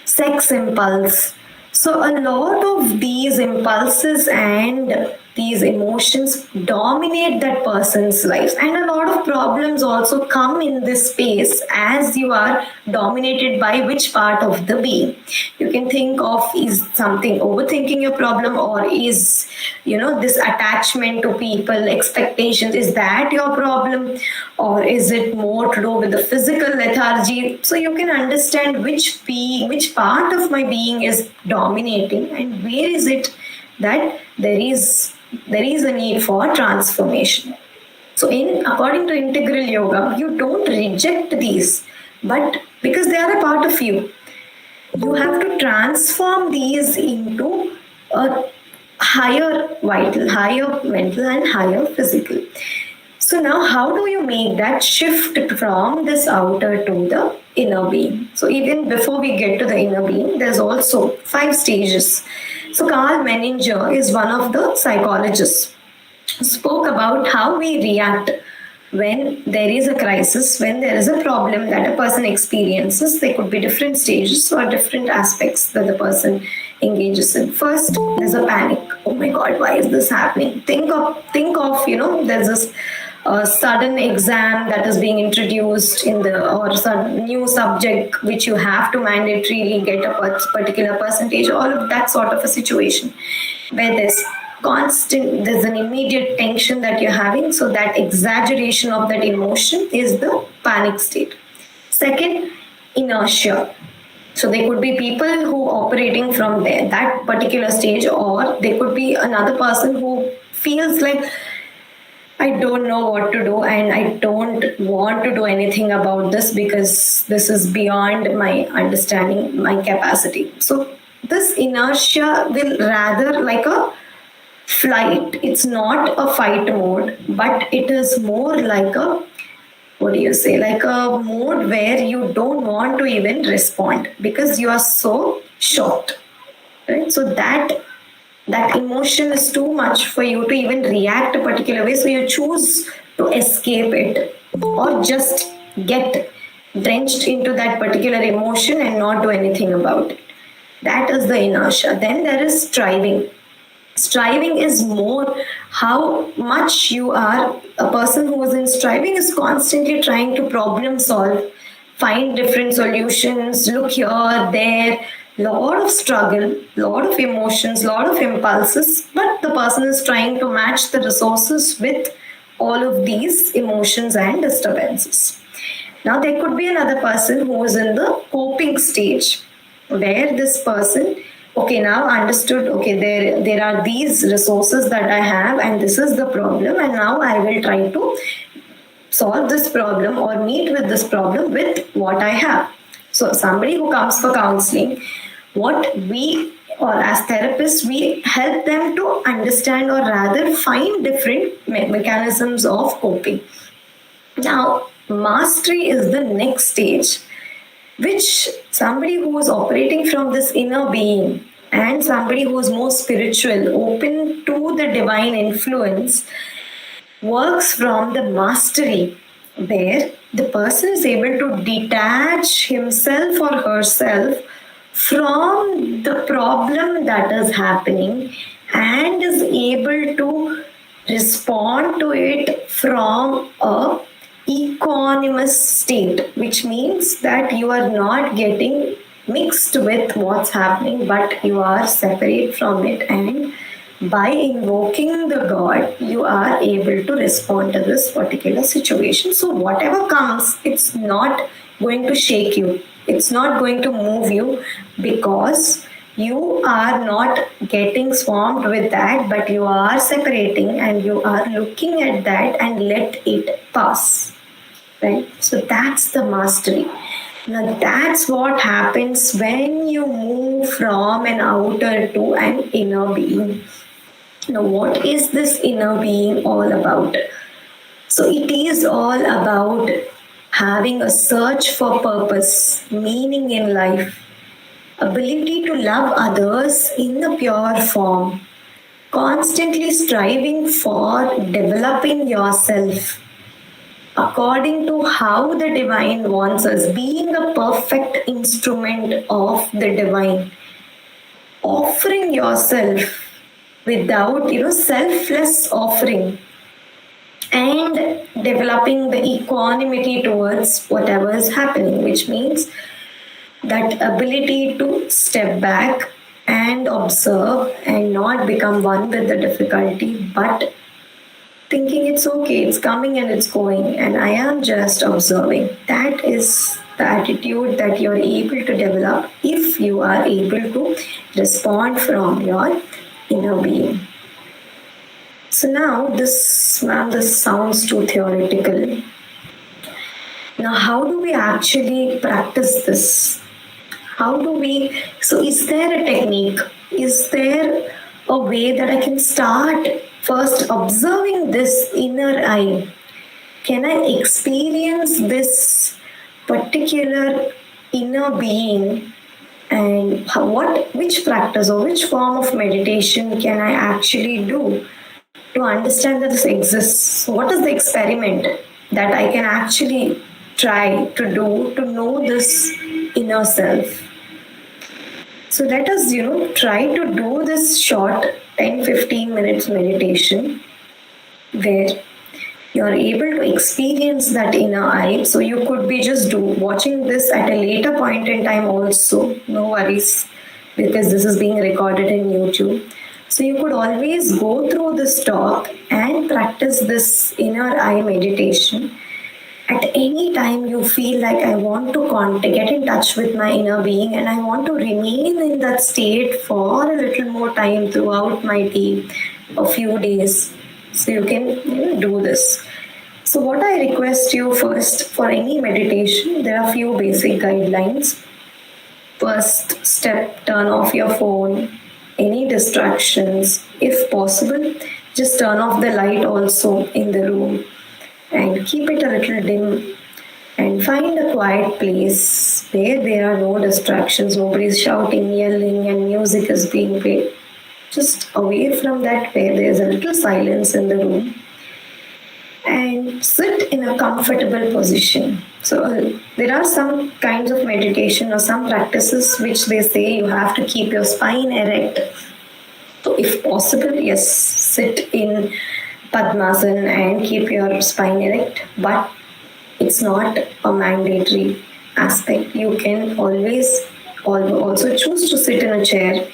sex impulse. So a lot of these impulses and these emotions dominate that person's life, and a lot of problems also come in this space as you are dominated by which part of the being. You can think of, is something overthinking your problem, or is this attachment to people, expectations, is that your problem, or is it more to do with the physical lethargy? So you can understand which part of my being is dominating, and where is it that there is a need for transformation. So according to integral yoga, you don't reject these, but because they are a part of you, you have to transform these into a higher vital, higher mental, and higher physical. So now how do you make that shift from this outer to the inner being? So even before we get to the inner being, there's also 5 stages. So Carl Menninger is one of the psychologists who spoke about how we react when there is a crisis, when there is a problem that a person experiences. There could be different stages or different aspects that the person engages in. First, there's a panic. Oh my God, why is this happening? Think of there's this sudden exam that is being introduced or some new subject which you have to mandatorily get a particular percentage, all of that sort of a situation where there's an immediate tension that you're having. So that exaggeration of that emotion is the panic state. Second, inertia. So there could be people who operating from that particular stage, or there could be another person who feels like, I don't know what to do and I don't want to do anything about this because this is beyond my understanding, my capacity. So this inertia will rather like a flight. It's not a fight mode, but it is more like a, like a mode where you don't want to even respond because you are so shocked. Right? So that emotion is too much for you to even react a particular way. So you choose to escape it or just get drenched into that particular emotion and not do anything about it. That is the inertia. Then there is striving. Striving is more how much you are. A person who is in striving is constantly trying to problem solve, find different solutions, look here, there, lot of struggle, lot of emotions, lot of impulses, but the person is trying to match the resources with all of these emotions and disturbances. Now, there could be another person who is in the coping stage, where this person, okay, now understood, okay, there are these resources that I have, and this is the problem, and now I will try to solve this problem or meet with this problem with what I have. So, somebody who comes for counseling, what we or as therapists, we help them to understand or rather find different mechanisms of coping. Now, mastery is the next stage, which somebody who is operating from this inner being and somebody who is more spiritual, open to the divine influence, works from the mastery, where the person is able to detach himself or herself from the problem that is happening and is able to respond to it from a equanimous state, which means that you are not getting mixed with what's happening, but you are separate from it, and by invoking the god you are able to respond to this particular situation. So whatever comes, it's not going to shake you, it's not going to move you, because you are not getting swarmed with that, but you are separating and you are looking at that and let it pass, right? So that's the mastery. Now that's what happens when you move from an outer to an inner being. Now, what is this inner being all about? So, it is all about having a search for purpose, meaning in life, ability to love others in the pure form, constantly striving for developing yourself according to how the divine wants us, being a perfect instrument of the divine, offering yourself without, selfless offering, and developing the equanimity towards whatever is happening, which means that ability to step back and observe and not become one with the difficulty, but thinking it's okay, it's coming and it's going, and I am just observing. That is the attitude that you're able to develop if you are able to respond from your inner being. So now this sounds too theoretical. Now, how do we actually practice this? So is there a technique? Is there a way that I can start first observing this inner eye? Can I experience this particular inner being, and which practice or which form of meditation can I actually do to understand that this exists? So what is the experiment that I can actually try to do to know this inner self? So let us, try to do this short 10-15 minutes meditation where you're able to experience that inner eye. So you could be just watching this at a later point in time also, no worries, because this is being recorded in YouTube. So you could always go through this talk and practice this inner eye meditation. At any time you feel like I want to get in touch with my inner being and I want to remain in that state for a little more time throughout my day, a few days. So you can do this. So what I request you first, for any meditation, there are few basic guidelines. First step, turn off your phone, any distractions. If possible, just turn off the light also in the room and keep it a little dim, and find a quiet place where there are no distractions, nobody is shouting, yelling, and music is being played. Just away from that, where there is a little silence in the room, and sit in a comfortable position. So there are some kinds of meditation or some practices which they say you have to keep your spine erect. So if possible, yes, sit in Padmasana and keep your spine erect, but it's not a mandatory aspect. You can always also choose to sit in a chair.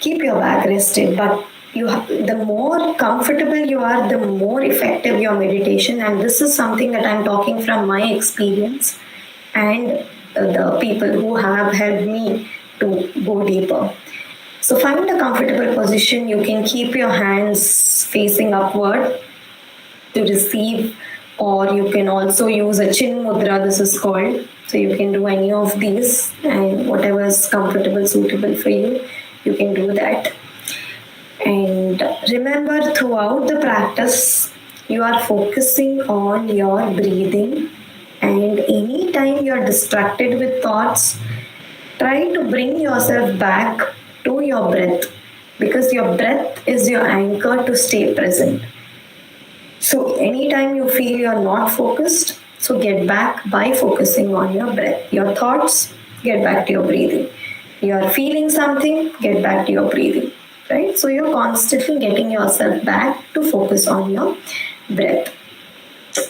Keep your back rested, but the more comfortable you are, the more effective your meditation. And this is something that I'm talking from my experience and the people who have helped me to go deeper. So find a comfortable position. You can keep your hands facing upward to receive, or you can also use a chin mudra, this is called. So you can do any of these, and whatever is comfortable, suitable for you, you can do that. And remember, throughout the practice, you are focusing on your breathing. And anytime you're distracted with thoughts, try to bring yourself back to your breath, because your breath is your anchor to stay present. So, anytime you feel you're not focused, so get back by focusing on your breath. Your thoughts, get back to your breathing. You're feeling something, get back to your breathing. Right? So, you're constantly getting yourself back to focus on your breath.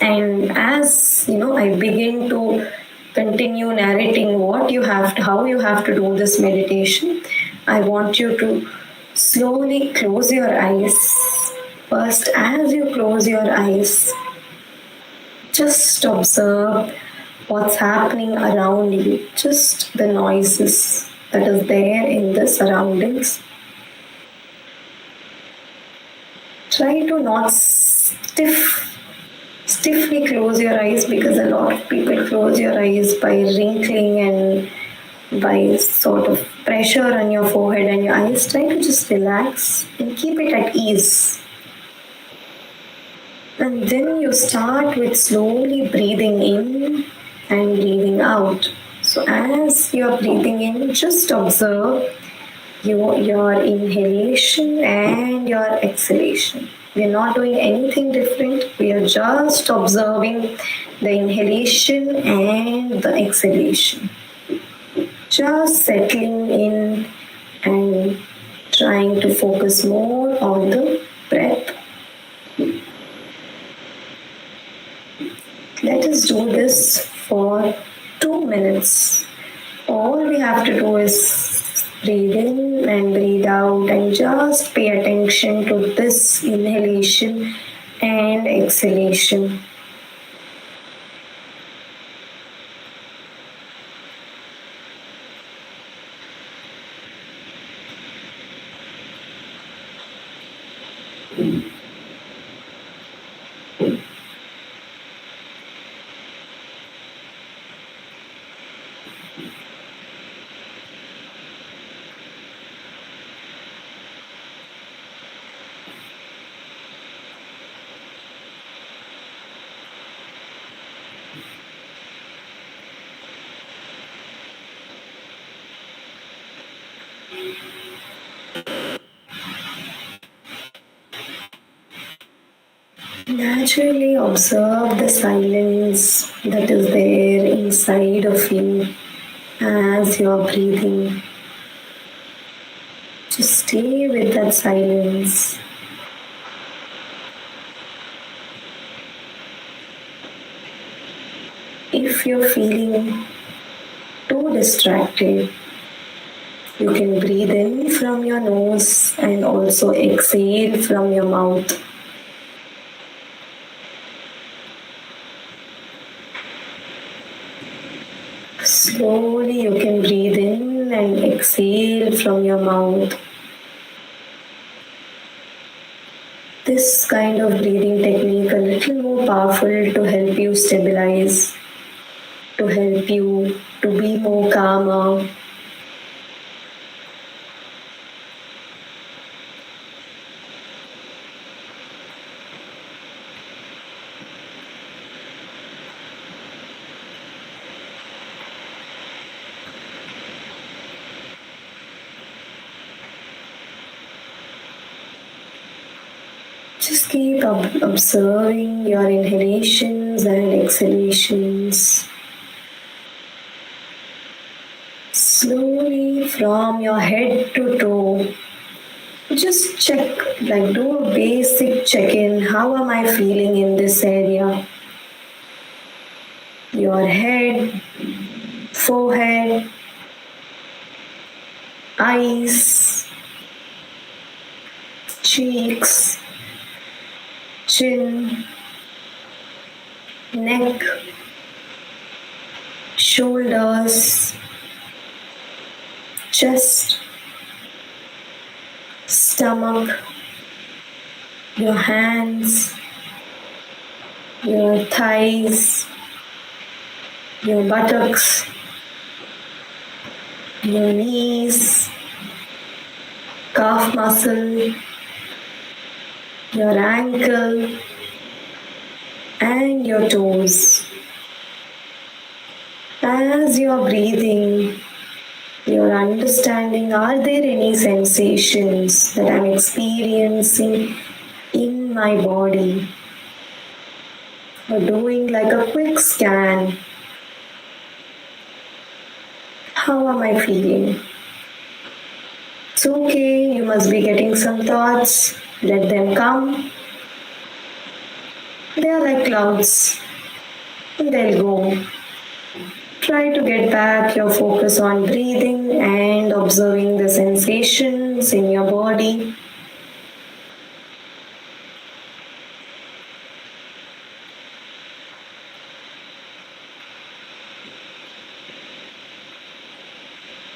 And as I begin to continue narrating how you have to do this meditation, I want you to slowly close your eyes. First, as you close your eyes, just observe what's happening around you, just the noises that is there in the surroundings. Try to not stiffly close your eyes, because a lot of people close your eyes by wrinkling and by sort of pressure on your forehead and your eyes. Try to just relax and keep it at ease. And then you start with slowly breathing in and breathing out. So as you're breathing in, just observe your inhalation and your exhalation. We're not doing anything different. We are just observing the inhalation and the exhalation. Just settling in and trying to focus more on the breath. Let us do this for 2 minutes. All we have to do is breathe in and breathe out, and just pay attention to this inhalation and exhalation. Naturally observe the silence that is there inside of you as you're breathing. Just stay with that silence. If you're feeling too distracted, you can breathe in from your nose and also exhale from your mouth. Slowly you can breathe in and exhale from your mouth. This kind of breathing technique a little more powerful to help you stabilize, to help you to be more calmer. Just keep observing your inhalations and exhalations. Slowly from your head to toe, just check, like do a basic check-in. How am I feeling in this area? Your head, forehead, eyes, cheeks, chin, neck, shoulders, chest, stomach, your hands, your thighs, your buttocks, your knees, calf muscle, your ankle, and your toes. As you're breathing, you're understanding, are there any sensations that I'm experiencing in my body? Or doing like a quick scan. How am I feeling? It's okay, you must be getting some thoughts. Let them come. They are like clouds. They'll go. Try to get back your focus on breathing and observing the sensations in your body.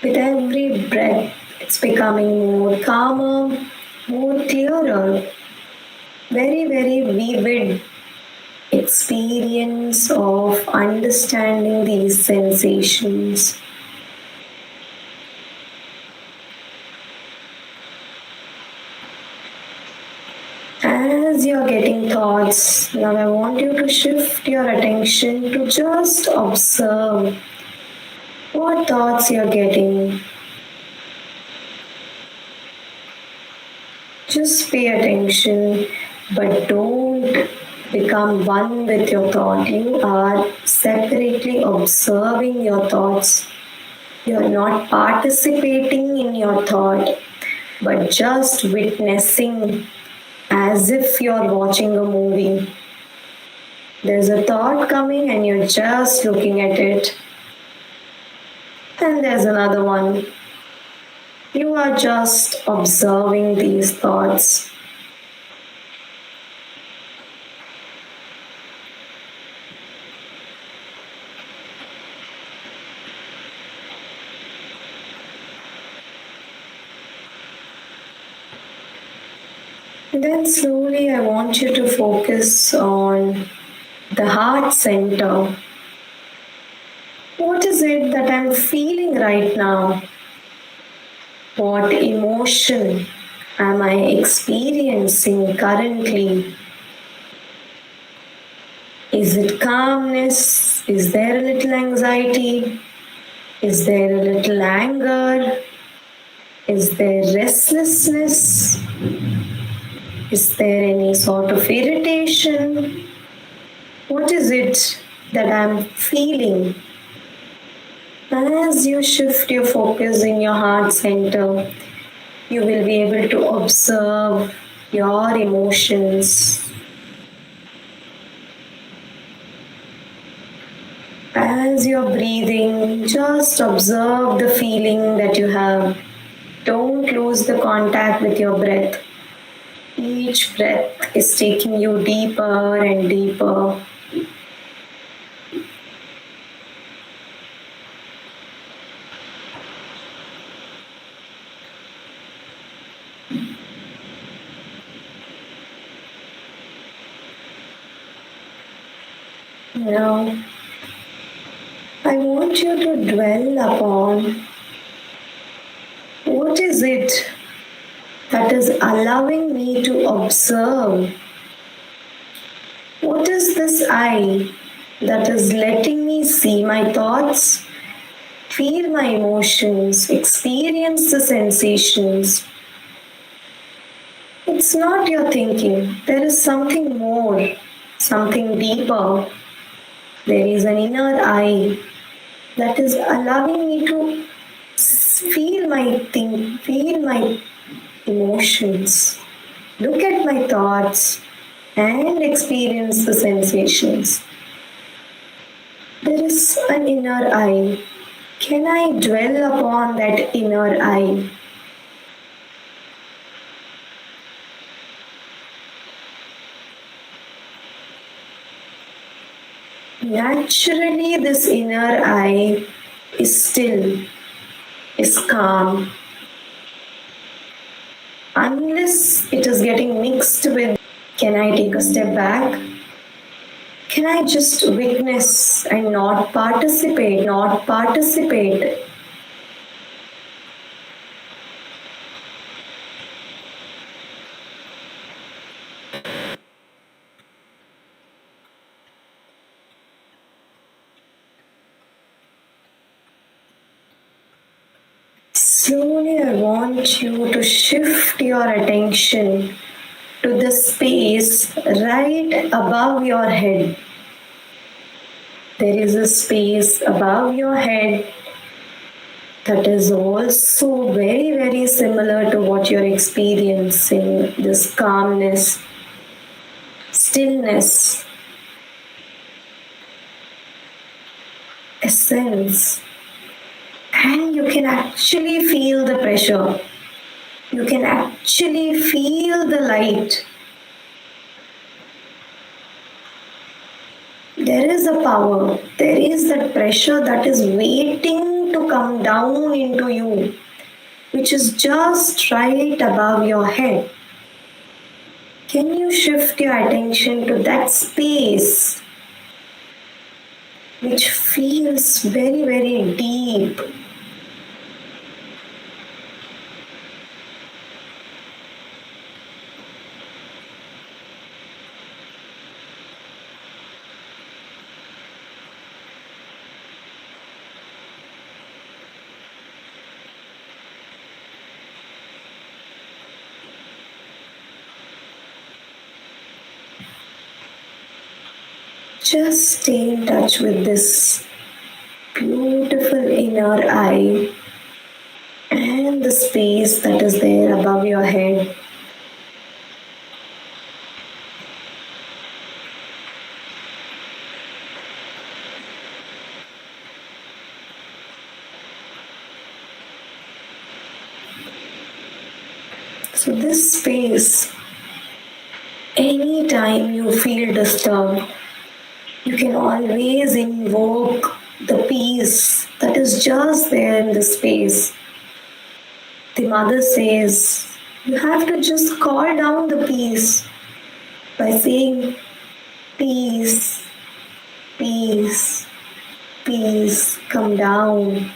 With every breath, it's becoming more calmer, more clearer, very, very vivid experience of understanding these sensations. As you're getting thoughts, now I want you to shift your attention to just observe what thoughts you're getting. Just pay attention, but don't become one with your thought. You are separately observing your thoughts. You're not participating in your thought, but just witnessing as if you're watching a movie. There's a thought coming and you're just looking at it. And there's another one. You are just observing these thoughts. Then slowly I want you to focus on the heart center. What is it that I'm feeling right now? What emotion am I experiencing currently? Is it calmness? Is there a little anxiety? Is there a little anger? Is there restlessness? Is there any sort of irritation? What is it that I'm feeling? As you shift your focus in your heart center, you will be able to observe your emotions. As you're breathing, just observe the feeling that you have. Don't lose the contact with your breath. Each breath is taking you deeper and deeper. Now, I want you to dwell upon what is it that is allowing me to observe. What is this I that is letting me see my thoughts, feel my emotions, experience the sensations? It's not your thinking. There is something more, something deeper. There is an inner I that is allowing me to feel my emotions, look at my thoughts, and experience the sensations. There is an inner I. Can I dwell upon that inner I? Naturally, this inner eye is still, is calm, unless it is getting mixed with, can I take a step back? Can I just witness and not participate, not participate? Slowly, I want you to shift your attention to the space right above your head. There is a space above your head that is also very, very similar to what you're experiencing, this calmness, stillness, essence. And you can actually feel the pressure. You can actually feel the light. There is a power, there is that pressure that is waiting to come down into you, which is just right above your head. Can you shift your attention to that space, which feels very, very deep? Just stay in touch with this beautiful inner eye and the space that is there above your head. So, this space, anytime you feel disturbed, you can always invoke the peace that is just there in the space. The mother says, you have to just call down the peace by saying, peace, peace, peace, come down.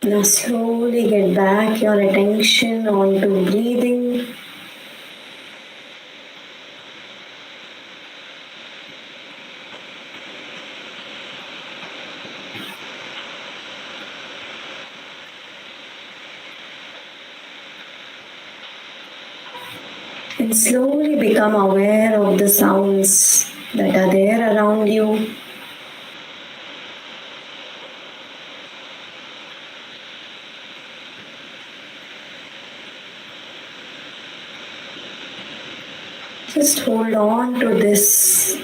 Now slowly get back your attention onto breathing. And slowly become aware of the sounds that are there around you. Just hold on to this.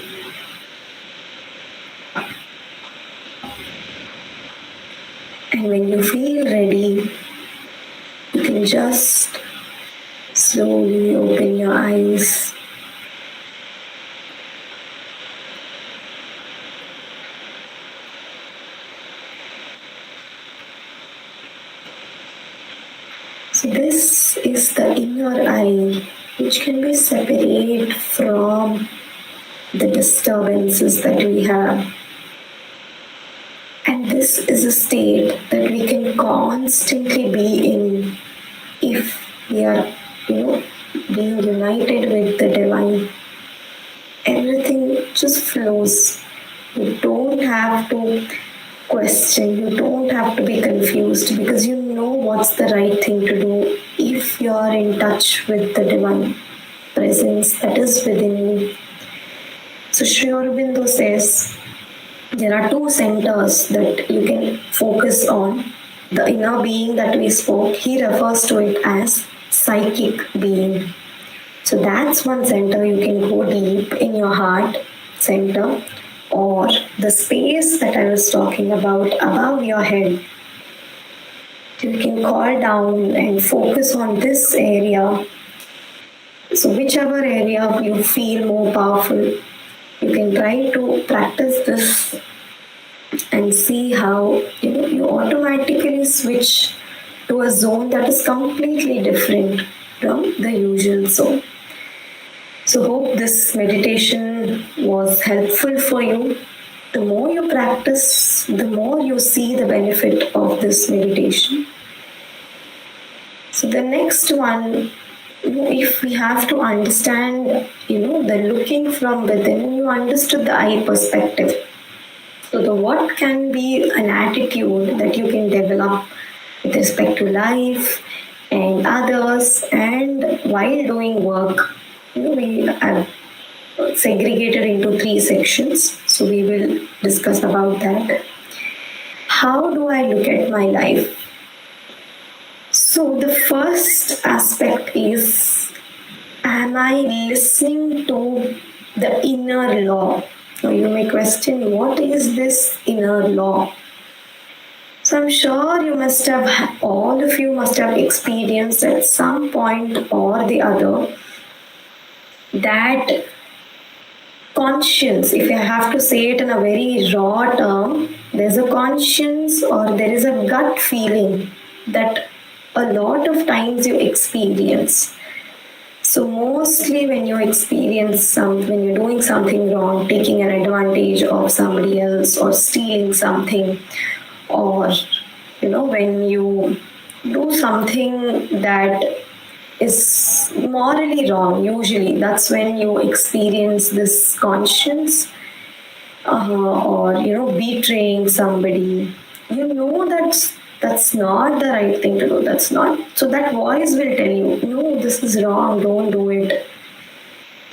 And when you feel ready, you can just slowly open your eyes. So this is the inner eye, which can be separate from the disturbances that we have. And this is a state that we can constantly be in if we are, being united with the divine. Everything just flows. You don't have to question, you don't have to be confused because you know what's the right thing to do if you are in touch with the divine presence that is within you. So Sri Aurobindo says there are two centers that you can focus on. The inner being that we spoke, he refers to it as psychic being. So that's one center you can go deep in your heart center, or the space that I was talking about above your head. You can call down and focus on this area. So, whichever area you feel more powerful, you can try to practice this and see how you automatically switch to a zone that is completely different from the usual zone. So, hope this meditation was helpful for you. The more you practice, the more you see the benefit of this meditation. So, the next one, if we have to understand, the looking from within, you understood the I perspective. So, the what can be an attitude that you can develop with respect to life and others, and while doing work. We have segregated into 3 sections, so we will discuss about that. How do I look at my life? So, the first aspect is, am I listening to the inner law? Now, you may question, what is this inner law? So, I'm sure all of you must have experienced at some point or the other that conscience, if I have to say it in a very raw term, there's a conscience or there is a gut feeling that a lot of times you experience. So mostly when you when you're doing something wrong, taking an advantage of somebody else or stealing something, or when you do something that is morally wrong, usually that's when you experience this conscience, or betraying somebody. That's not the right thing to do. That's not. So that voice will tell you, no, this is wrong, don't do it.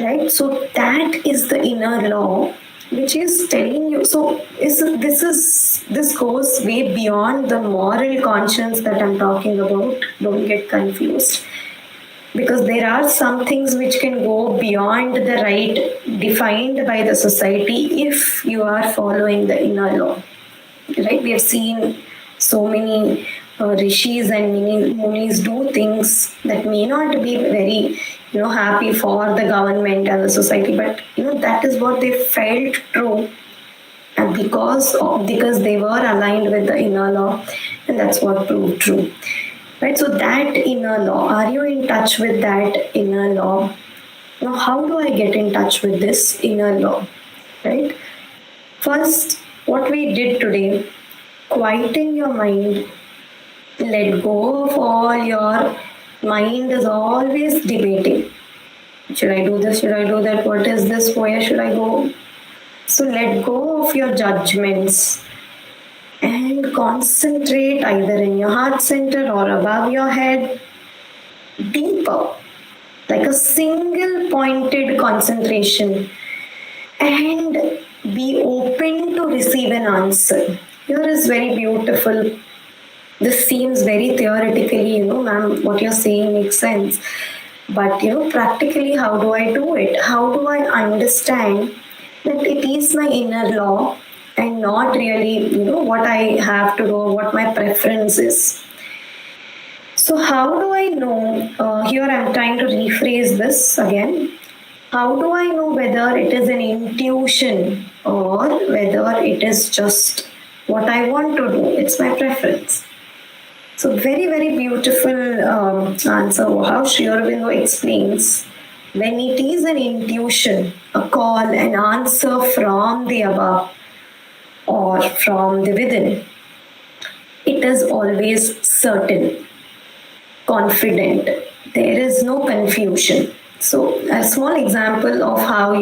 Right? So that is the inner law which is telling you. So this goes way beyond the moral conscience that I'm talking about. Don't get confused. Because there are some things which can go beyond the right defined by the society if you are following the inner law. Right? We have seen so many rishis and munis do things that may not be very happy for the government and the society, but that is what they felt true, and because they were aligned with the inner law, and that's what proved true. Right? So that inner law, are you in touch with that inner law? Now, how do I get in touch with this inner law? Right? First, what we did today, quieten your mind. Let go of all your mind is always debating. Should I do this? Should I do that? What is this? Where should I go? So let go of your judgments and concentrate either in your heart center or above your head, deeper, like a single pointed concentration, and be open to receive an answer. Here is very beautiful. This seems very theoretically, ma'am, what you're saying makes sense. But, practically, how do I do it? How do I understand that it is my inner law and not really, what I have to do, what my preference is? So, how do I know? Here I'm trying to rephrase this again. How do I know whether it is an intuition or whether it is just what I want to do? It's my preference. So very, very beautiful answer how Sri Aurobindo explains. When it is an intuition, a call, an answer from the above or from the within, it is always certain, confident. There is no confusion. So a small example of how,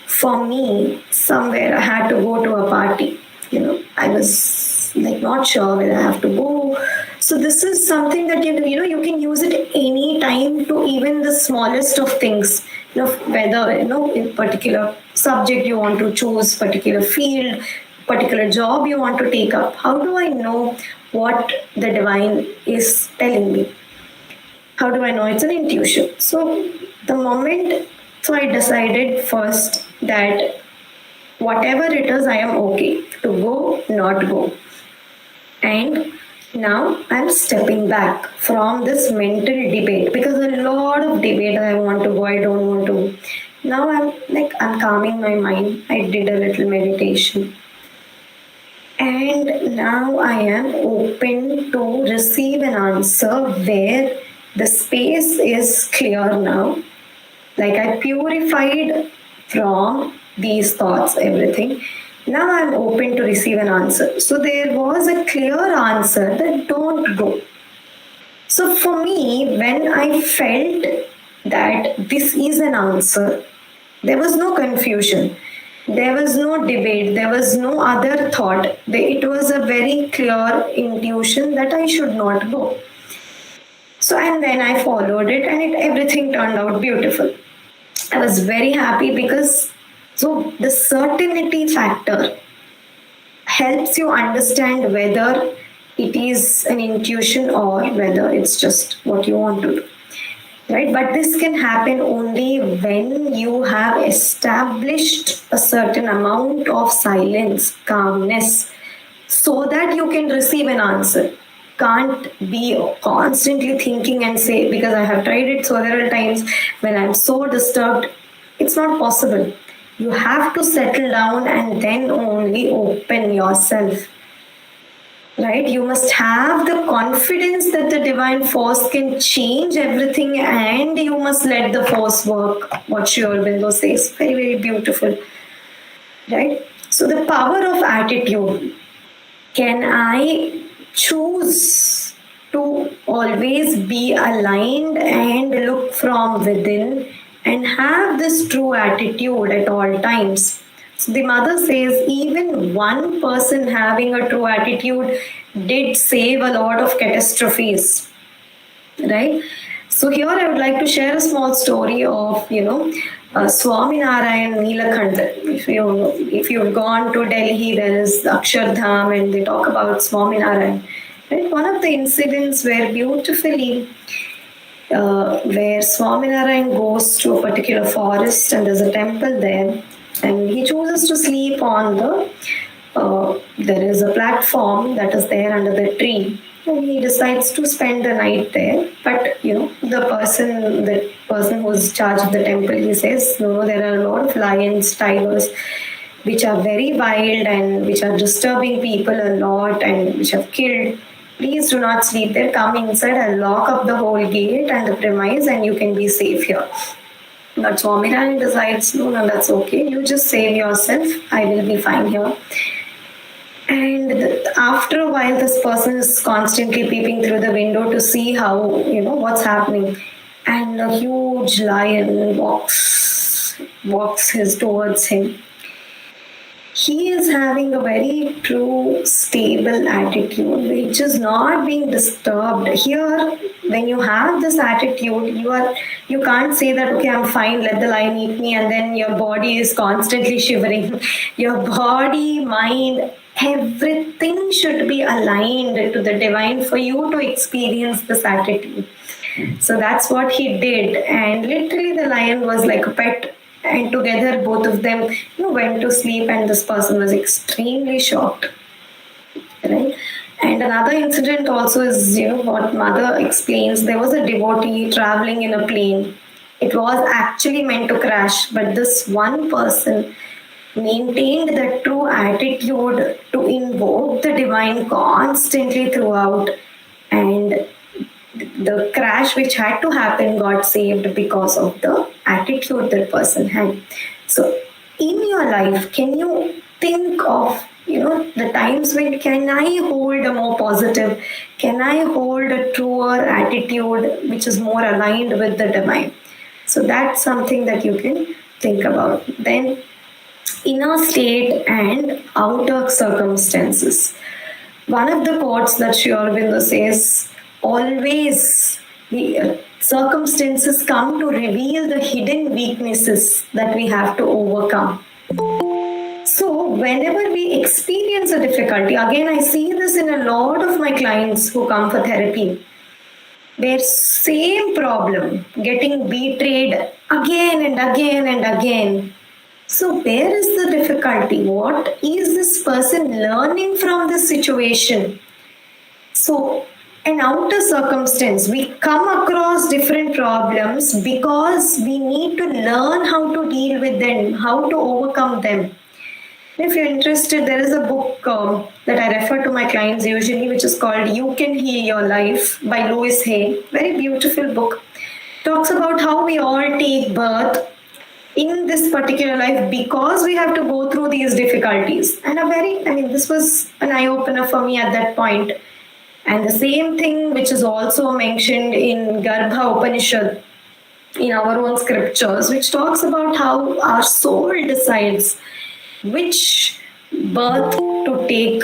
for me, somewhere I had to go to a party. I was not sure whether I have to go. So this is something that you can use it any time to even the smallest of things. Whether in particular subject you want to choose, particular field, particular job you want to take up. How do I know what the divine is telling me? How do I know? It's an intuition. So I decided first that Whatever it is, I am okay to go, not go. And now I'm stepping back from this mental debate, because a lot of debate, I want to go, I don't want to. Now I'm calming my mind. I did a little meditation. And now I am open to receive an answer where the space is clear now. Like I purified from these thoughts, everything. Now I'm open to receive an answer. So there was a clear answer that don't go. So for me, when I felt that this is an answer, there was no confusion. There was no debate. There was no other thought. It was a very clear intuition that I should not go. So, and then I followed it, and everything turned out beautiful. I was very happy because so the certainty factor helps you understand whether it is an intuition or whether it's just what you want to do. Right? But this can happen only when you have established a certain amount of silence, calmness, so that you can receive an answer. Can't be constantly thinking and say, because I have tried it several times, when I'm so disturbed, it's not possible. You have to settle down and then only open yourself. Right? You must have the confidence that the divine force can change everything, and you must let the force work. What Sri Aurobindo says, very, very beautiful. Right? So the power of attitude. Can I choose to always be aligned and look from within and have this true attitude at all times? So the mother says even one person having a true attitude did save a lot of catastrophes, right? So here I would like to share a small story of, Swaminarayan Neelakhand. If you've gone to Delhi, there is Akshardham, and they talk about Swaminarayan. Right? One of the incidents where beautifully, where Swaminarayan goes to a particular forest and there's a temple there, and he chooses to sleep on there is a platform that is there under the tree, and he decides to spend the night there. But the person who's charge of the temple, he says, no, there are a lot of lions, tigers, which are very wild and which are disturbing people a lot and which have killed. Please do not sleep there. Come inside. I'll lock up the whole gate and the premise, and you can be safe here. But Swaminarayan decides, no, that's okay. You just save yourself. I will be fine here. And after a while, this person is constantly peeping through the window to see how, what's happening. And a huge lion walks towards him. He is having a very true, stable attitude, which is not being disturbed. Here, when you have this attitude, you can't say that, okay, I'm fine, let the lion eat me, and then your body is constantly shivering. Your body, mind, everything should be aligned to the divine for you to experience this attitude. So that's what he did. And literally the lion was like a pet, and together both of them went to sleep, and this person was extremely shocked. Right? And another incident also is, what mother explains. There was a devotee traveling in a plane. It was actually meant to crash, but this one person maintained the true attitude to invoke the divine constantly throughout, and the crash which had to happen got saved because of the attitude that person had. So in your life, can you think of the times when can I hold a more positive, can I hold a truer attitude which is more aligned with the divine? So that's something that you can think about. Then inner state and outer circumstances. One of the quotes that Sri Aurobindo says, always the circumstances come to reveal the hidden weaknesses that we have to overcome. So whenever we experience a difficulty, again I see this in a lot of my clients who come for therapy, their same problem, getting betrayed again and again and again. So, where is the difficulty? What is this person learning from this situation? So, an outer circumstance, we come across different problems because we need to learn how to deal with them, how to overcome them. If you're interested, there is a book that I refer to my clients usually, which is called You Can Heal Your Life by Louis Hay. Very beautiful book. Talks about how we all take birth in this particular life because we have to go through these difficulties. And this was an eye opener for me at that point. And the same thing, which is also mentioned in Garbha Upanishad, in our own scriptures, which talks about how our soul decides which birth to take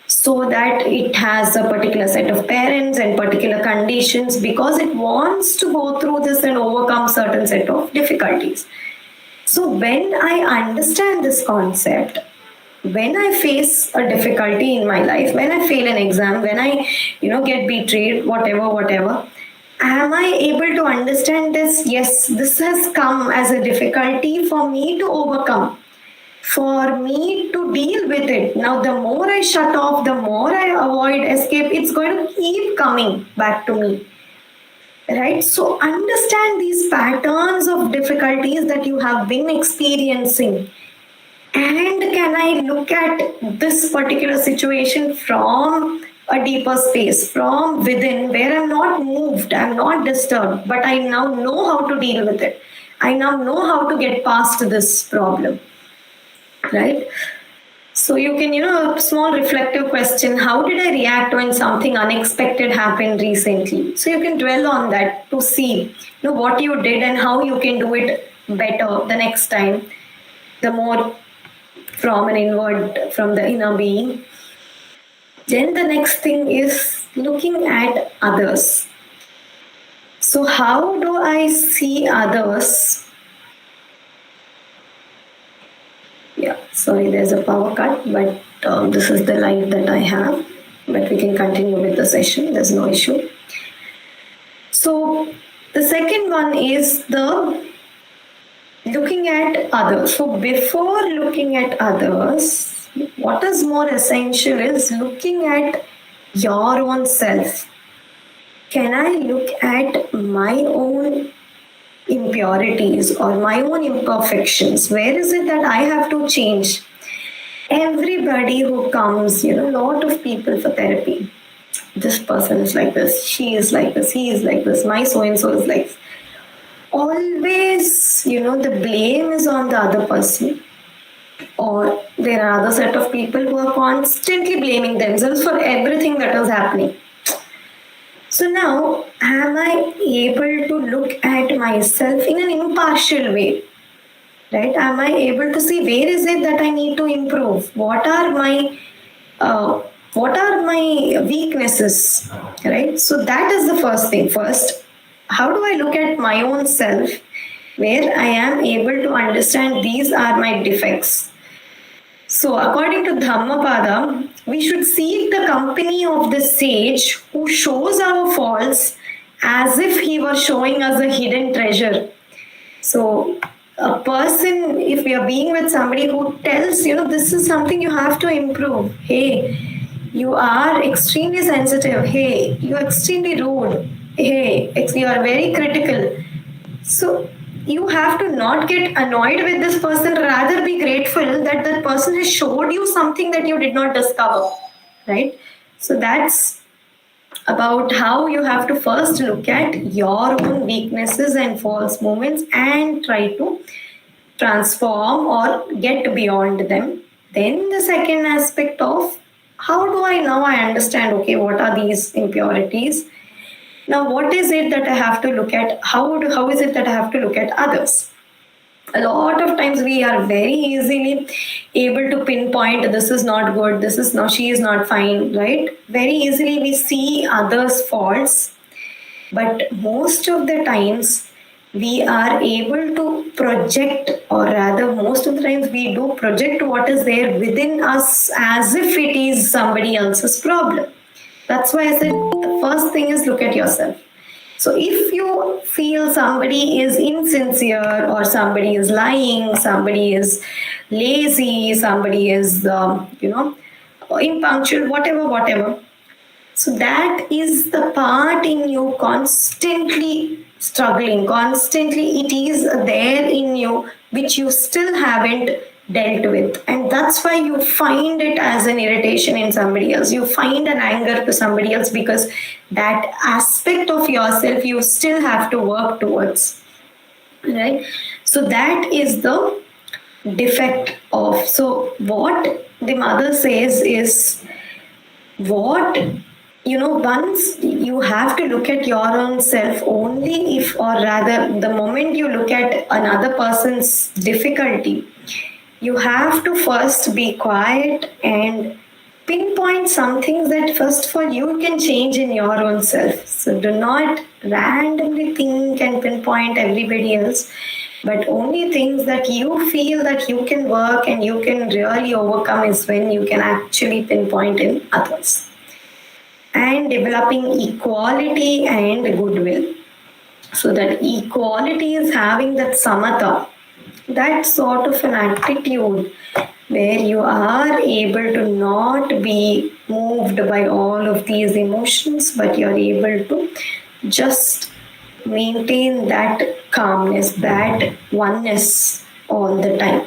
so that it has a particular set of parents and particular conditions because it wants to go through this and overcome certain set of difficulties. So when I understand this concept, when I face a difficulty in my life, when I fail an exam, when I get betrayed, whatever, am I able to understand this? Yes, this has come as a difficulty for me to overcome, for me to deal with it. Now, the more I shut off, the more I avoid, escape, it's going to keep coming back to me. Right? So, understand these patterns of difficulties that you have been experiencing. And can I look at this particular situation from a deeper space, from within, where I'm not moved, I'm not disturbed, but I now know how to deal with it. I now know how to get past this problem. Right? So you can, a small reflective question, how did I react when something unexpected happened recently? So you can dwell on that to see, what you did and how you can do it better the next time, the more from an inward, from the inner being. Then the next thing is looking at others. So how do I see others? Yeah, sorry, there's a power cut, but this is the light that I have. But we can continue with the session, there's no issue. So the second one is the looking at others. So before looking at others, what is more essential is looking at your own self. Can I look at my own impurities or my own imperfections? Where is it that I have to change? Everybody who comes, a lot of people for therapy. This person is like this, she is like this, he is like this, my so-and-so is like this. Always, the blame is on the other person. Or there are other set of people who are constantly blaming themselves for everything that is happening. So now, am I able to look at myself in an impartial way? Right? Am I able to see where is it that I need to improve? What are my weaknesses? Right? So that is the first thing. First, how do I look at my own self where I am able to understand these are my defects? So according to Dhammapada, we should seek the company of the sage who shows our faults as if he were showing us a hidden treasure. So a person, if we are being with somebody who tells, this is something you have to improve. Hey, you are extremely sensitive. Hey, you are extremely rude. Hey, you are very critical. So you have to not get annoyed with this person, rather be grateful that the person has showed you something that you did not discover, right? So that's about how you have to first look at your own weaknesses and false moments and try to transform or get beyond them. Then the second aspect of how do I now I understand, okay, what are these impurities? Now, what is it that I have to look at? How is it that I have to look at others? A lot of times we are very easily able to pinpoint this is not good, she is not fine, right? Very easily we see others' faults, but most of the times we are able to project, or rather, most of the times we do project what is there within us as if it is somebody else's problem. That's why I said the first thing is look at yourself. So if you feel somebody is insincere or somebody is lying, somebody is lazy, somebody is, impunctual, whatever. So that is the part in you constantly struggling, constantly it is there in you which you still haven't dealt with. And that's why you find it as an irritation in somebody else. You find an anger to somebody else because that aspect of yourself you still have to work towards. Right? So that is the defect of. So what the mother says is, what once you have to look at your own self only if, or rather the moment you look at another person's difficulty, you have to first be quiet and pinpoint some things that first of all you can change in your own self. So do not randomly think and pinpoint everybody else, but only things that you feel that you can work and you can really overcome is when you can actually pinpoint in others. And developing equality and goodwill. So that equality is having that samatha, that sort of an attitude where you are able to not be moved by all of these emotions, but you're able to just maintain that calmness, that oneness all the time.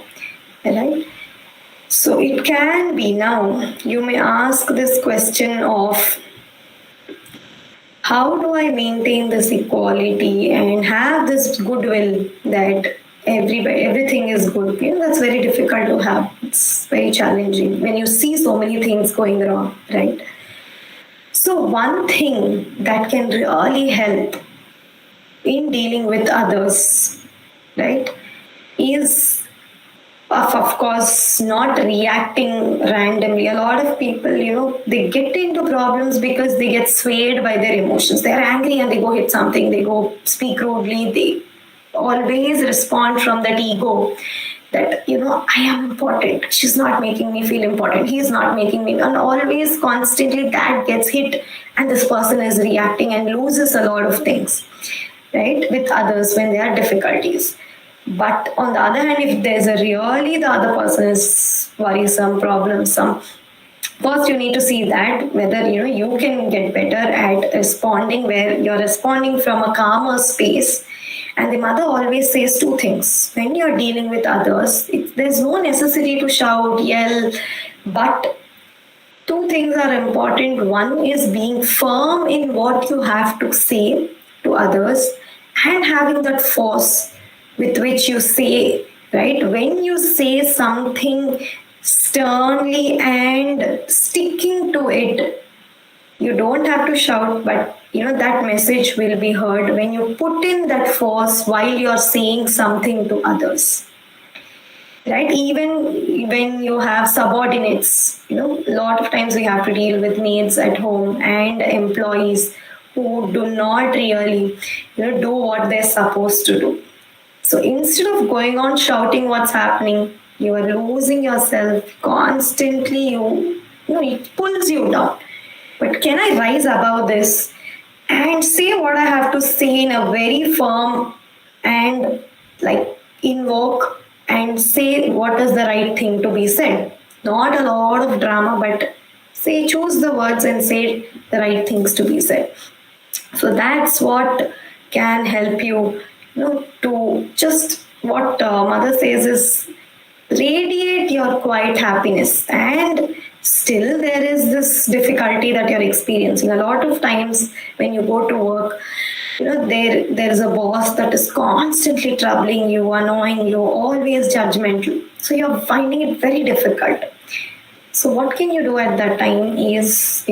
Right? So it can be, now you may ask this question of, how do I maintain this equality and have this goodwill that everything is good? That's very difficult to have. It's very challenging when you see so many things going wrong, right? So one thing that can really help in dealing with others, right, is of course not reacting randomly. A lot of people, they get into problems because they get swayed by their emotions. They're angry and they go hit something, they go speak rudely, they always respond from that ego that I am important, she's not making me feel important, he's not making me, and always constantly that gets hit, and this person is reacting and loses a lot of things, right, with others when there are difficulties. But on the other hand, if there's a really the other person is worrisome, problemsome, first you need to see that whether you can get better at responding, where you're responding from a calmer space. And the mother always says two things when you're dealing with others. There's no necessity to shout, yell, but two things are important. One is being firm in what you have to say to others and having that force with which you say, right? When you say something sternly and sticking to it, you don't have to shout, but that message will be heard when you put in that force while you're saying something to others. Right? Even when you have subordinates, a lot of times we have to deal with maids at home and employees who do not really, do what they're supposed to do. So instead of going on shouting what's happening, you are losing yourself constantly. It pulls you down. But can I rise above this and say what I have to say in a very firm and invoke and say what is the right thing to be said? Not a lot of drama, but choose the words and say the right things to be said. So that's what can help you, to just what mother says is radiate your quiet happiness. And still there is this difficulty that you're experiencing. A lot of times when you go to work, there is a boss that is constantly troubling you, annoying you, always judgmental. So you're finding it very difficult. So what can you do at that time is,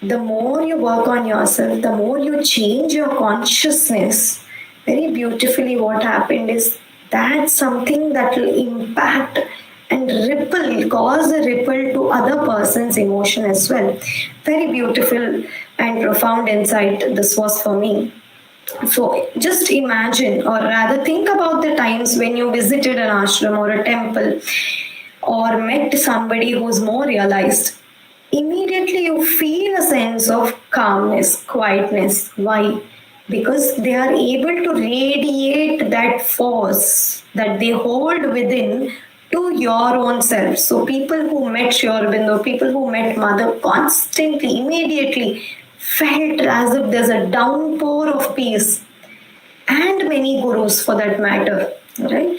the more you work on yourself, the more you change your consciousness. Very beautifully what happened is that's something that will impact and cause a ripple to other person's emotion as well. Very beautiful and profound insight this was for me. So just imagine, or rather think about the times when you visited an ashram or a temple or met somebody who's more realized. Immediately you feel a sense of calmness, quietness. Why? because they are able to radiate that force that they hold within to your own self. So people who met Shorbindo, people who met Mother constantly, immediately felt as if there's a downpour of peace, and many gurus for that matter, right?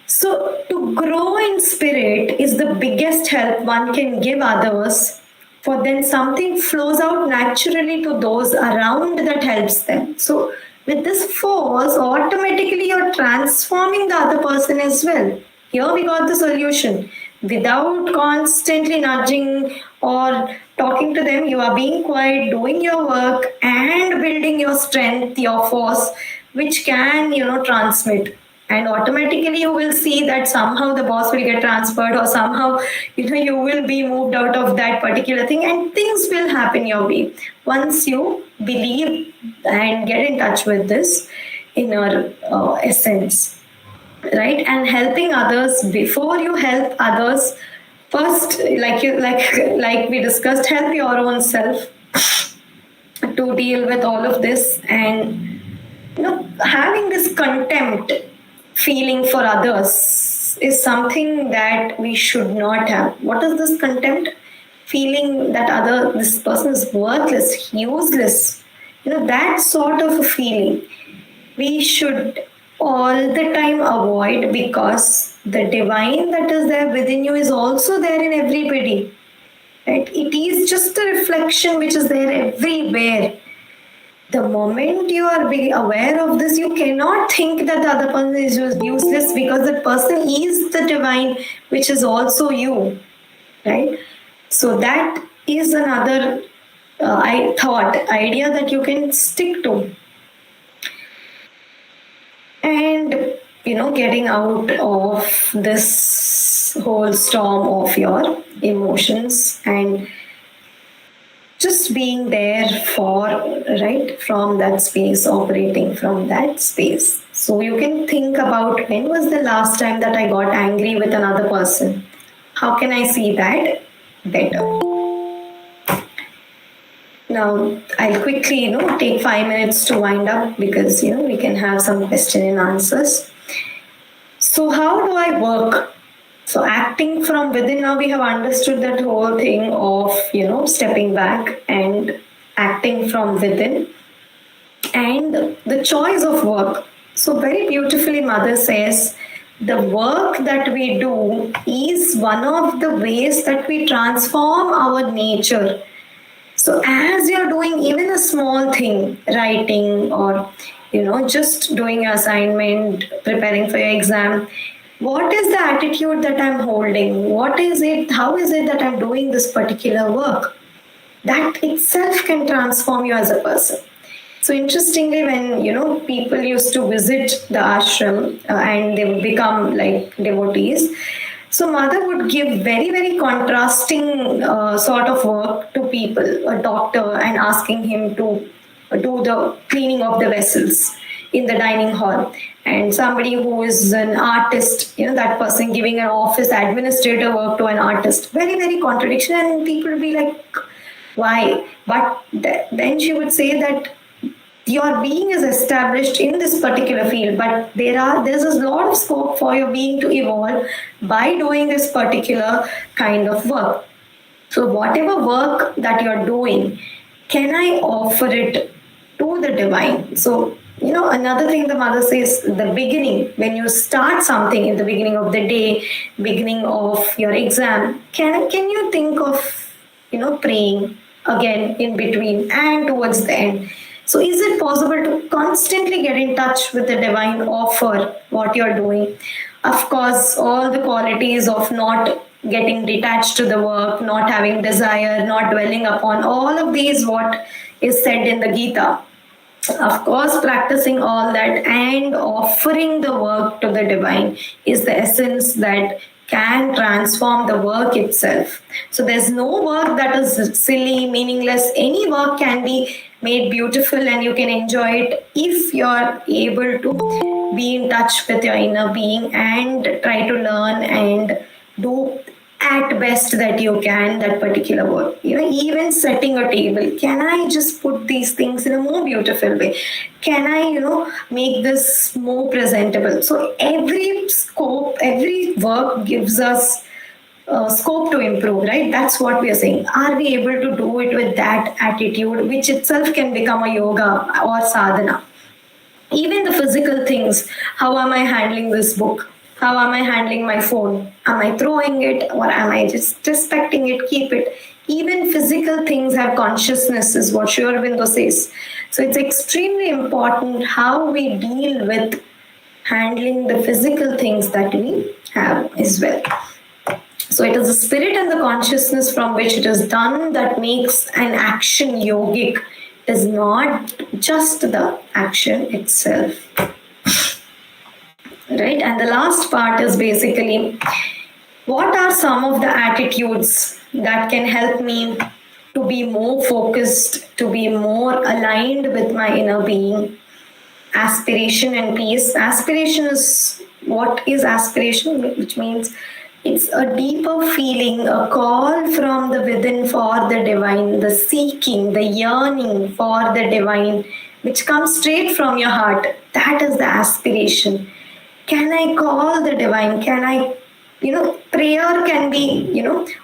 So, to grow in spirit is the biggest help one can give others, for then something flows out naturally to those around that helps them. So, with this force, automatically you're transforming the other person as well. Here we got the solution. Without constantly nudging or talking to them, you are being quiet, doing your work, and building your strength, your force, which can, transmit, and automatically you will see that somehow the boss will get transferred, or somehow you will be moved out of that particular thing, and things will happen your way once you believe and get in touch with this inner essence, right? And helping others, before you help others, first, like we discussed, help your own self to deal with all of this. And having this contempt feeling for others is something that we should not have. What is this contempt feeling, that this person is worthless, useless, that sort of a feeling we should all the time avoid, because the divine that is there within you is also there in everybody, right? It is just a reflection which is there everywhere. The moment you are being aware of this, you cannot think that the other person is useless, because that person is the divine, which is also you, right? So that is another idea that you can stick to. And getting out of this whole storm of your emotions, and just being there right from that space, operating from that space. So you can think about, when was the last time that I got angry with another person? How can I see that better? Now, I'll quickly, take 5 minutes to wind up, because, we can have some question and answers. So how do I work? So acting from within, now we have understood that whole thing of, stepping back and acting from within, and the choice of work. So very beautifully, Mother says, the work that we do is one of the ways that we transform our nature. So as you're doing even a small thing, writing, or just doing your assignment, preparing for your exam, what is the attitude that I'm holding? What is it? How is it that I'm doing this particular work? That itself can transform you as a person. So interestingly, when people used to visit the ashram and they would become like devotees, so Mother would give very, very contrasting sort of work to people, a doctor, and asking him to do the cleaning of the vessels in the dining hall. And somebody who is an artist, that person giving an office administrator work to an artist. Very, very contradiction. And people would be like, why? But then she would say that your being is established in this particular field, but there's a lot of scope for your being to evolve by doing this particular kind of work. So whatever work that you're doing, can I offer it to the divine? So another thing the Mother says, the beginning, when you start something in the beginning of the day, beginning of your exam, can you think of praying again in between and towards the end? So is it possible to constantly get in touch with the divine, offer what you're doing? Of course, all the qualities of not getting detached to the work, not having desire, not dwelling upon, all of these what is said in the Gita. Of course, practicing all that and offering the work to the divine is the essence that can transform the work itself. So there's no work that is silly, meaningless. Any work can be made beautiful, and you can enjoy it if you're able to be in touch with your inner being and try to learn and do at best that you can that particular work. Even setting a table, can I just put these things in a more beautiful way? Can I make this more presentable? So every work gives us scope to improve, right? That's what we are saying. Are we able to do it with that attitude, which itself can become a yoga or sadhana? Even the physical things. How am I handling this book? How am I handling my phone? Am I throwing it, or am I just respecting it, keep it? Even physical things have consciousness, is what Sri Aurobindo says. So it's extremely important how we deal with handling the physical things that we have as well. So it is the spirit and the consciousness from which it is done that makes an action yogic. It is not just the action itself. Right? And the last part is basically, what are some of the attitudes that can help me to be more focused, to be more aligned with my inner being? Aspiration and peace. Aspiration is, what is aspiration? Which means it's a deeper feeling, a call from the within for the divine, the seeking, the yearning for the divine, which comes straight from your heart. That is the aspiration. Can I call the divine? Can I, prayer can be,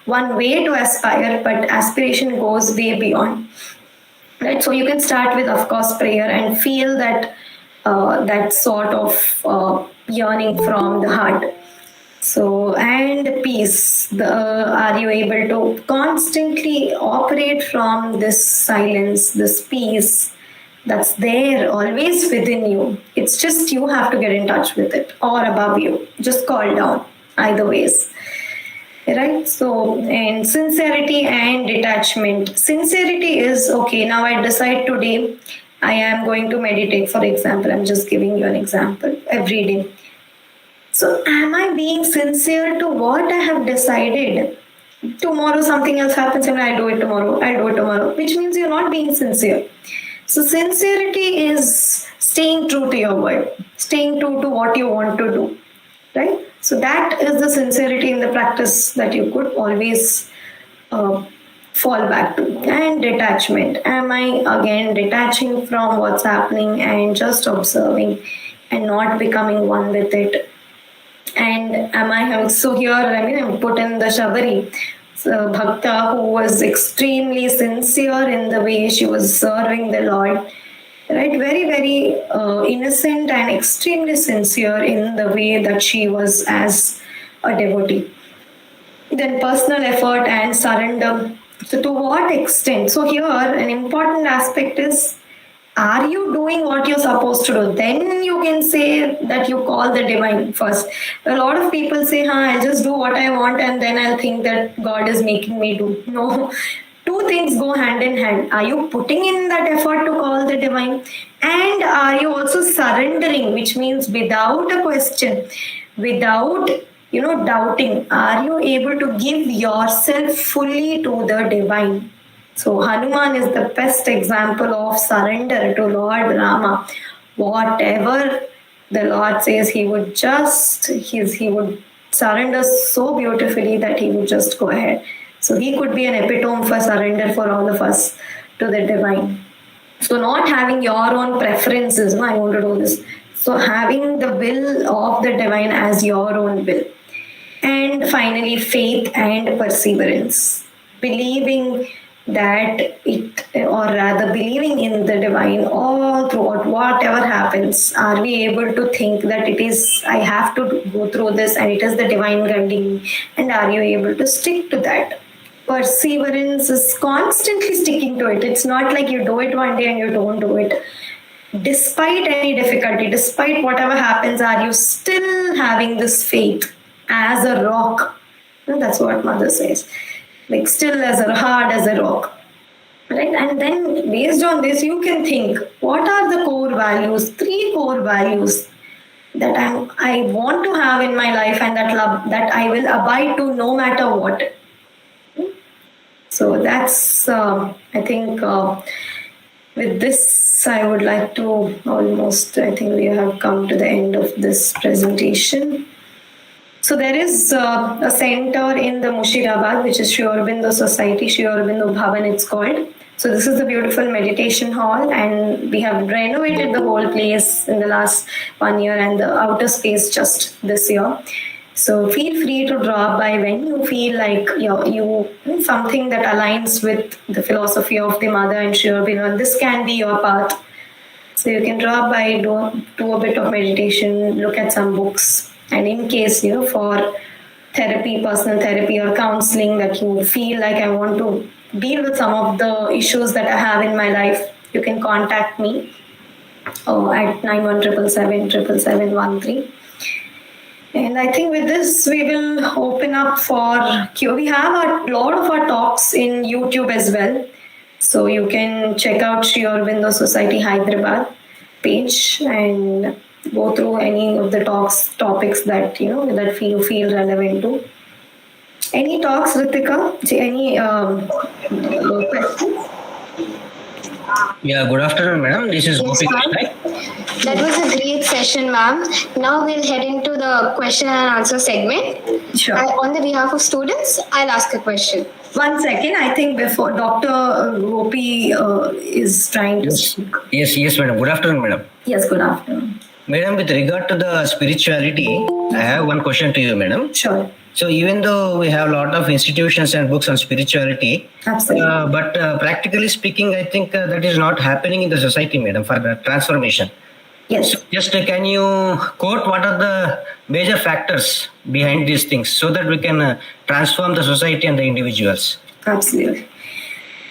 one way to aspire, but aspiration goes way beyond. Right? So you can start with, of course, prayer and feel that that sort of yearning from the heart. So, and peace. Are you able to constantly operate from this silence, this peace that's there always within you? It's just you have to get in touch with it, or above you. Just call down, either ways. Right? So, and sincerity and detachment. Sincerity is, okay, now I decide today I am going to meditate, for example. I'm just giving you an example, every day. So, am I being sincere to what I have decided? Tomorrow something else happens and I'll do it tomorrow, which means you're not being sincere. So, sincerity is staying true to your word, staying true to what you want to do, right? So, that is the sincerity in the practice that you could always fall back to. And detachment. Am I again detaching from what's happening and just observing and not becoming one with it? And am I having, so here, I'm put in the Shabari, so Bhakta, who was extremely sincere in the way she was serving the Lord, right? Very, very innocent and extremely sincere in the way that she was as a devotee. Then personal effort and surrender. So to what extent? So here, an important aspect is, are you doing what you're supposed to do? Then you can say that you call the divine first. A lot of people say, I'll just do what I want and then I'll think that God is making me do. No, two things go hand in hand. Are you putting in that effort to call the divine? And are you also surrendering, which means without a question, without doubting, are you able to give yourself fully to the divine? So Hanuman is the best example of surrender to Lord Rama. Whatever the Lord says, he would surrender so beautifully that he would just go ahead. So he could be an epitome for surrender for all of us to the divine. So not having your own preferences, I want to do this. So having the will of the divine as your own will. And finally, faith and perseverance. Believing that believing in the divine all throughout, whatever happens. Are we able to think that I have to go through this and it is the divine guiding me? And are you able to stick to that? Perseverance is constantly sticking to it. It's not like you do it one day and you don't do it. Despite any difficulty, despite whatever happens, are you still having this faith as a rock? And that's what Mother says. Like still as hard as a rock. Right? And then based on this, you can think, what are the core values, 3 core values that I want to have in my life and that I will abide to no matter what. So that's, I think, with this, I would like to I think we have come to the end of this presentation. So there is a center in the Mushirabad, which is Sri Aurobindo Society, Sri Aurobindo Bhavan it's called. So this is the beautiful meditation hall, and we have renovated the whole place in the last 1 year and the outer space just this year. So feel free to drop by when you feel like you something that aligns with the philosophy of the mother and Sri Aurobindo. This can be your path. So you can drop by, do a bit of meditation, look at some books, and in case for therapy, personal therapy or counseling that you feel like I want to deal with some of the issues that I have in my life, you can contact me at 91777713. And I think with this, we will open up for Q. We have a lot of our talks in YouTube as well. So you can check out Sri Aurobindo Society Hyderabad page and go through any of the topics that that you feel relevant to. Any talks, Ritika? Any questions? Yeah, good afternoon, madam. This is Yes, Gopi. ma'am. That was a great session, ma'am. Now we'll head into the question and answer segment. Sure. On the behalf of students, I'll ask a question. 1 second. I think before Dr. Gopi is trying to speak. Yes, madam. Good afternoon, madam. Yes, good afternoon. Madam, with regard to the spirituality, I have one question to you, madam. Sure. So even though we have a lot of institutions and books on spirituality, Absolutely. but practically speaking, I think that is not happening in the society, madam, for the transformation. Yes. Just can you quote what are the major factors behind these things so that we can transform the society and the individuals? Absolutely.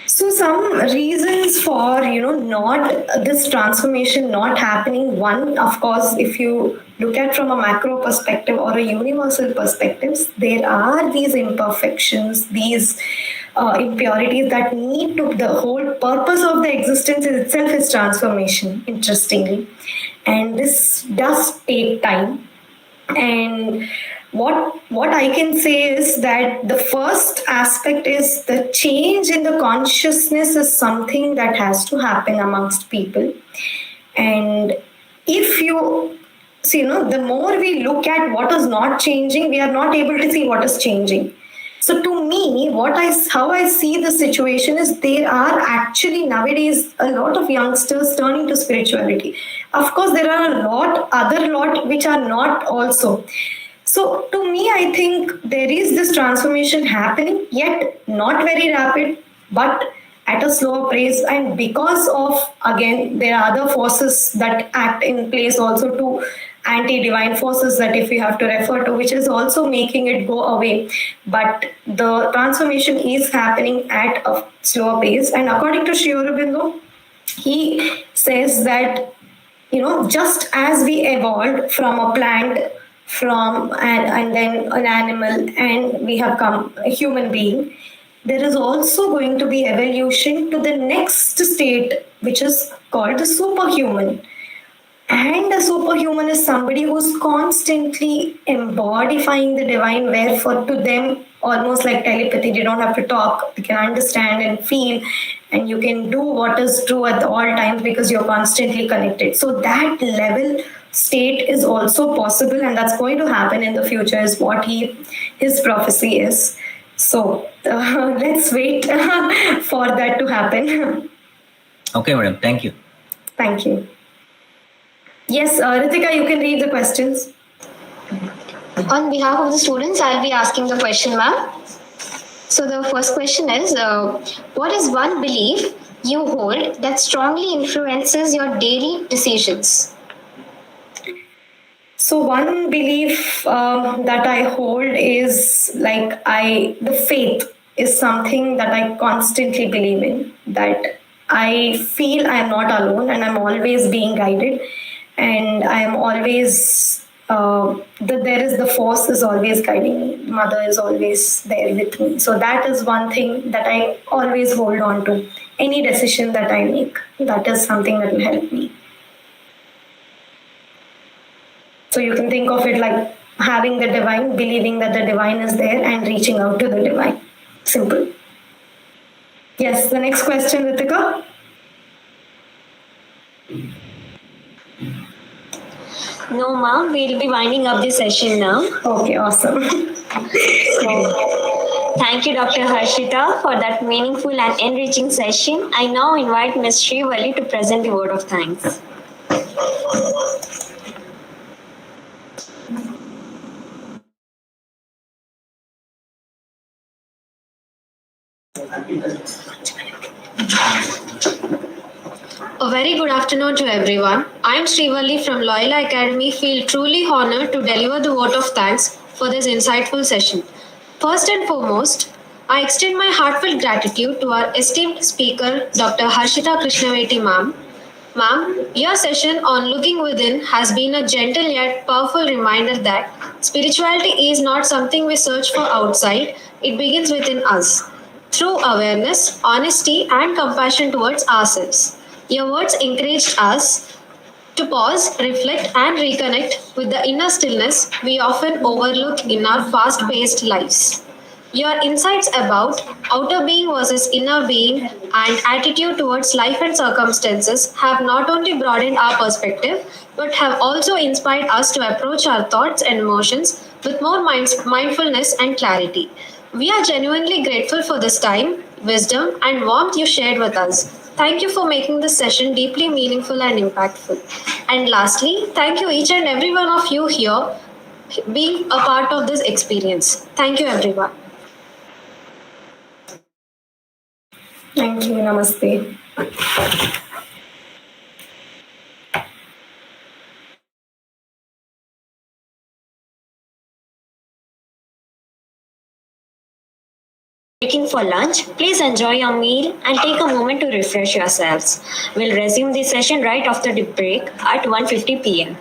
So some reasons for not this transformation not happening. One, of course, if you look at from a macro perspective or a universal perspectives, there are these imperfections, these impurities that need to. The whole purpose of the existence itself is transformation. Interestingly, and this does take time. And what I can say is that the first aspect is the change in the consciousness is something that has to happen amongst people. And if you see, the more we look at what is not changing, we are not able to see what is changing. So to me, how I see the situation is there are actually nowadays a lot of youngsters turning to spirituality. Of course, there are a lot which are not also. So to me, I think there is this transformation happening, yet not very rapid, but at a slower pace. And because of, again, there are other forces that act in place also to anti-divine forces that if you have to refer to, which is also making it go away. But the transformation is happening at a slower pace. And according to Sri Aurobindo, he says that, just as we evolved from a plant, and then an animal, and we have come a human being, there is also going to be evolution to the next state, which is called the superhuman. And a superhuman is somebody who's constantly embodying the divine, wherefore to them, almost like telepathy, they don't have to talk, they can understand and feel, and you can do what is true at all times because you're constantly connected. So that level state is also possible, and that's going to happen in the future, is what his prophecy is. So let's wait for that to happen. Okay, madam. Thank you. Thank you. Yes, Ritika, you can read the questions. On behalf of the students, I'll be asking the question, ma'am. So the first question is, what is one belief you hold that strongly influences your daily decisions? So one belief that I hold is the faith is something that I constantly believe in, that I feel I'm not alone and I'm always being guided, and I'm always the force is always guiding me. Mother is always there with me. So that is one thing that I always hold on to. Any decision that I make, that is something that will help me. So you can think of it like having the divine, believing that the divine is there, and reaching out to the divine. Simple. Yes, the next question, Ritika. No, ma'am, we'll be winding up the session now. Okay, awesome. Thank you, Dr. Harshita, for that meaningful and enriching session. I now invite Ms. Srivali to present the word of thanks. A very good afternoon to everyone. I am Srivalli from Loyola Academy. Feel truly honored to deliver the vote of thanks for this insightful session. First and foremost, I extend my heartfelt gratitude to our esteemed speaker, Dr. Harshita Krishnaveti ma'am. Ma'am, your session on looking within has been a gentle yet powerful reminder that spirituality is not something we search for outside, it begins within us. Through awareness, honesty, and compassion towards ourselves. Your words encouraged us to pause, reflect, and reconnect with the inner stillness we often overlook in our fast paced lives. Your insights about outer being versus inner being and attitude towards life and circumstances have not only broadened our perspective but have also inspired us to approach our thoughts and emotions with more mindfulness and clarity. We are genuinely grateful for this time, wisdom, and warmth you shared with us. Thank you for making this session deeply meaningful and impactful. And lastly, thank you each and every one of you here being a part of this experience. Thank you, everyone. Thank you. Namaste. Breaking for lunch, please enjoy your meal and take a moment to refresh yourselves. We'll resume the session right after the break at 1:50 p.m.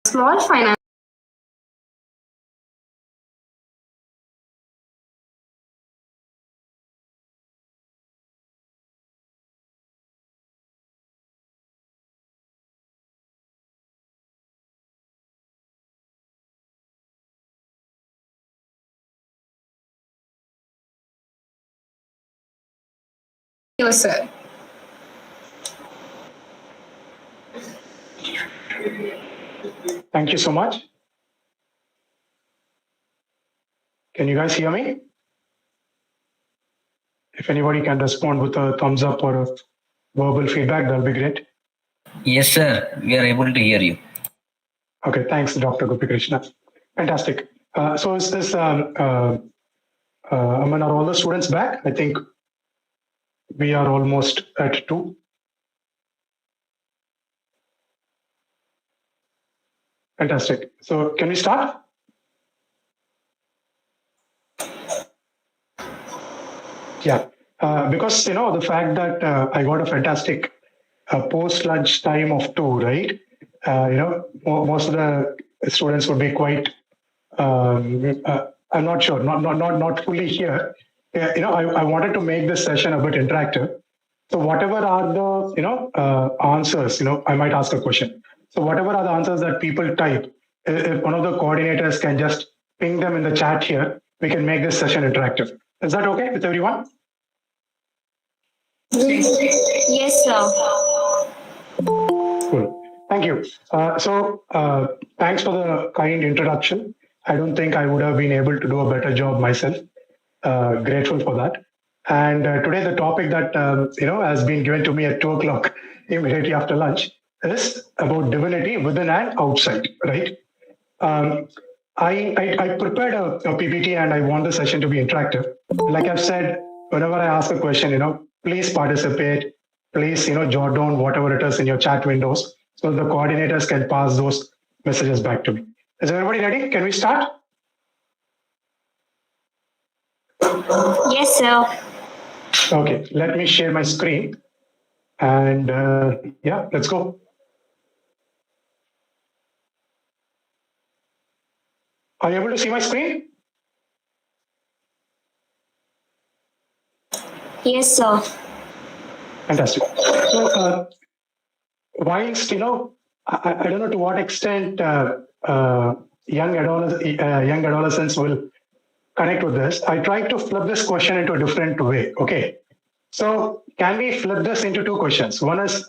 small finance you, sir. Thank you so much. Can you guys hear me? If anybody can respond with a thumbs up or a verbal feedback, that'll be great. Yes, sir. We are able to hear you. Okay, thanks, Dr. Gopi Krishna. Fantastic. So is this, I mean, are all the students back? I think we are almost at 2. Fantastic. So can we start? Yeah. Because, the fact that I got a fantastic post-lunch time of 2, right? Most of the students would be quite I'm not sure, not fully here. Yeah, I wanted to make this session a bit interactive. So whatever are the answers, I might ask a question. So whatever are the answers that people type, if one of the coordinators can just ping them in the chat here, we can make this session interactive. Is that okay with everyone? Yes, sir. Cool. Thank you. Thanks for the kind introduction. I don't think I would have been able to do a better job myself. Grateful for that. And today, the topic that has been given to me at 2 o'clock, immediately after lunch, is about divinity within and outside. Right? I prepared a PPT and I want the session to be interactive. Like I've said, whenever I ask a question, please participate. Please, jot down whatever it is in your chat windows so the coordinators can pass those messages back to me. Is everybody ready? Can we start? Yes, sir. Okay, let me share my screen. And yeah, let's go. Are you able to see my screen? Yes, sir. Fantastic. So, whilst, I don't know to what extent young adolescents will connect with this, I tried to flip this question into a different way. Okay. So can we flip this into 2 questions? One is,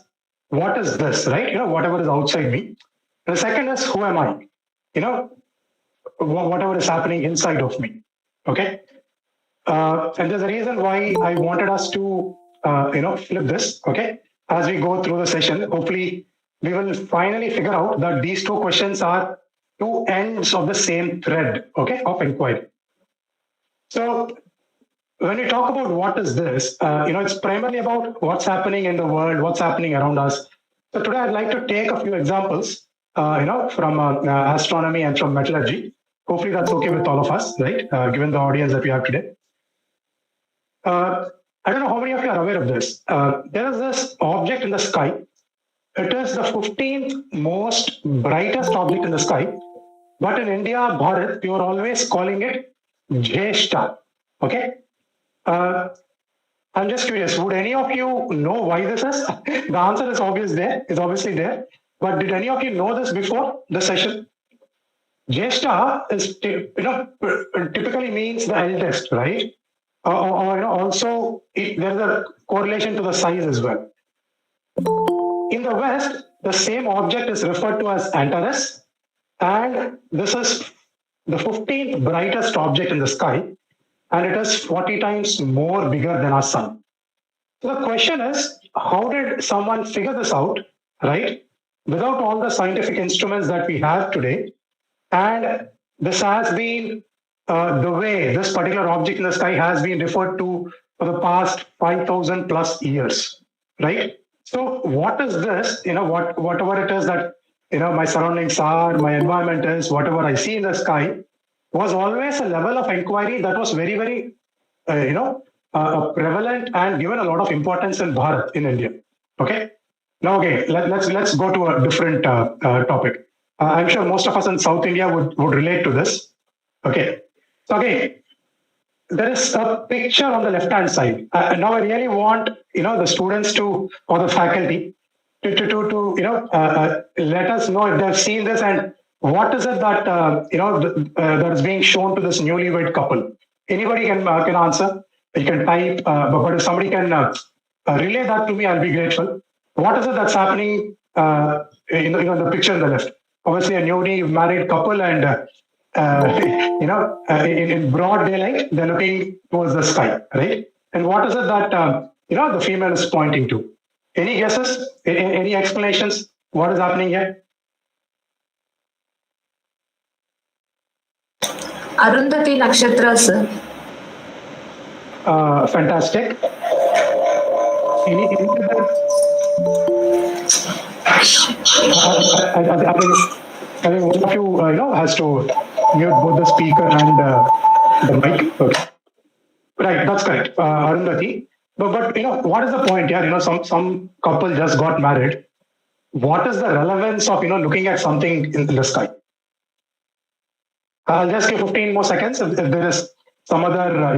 what is this, right? Whatever is outside me. And the second is, who am I? Whatever is happening inside of me. Okay. And there's a reason why I wanted us to, flip this. Okay. As we go through the session, hopefully we will finally figure out that these 2 questions are 2 ends of the same thread. Okay. Of inquiry. So when we talk about what is this, it's primarily about what's happening in the world, what's happening around us. So today I'd like to take a few examples, from astronomy and from metallurgy. Hopefully that's okay with all of us, right? Given the audience that we have today. I don't know how many of you are aware of this. There is this object in the sky. It is the 15th most brightest object in the sky. But in India, Bharat, we are always calling it Jeshta. Okay? I'm just curious, would any of you know why this is? The answer is obviously there. But did any of you know this before the session? Jeshta is, typically means the eldest, right? Also there's a correlation to the size as well. In the West, the same object is referred to as Antares, and this is the 15th brightest object in the sky, and it is 40 times more bigger than our sun. So the question is, how did someone figure this out, right? Without all the scientific instruments that we have today, and this has been the way this particular object in the sky has been referred to for the past 5,000 plus years, right? So what is this? Whatever it is that my surroundings are, my environment is, whatever I see in the sky, was always a level of inquiry that was very, very, prevalent and given a lot of importance in Bharat, in India. Okay. Now, okay, let's go to a different topic. I'm sure most of us in South India would relate to this. Okay. So again, there is a picture on the left hand side. Now I really want the students to or the faculty to let us know if they've seen this and what is it that that is being shown to this newlywed couple. Anybody can answer. You can type, but if somebody can relay that to me, I'll be grateful. What is it that's happening in the picture on the left? Obviously, a newly married couple, and in broad daylight, they're looking towards the sky, right? And what is it that the female is pointing to? Any guesses? Any explanations? What is happening here? Arundhati Nakshatra, sir. Fantastic. Any I think one of you, has to mute both the speaker and the mic. Okay. Right, that's correct. Arundhati. But what is the point here? Some couple just got married. What is the relevance of looking at something in the sky? I'll just give 15 more seconds. If there is some other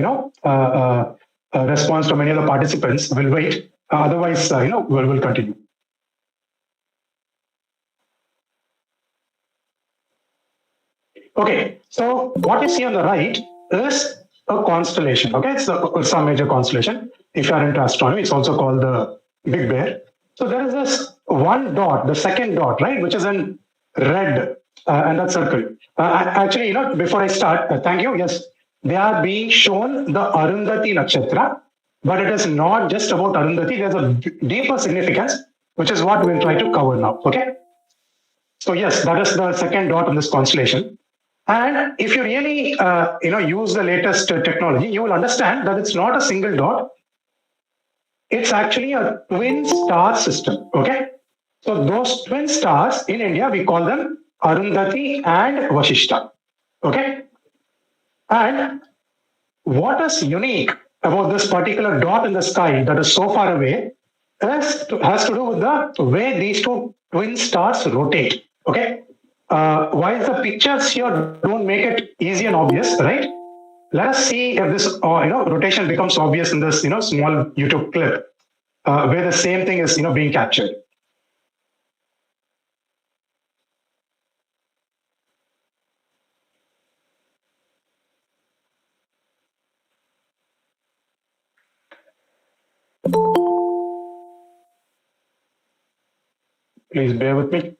response from any of the participants, we'll wait. Otherwise, we'll continue. Okay, so what you see on the right is a constellation. Okay, it's a major constellation. If you are into astronomy, it's also called the Big Bear. So there is this one dot, the second dot, right, which is in red, and that circle. Actually, before I start, thank you. Yes, they are being shown the Arundhati Nakshatra, but it is not just about Arundhati. There's a deeper significance, which is what we'll try to cover now. Okay. So yes, that is the second dot in this constellation. And if you really, use the latest technology, you will understand that it's not a single dot. It's actually a twin star system. Okay. So those twin stars in India, we call them Arundhati and Vashishta. Okay. And what is unique about this particular dot in the sky that is so far away has to do with the way these two twin stars rotate. Okay. While the pictures here don't make it easy and obvious, right? Let us see if this rotation becomes obvious in this small YouTube clip where the same thing is being captured. Please bear with me.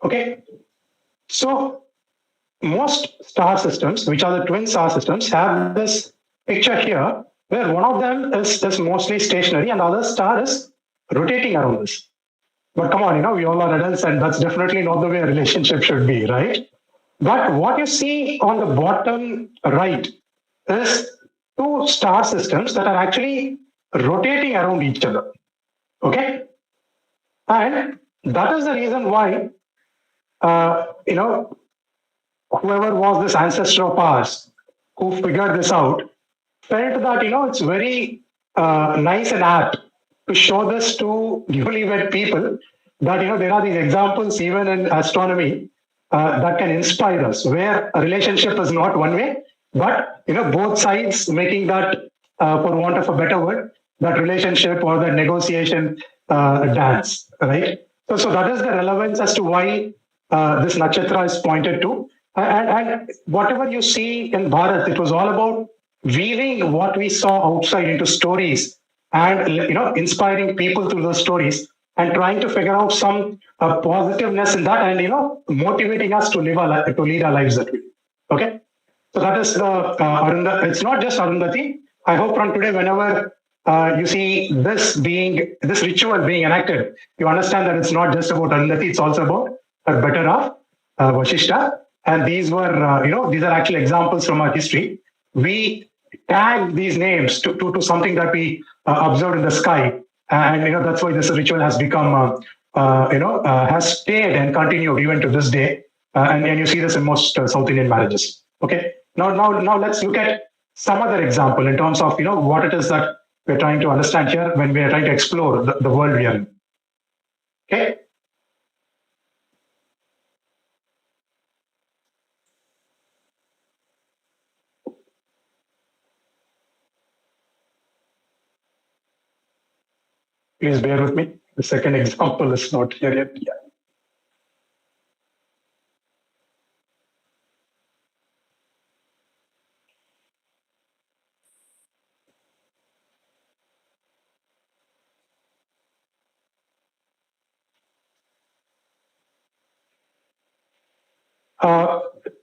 Okay, so most star systems, which are the twin star systems, have this picture here where one of them is mostly stationary and the other star is rotating around this. But come on, we all are adults, and that's definitely not the way a relationship should be, right? But what you see on the bottom right is two star systems that are actually rotating around each other. Okay, and that is the reason why whoever was this ancestor of ours who figured this out felt that it's very nice and apt to show this to newlywed people that there are these examples even in astronomy that can inspire us, where a relationship is not one way, but both sides making that, for want of a better word, that relationship or that negotiation dance, right? So that is the relevance as to why this nakshatra is pointed to. And whatever you see in Bharat, it was all about weaving what we saw outside into stories and inspiring people through those stories and trying to figure out some positiveness in that and motivating us to lead our lives that way. Okay, so that is the Arundhati. It's not just Arundhati. I hope from today, whenever you see this ritual being enacted, you understand that it's not just about Arundhati. It's also about a better half, Vashishta. And these were, these are actually examples from our history. We tag these names to something that we observed in the sky. And, that's why this ritual has become, has stayed and continued even to this day. And you see this in most South Indian marriages. Okay. Now let's look at some other example in terms of, what it is that we're trying to understand here when we are trying to explore the world we are in. Okay. Please bear with me. The second example is not here yet. Yeah.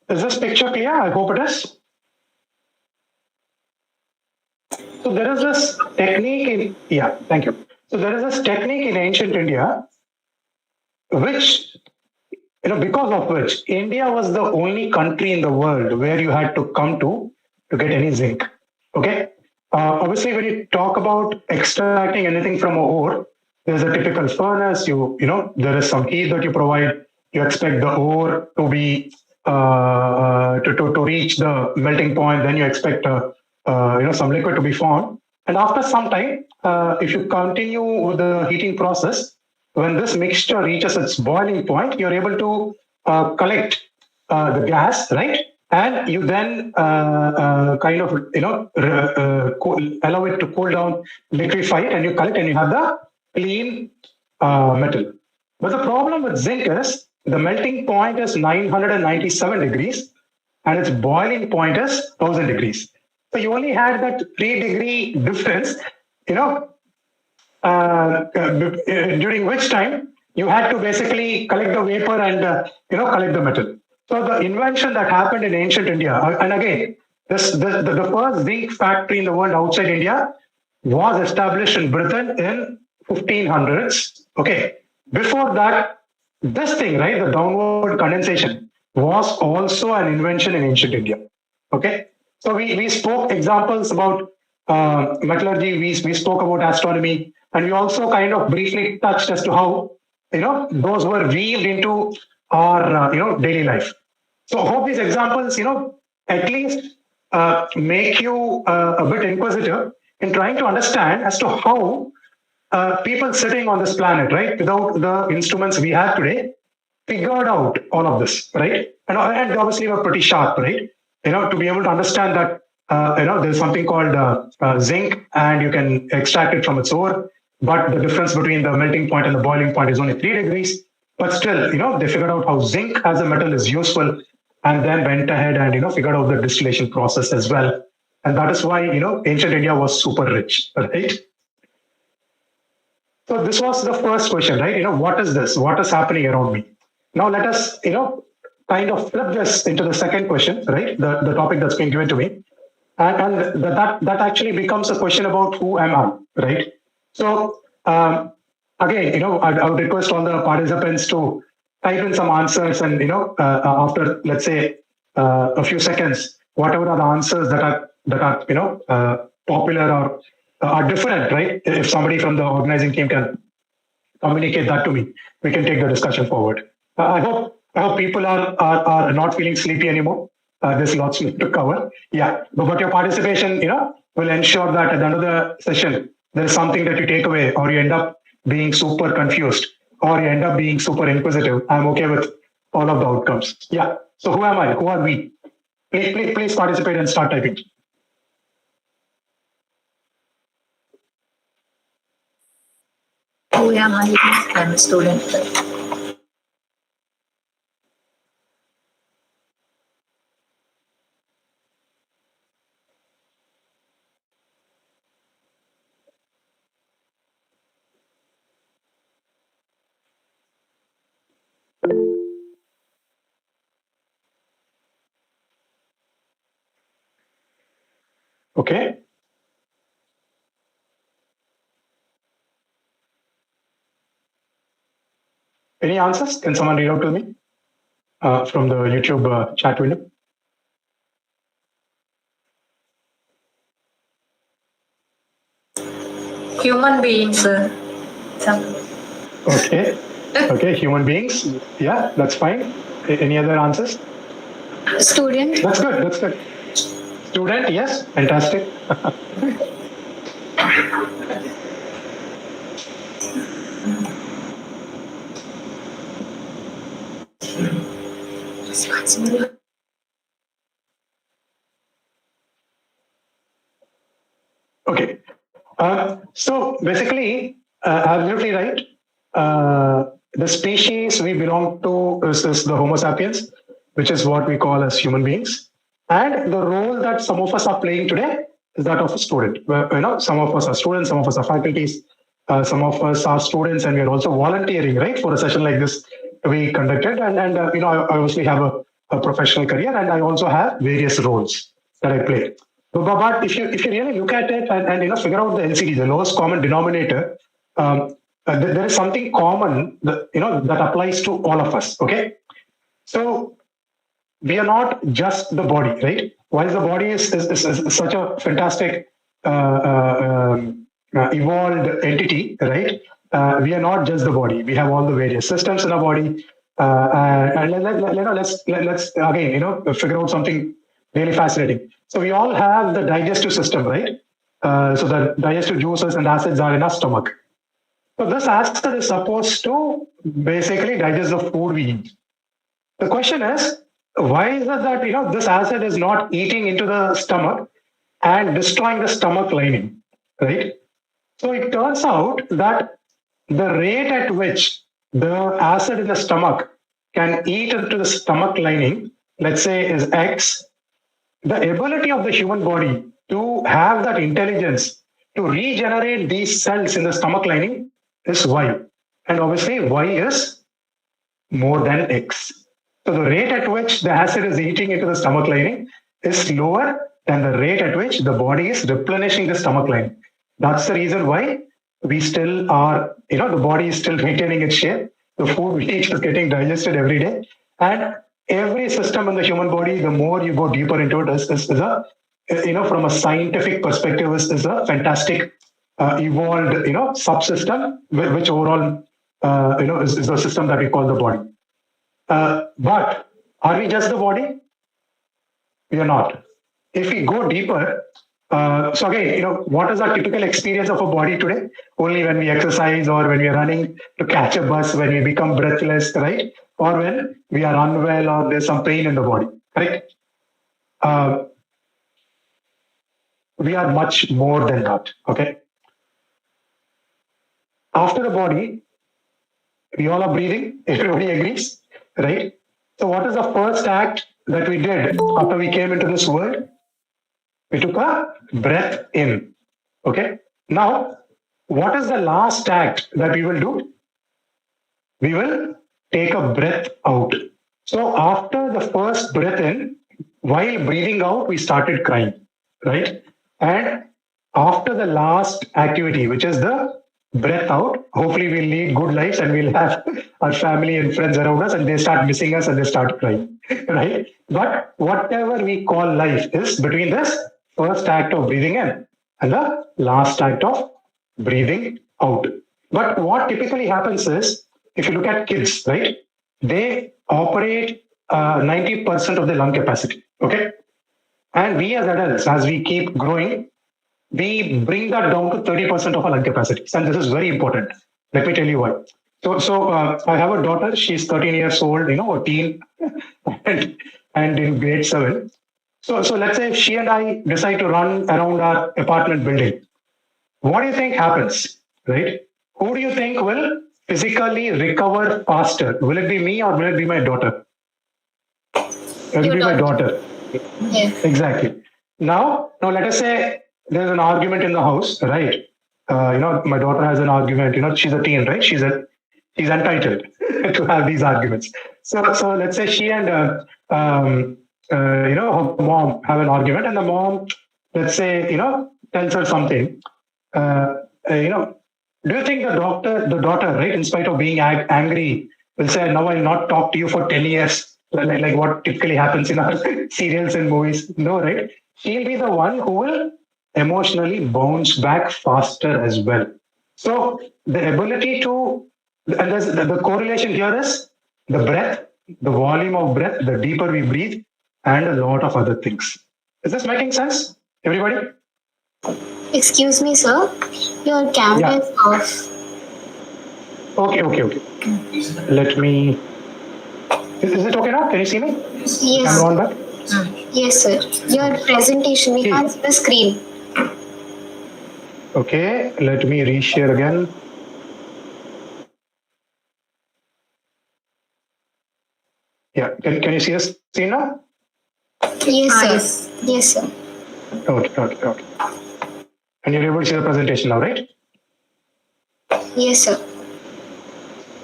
Is this picture clear? I hope it is. So there is this technique in, yeah, thank you. So there is this technique in ancient India, which, because of which India was the only country in the world where you had to come to get any zinc. Okay. Obviously, when you talk about extracting anything from a ore, there's a typical furnace. There is some heat that you provide. You expect the ore to be to reach the melting point. Then you expect some liquid to be formed. And after some time, if you continue with the heating process, when this mixture reaches its boiling point, you're able to collect the gas, right? And you then kind of allow it to cool down, liquefy it, and you collect, and you have the clean metal. But the problem with zinc is the melting point is 997 degrees, and its boiling point is 1000 degrees. So you only had that 3-degree difference, during which time you had to basically collect the vapor and collect the metal. So the invention that happened in ancient India, and again, the first zinc factory in the world outside India was established in Britain in 1500s. Okay, before that, this thing, right, the downward condensation was also an invention in ancient India. Okay, so we spoke examples about metallurgy, we spoke about astronomy, and we also kind of briefly touched as to how those were weaved into our daily life. So I hope these examples at least make you a bit inquisitive in trying to understand as to how people sitting on this planet, right, without the instruments we have today, figured out all of this, right? And obviously we're pretty sharp, right? To be able to understand that there's something called zinc, and you can extract it from its ore, but the difference between the melting point and the boiling point is only 3 degrees. But still, they figured out how zinc as a metal is useful, and then went ahead and figured out the distillation process as well. And that is why ancient India was super rich, right? So this was the first question, right? What is this? What is happening around me? Now let us, kind of flip this into the second question, right? The topic that's been given to me. And that actually becomes a question about who am I, right? So again, I would request all the participants to type in some answers, and after, let's say, a few seconds, whatever are the answers that are popular or are different, right? If somebody from the organizing team can communicate that to me, we can take the discussion forward. I hope people are not feeling sleepy anymore. There's lots to cover. Yeah, but your participation, will ensure that at the end of the session, there is something that you take away, or you end up being super confused, or you end up being super inquisitive. I'm okay with all of the outcomes. Yeah. So who am I? Who are we? Please participate and start typing. Who am I? I'm a student. Okay. Any answers? Can someone read out to me from the YouTube chat window? Human beings. Okay. Okay, human beings. Yeah, that's fine. Any other answers? Student. That's good. That's good. Student, yes, fantastic. Okay. So basically, Absolutely right. The species we belong to is the Homo sapiens, which is what we call as human beings. And the role that some of us are playing today is that of a student. Some of us are students, some of us are faculties, some of us are students, and we are also volunteering, right, for a session like this we conducted. I obviously have a professional career, and I also have various roles that I play. But if you really look at it and figure out the LCD, the lowest common denominator, there is something common that applies to all of us. Okay, so we are not just the body, right? While the body is such a fantastic evolved entity, right? We are not just the body. We have all the various systems in our body, let's again figure out something really fascinating. So we all have the digestive system, right? So the digestive juices and acids are in our stomach. So this acid is supposed to basically digest the food we eat. The question is, why is it that this acid is not eating into the stomach and destroying the stomach lining, right? So it turns out that the rate at which the acid in the stomach can eat into the stomach lining, let's say, is X. The ability of the human body to have that intelligence to regenerate these cells in the stomach lining is Y. And obviously, Y is more than X. So the rate at which the acid is eating into the stomach lining is lower than the rate at which the body is replenishing the stomach lining. That's the reason why we still are, the body is still maintaining its shape. The food we eat is getting digested every day. And every system in the human body, the more you go deeper into it, is a, from a scientific perspective, is a fantastic evolved, subsystem, which overall, is the system that we call the body. But are we just the body? We are not. If we go deeper, so again, what is our typical experience of a body today? Only when we exercise or when we are running to catch a bus, when we become breathless, right? Or when we are unwell or there's some pain in the body, right? We are much more than that, okay? After the body, we all are breathing, everybody agrees, right? So what is the first act that we did after we came into this world? We took a breath in. Okay. Now, what is the last act that we will do? We will take a breath out. So after the first breath in, while breathing out, we started crying, right? And after the last activity, which is the breath out, hopefully we'll lead good lives and we'll have our family and friends around us and they start missing us and they start crying, right? But whatever we call life is between this first act of breathing in and the last act of breathing out. But what typically happens is, if you look at kids, right, they operate 90% of their lung capacity, okay? And we as adults, as we keep growing, we bring that down to 30% of our lung capacity. And this is very important. Let me tell you why. So I have a daughter, she's 13 years old, a teen, and in grade 7. So let's say if she and I decide to run around our apartment building. What do you think happens, right? Who do you think will physically recover faster? Will it be me or will it be my daughter? It will be my daughter. Yes. Exactly. Now let us say there's an argument in the house, right? My daughter has an argument. She's a teen, right? She's entitled to have these arguments. So let's say she and her mom have an argument, and the mom, let's say, tells her something. Do you think the daughter, right, in spite of being angry, will say, "No, I'll not talk to you for 10 years," like what typically happens in our serials and movies? No, right? She'll be the one who will emotionally bounce back faster as well. So the ability to, and the correlation here is the breath, the volume of breath, the deeper we breathe, and a lot of other things. Is this making sense, everybody? Excuse me, sir. Your camera is off. Okay. Let me. Is it okay now? Can you see me? Yes. Camera on back? Yes, sir. Your presentation, we can't see the screen. Okay, let me reshare again. Yeah, can you see us screen now? Yes, sir. Yes, sir. Okay. And you're able to see the presentation now, right? Yes, sir.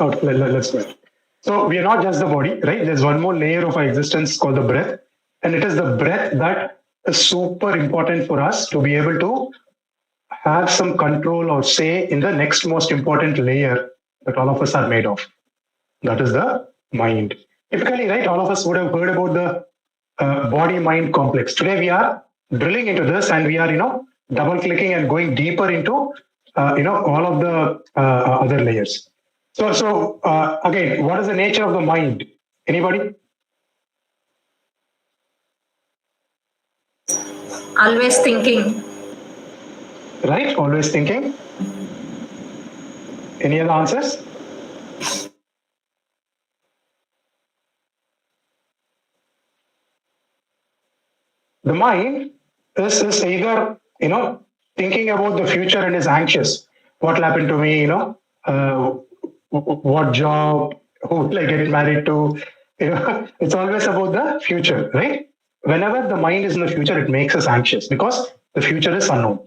Okay, let's go ahead. So we are not just the body, right? There's one more layer of our existence called the breath. And it is the breath that is super important for us to be able to have some control or say in the next most important layer that all of us are made of. That is the mind. Typically, right, all of us would have heard about the body-mind complex. Today we are drilling into this and we are, double clicking and going deeper into, all of the other layers. So again, what is the nature of the mind? Anybody? Always thinking. Right? Always thinking. Any other answers? The mind is either, thinking about the future and is anxious. What will happen to me, what job, who will I get married to? It's always about the future, right? Whenever the mind is in the future, it makes us anxious because the future is unknown.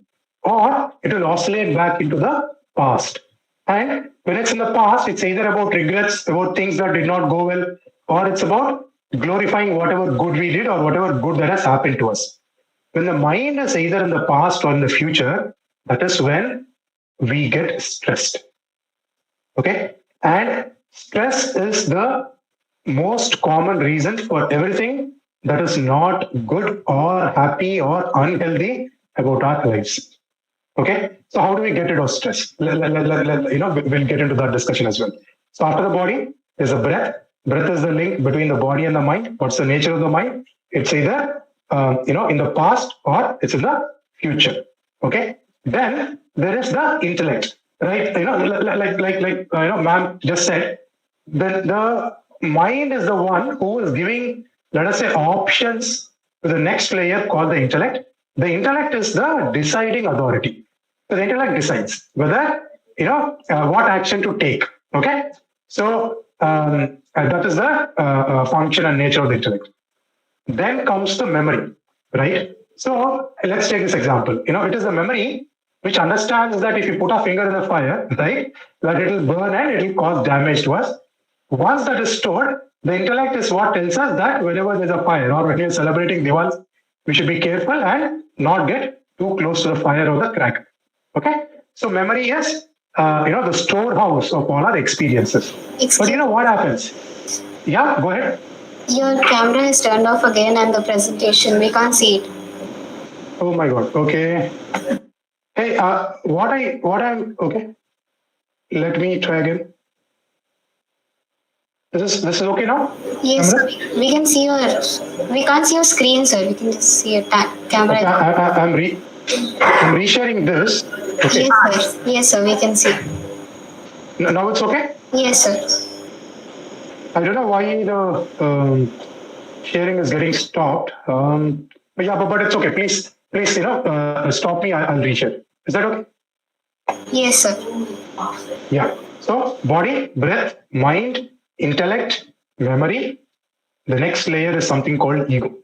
Or it will oscillate back into the past. And when it's in the past, it's either about regrets, about things that did not go well, or it's about glorifying whatever good we did or whatever good that has happened to us. When the mind is either in the past or in the future, that is when we get stressed. Okay? And stress is the most common reason for everything that is not good or happy or unhealthy about our lives. Okay, so how do we get rid of stress? We'll get into that discussion as well. So after the body, there's a breath. Breath is the link between the body and the mind. What's the nature of the mind? It's either in the past or it's in the future. Okay. Then there is the intellect, right? Ma'am just said, the mind is the one who is giving, let us say, options to the next layer called the intellect. The intellect is the deciding authority. So the intellect decides whether, what action to take. Okay. So that is the function and nature of the intellect. Then comes the memory, right? So let's take this example. It is the memory which understands that if you put a finger in the fire, right, that it will burn and it will cause damage to us. Once that is stored, the intellect is what tells us that whenever there's a fire or when you're celebrating Diwali, we should be careful and not get too close to the fire or the crack. Okay, so memory is the storehouse of all our experiences. But you know what happens? Yeah, go ahead. Your camera is turned off again and the presentation, we can't see it. Oh my God. Okay. Hey, okay. Let me try again. This is okay now? Yes, Camera? we can see we can't see your screen, sir. We can just see your camera. Okay, I'm resharing this. Okay. Yes, sir. Yes, sir. We can see. Now it's okay? Yes, sir. I don't know why the sharing is getting stopped. But yeah, but it's okay. Please, stop me. I'll reshare. Is that okay? Yes, sir. Yeah. So body, breath, mind, intellect, memory. The next layer is something called ego.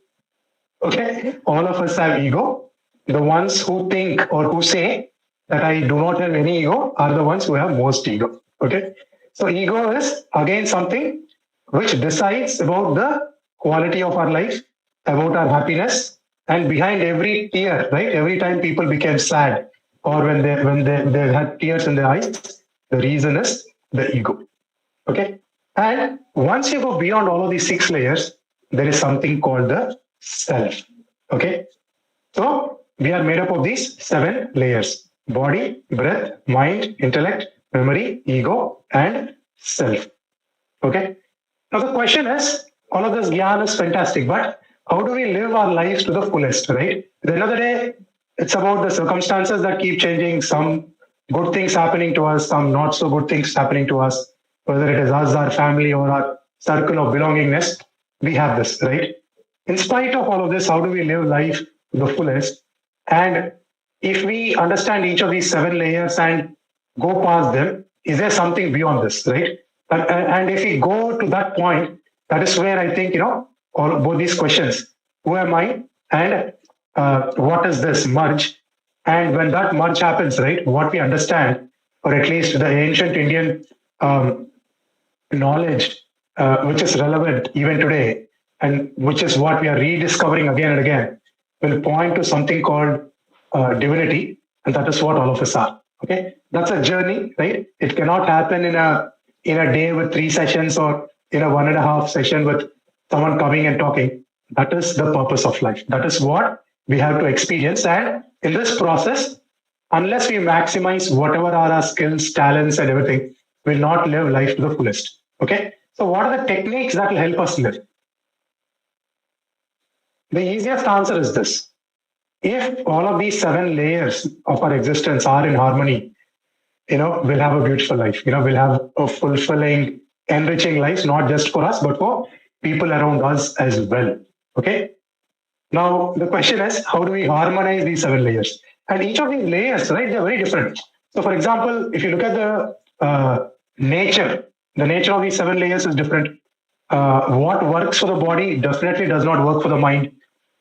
Okay. All of us have ego. The ones who think or who say that I do not have any ego are the ones who have most ego. Okay. So ego is again something which decides about the quality of our life, about our happiness, and behind every tear, right? Every time people became sad or when they had tears in their eyes, the reason is the ego. Okay. And once you go beyond all of these 6 layers, there is something called the self. Okay. So we are made up of these 7 layers: body, breath, mind, intellect, memory, ego, and self. Okay. Now the question is, all of this gyan is fantastic, but how do we live our lives to the fullest, right? At the end of the day, it's about the circumstances that keep changing, some good things happening to us, some not so good things happening to us, whether it is us, our family, or our circle of belongingness, we have this, right? In spite of all of this, how do we live life to the fullest? And if we understand each of these 7 layers and go past them, is there something beyond this, right? And if we go to that point, That is where I think, all both these questions, who am I and what is this merge? And when that merge happens, right, what we understand, or at least the ancient Indian um, knowledge, which is relevant even today, and which is what we are rediscovering again and again, will point to something called divinity, and that is what all of us are. Okay, that's a journey, right? It cannot happen in a day with 3 sessions, or in a 1.5 session with someone coming and talking. That is the purpose of life. That is what we have to experience, and in this process, unless we maximize whatever are our skills, talents, and everything, will not live life to the fullest. Okay. So, what are the techniques that will help us live? The easiest answer is this: if all of these 7 layers of our existence are in harmony, we'll have a beautiful life. We'll have a fulfilling, enriching life, not just for us, but for people around us as well. Okay. Now, the question is, how do we harmonize these 7 layers? And each of these layers, right, they're very different. So, for example, if you look at the nature of these 7 layers is different. What works for the body definitely does not work for the mind.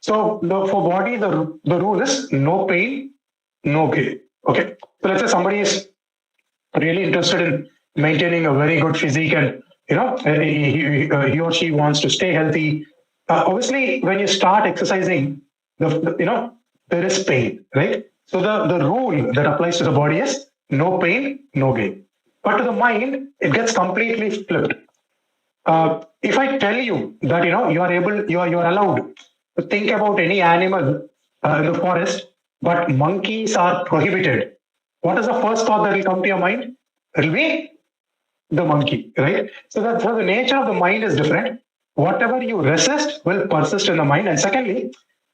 So, for body, the rule is no pain, no gain. Okay. So, let's say somebody is really interested in maintaining a very good physique, and he or she wants to stay healthy. Obviously, when you start exercising, there is pain, right? So the rule that applies to the body is no pain, no gain. But to the mind, it gets completely flipped. If I tell you that you are allowed to think about any animal in the forest, but monkeys are prohibited, what is the first thought that will come to your mind? It will be the monkey, right? So the nature of the mind is different. Whatever you resist will persist in the mind. And secondly,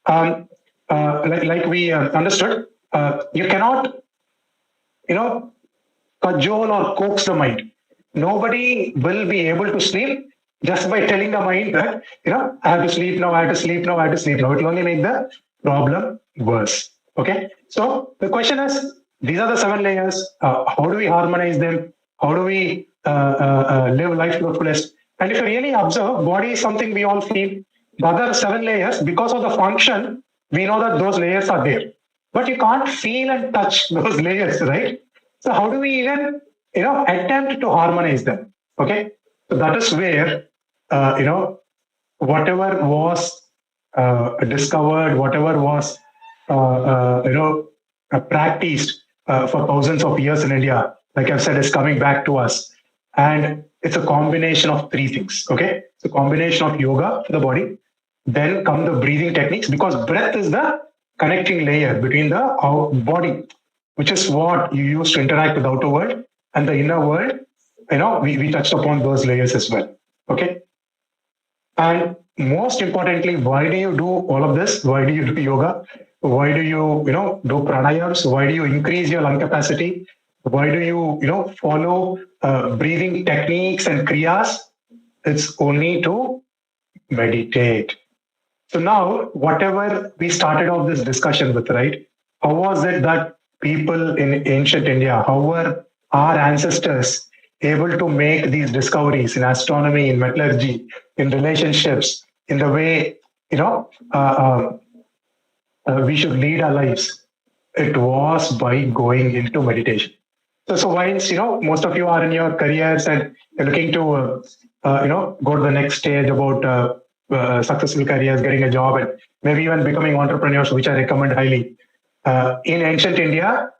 like we understood, you cannot, cajole or coax the mind. Nobody will be able to sleep just by telling the mind that, I have to sleep now, I have to sleep now, I have to sleep now. It will only make the problem worse. Okay. So the question is, these are the 7 layers. How do we harmonize them? How do we live life to the fullest? And if you really observe, body is something we all feel. The other 7 layers, because of the function, we know that those layers are there. But you can't feel and touch those layers, right? So how do we even, attempt to harmonize them? Okay. So that is where, whatever was discovered, whatever was, practiced for thousands of years in India, like I've said, is coming back to us. And it's a combination of 3 things. Okay. It's a combination of yoga for the body. Then come the breathing techniques, because breath is the connecting layer between the body, which is what you use to interact with the outer world and the inner world. We touched upon those layers as well. Okay. And most importantly, why do you do all of this? Why do you do yoga? Why do you, do pranayams? Why do you increase your lung capacity? Why do you, follow breathing techniques and kriyas? It's only to meditate. So now, whatever we started off this discussion with, right? How was it that people in ancient India, how were our ancestors able to make these discoveries in astronomy, in metallurgy, in relationships, in the way, we should lead our lives? It was by going into meditation. So once, most of you are in your careers and you're looking to, go to the next stage about successful careers, getting a job, and maybe even becoming entrepreneurs, which I recommend highly. In ancient India,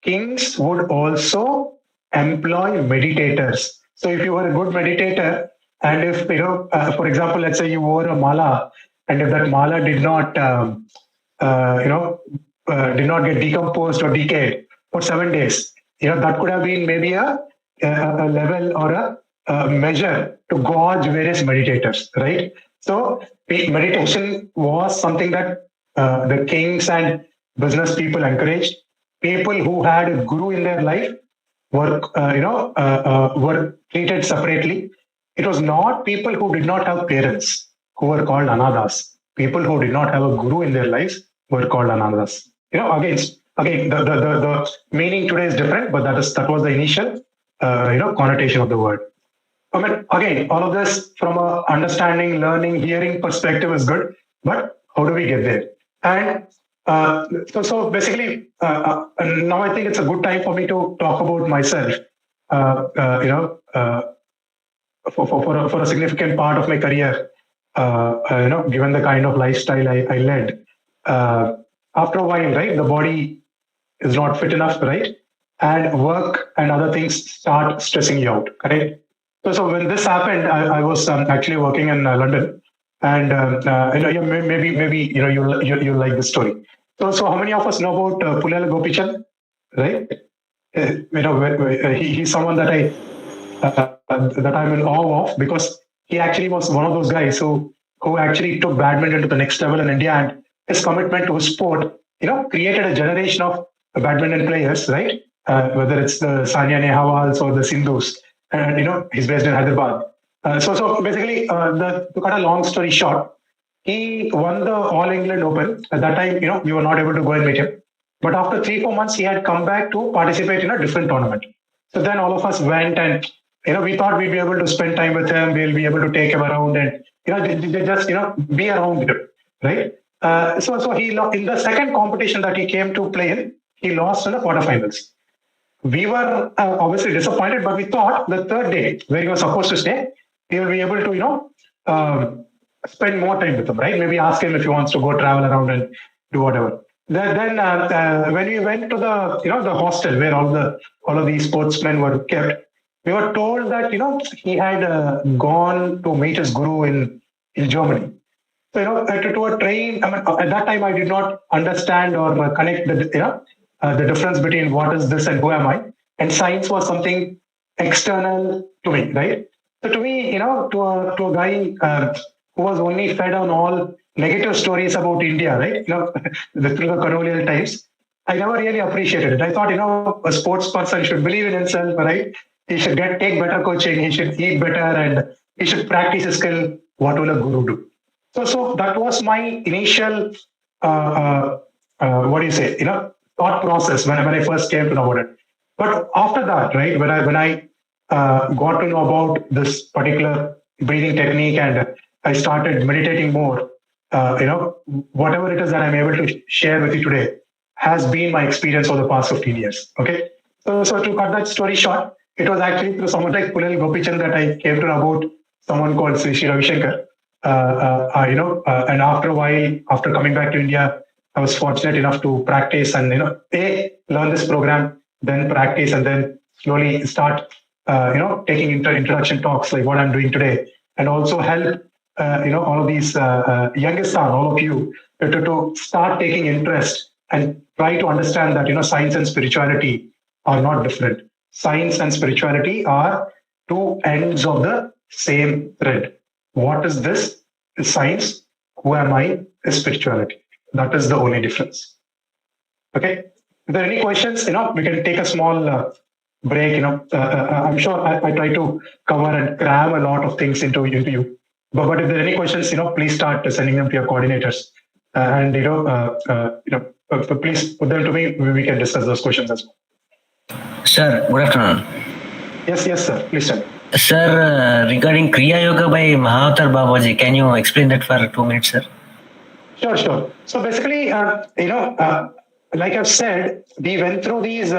kings would also employ meditators. So if you were a good meditator, and if, for example, let's say you wore a mala, and if that mala did not get decomposed or decayed for 7 days, that could have been maybe a level or a measure to gauge various meditators, right? So meditation was something that the kings and business people encouraged. People who had a guru in their life were treated separately. It was not people who did not have parents who were called anathas. People who did not have a guru in their lives were called anathas. Again, the meaning today is different, but that was the initial, connotation of the word. I mean, again, all of this from a understanding, learning, hearing perspective is good, but how do we get there? And so basically, now I think it's a good time for me to talk about myself. Uh, uh, you know, uh, for a significant part of my career, given the kind of lifestyle I led, after a while, right, the body is not fit enough, right? And work and other things start stressing you out, correct? So when this happened, I was actually working in London, and maybe you like this story. So how many of us know about Pulala Gopichand, right? He's someone that I'm in awe of, because he actually was one of those guys who actually took badminton to the next level in India, and his commitment to his sport, created a generation of badminton players, right? Whether it's the Sania Nehwals or the Sindhus, and he's based in Hyderabad. So basically, to cut a long story short, he won the All England Open. At that time, we were not able to go and meet him. But after 3-4 months, he had come back to participate in a different tournament. So then all of us went, and we thought we'd be able to spend time with him. We'll be able to take him around, and they just be around him, right? So he in the second competition that he came to play in, he lost in the quarterfinals. We were obviously disappointed, but we thought the third day where he was supposed to stay, he will be able to spend more time with him, right? Maybe ask him if he wants to go travel around and do whatever. Then when we went to the hostel where all of these sportsmen were kept, we were told that he had gone to meet his guru in Germany. So to a train. I mean, at that time I did not understand or connect the difference between what is this and who am I. And science was something external to me, right? So to me, to a guy who was only fed on all negative stories about India, right? Through the colonial times, I never really appreciated it. I thought, a sports person should believe in himself, right? He should take better coaching, he should eat better, and he should practice his skill. What will a guru do? So that was my initial, what do you say, thought process when I first came to know about it. But after that, right, when I got to know about this particular breathing technique, and I started meditating more, whatever it is that I'm able to share with you today has been my experience over the past 15 years. Okay. So to cut that story short, it was actually through someone like Pulel Gopichand that I came to know about someone called Sri Ravi Shankar. And after a while, after coming back to India, I was fortunate enough to practice and, learn this program, then practice, and then slowly start, taking introduction talks like what I'm doing today, and also help, all of these youngsters, all of you, to start taking interest and try to understand that, science and spirituality are not different. Science and spirituality are two ends of the same thread. What is this? Is science. Who am I? Is spirituality. That is the only difference. Okay. If there are any questions, we can take a small break. I'm sure I try to cover and cram a lot of things into you. But if there are any questions, please start sending them to your coordinators, and please put them to me. We can discuss those questions as well. Sir, good afternoon. Yes, sir. Please tell me. Sir, regarding Kriya Yoga by Mahavatar Babaji, can you explain that for 2 minutes, sir? Sure. So basically, like I've said, we went through these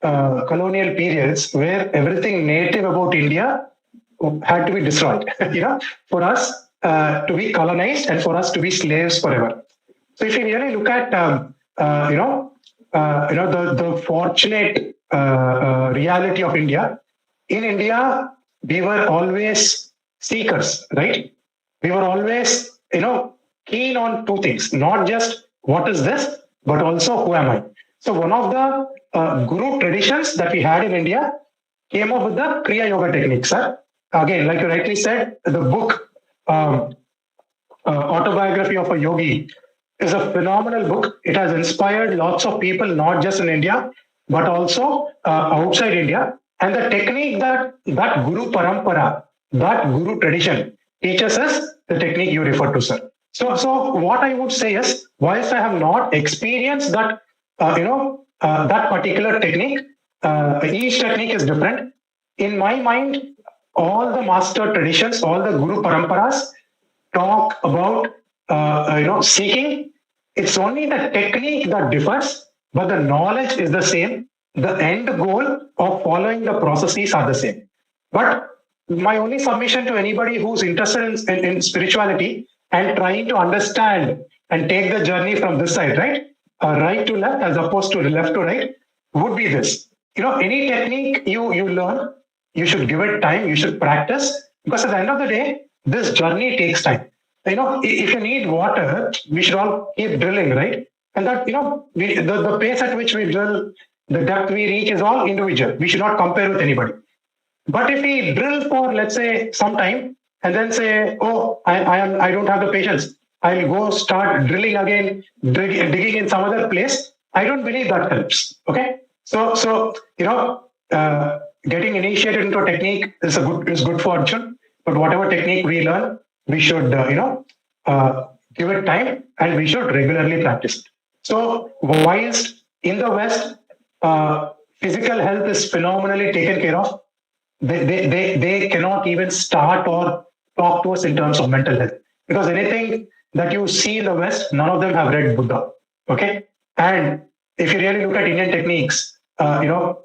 colonial periods where everything native about India had to be destroyed, for us to be colonized and for us to be slaves forever. So if you really look at, the fortunate reality of India, in India, we were always seekers, right? We were always, keen on two things, not just what is this, but also who am I? So one of the guru traditions that we had in India came up with the Kriya Yoga technique, sir. Again, like you rightly said, the book, Autobiography of a Yogi, is a phenomenal book. It has inspired lots of people, not just in India, but also outside India. And the technique that Guru Parampara, that Guru tradition teaches us, the technique you refer to, sir. So what I would say is, whilst I have not experienced that, that particular technique, each technique is different. In my mind, all the master traditions, all the guru paramparas talk about seeking. It's only the technique that differs, but the knowledge is the same. The end goal of following the processes are the same. But my only submission to anybody who's interested in spirituality and trying to understand and take the journey from this side, right, right to left as opposed to left to right, would be this. Any technique you learn, you should give it time, you should practice, because at the end of the day, this journey takes time. If you need water, we should all keep drilling, right? And that, the pace at which we drill, the depth we reach is all individual. We should not compare with anybody. But if we drill for, let's say, some time and then say, oh, I don't have the patience, I'll go start drilling again, digging in some other place, I don't believe that helps. Okay. So getting initiated into a technique is good fortune, but whatever technique we learn, we should give it time and we should regularly practice it. So whilst in the West, physical health is phenomenally taken care of, they cannot even start or talk to us in terms of mental health, because anything that you see in the West, none of them have read Buddha. Okay. And if you really look at Indian techniques,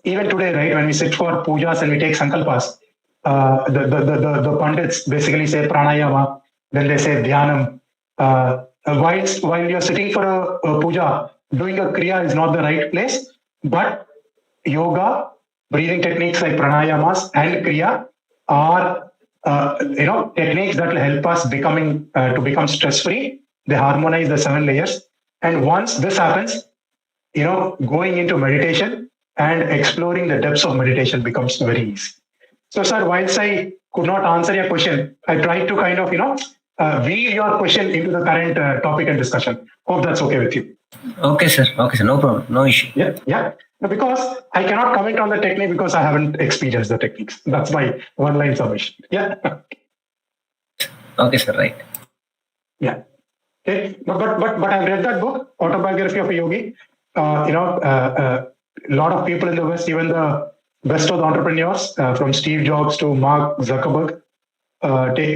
even today, right, when we sit for pujas and we take sankalpas, the pandits basically say pranayama, then they say dhyanam. While you're sitting for a puja, doing a kriya is not the right place, but yoga, breathing techniques like pranayamas and kriya are techniques that will help us to become stress free. They harmonize the 7 layers, and once this happens, going into meditation and exploring the depths of meditation becomes very easy. So, sir, whilst I could not answer your question, I tried to kind of weave your question into the current topic and discussion. Hope that's okay with you. Okay, sir. No problem. No issue. Yeah. Because I cannot comment on the technique because I haven't experienced the techniques. That's my one-line submission. Yeah. Okay, sir. Right. Yeah. Okay. But I've read that book, Autobiography of a Yogi. A lot of people in the West, even the best of the entrepreneurs, from Steve Jobs to Mark Zuckerberg,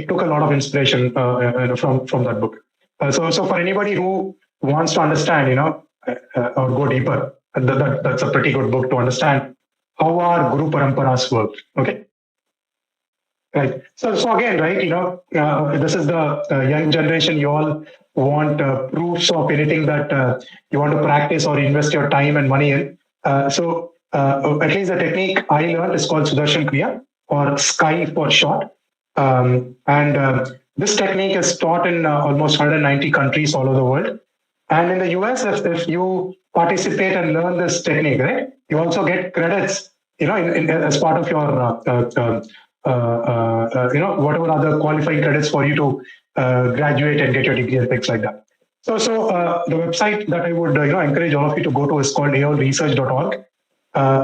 took a lot of inspiration from that book. So for anybody who wants to understand, or go deeper, that's a pretty good book to understand how our Guru Paramparas work. Okay. Right. So again, right, this is the young generation. You all want proofs of anything that you want to practice or invest your time and money in. So at least the technique I learned is called Sudarshan Kriya, or Sky for short. This technique is taught in almost 190 countries all over the world. And in the US, if you participate and learn this technique, right, you also get credits, as part of your whatever other qualifying credits for you to graduate and get your degree and things like that. So the website that I would encourage all of you to go to is called aolresearch.org.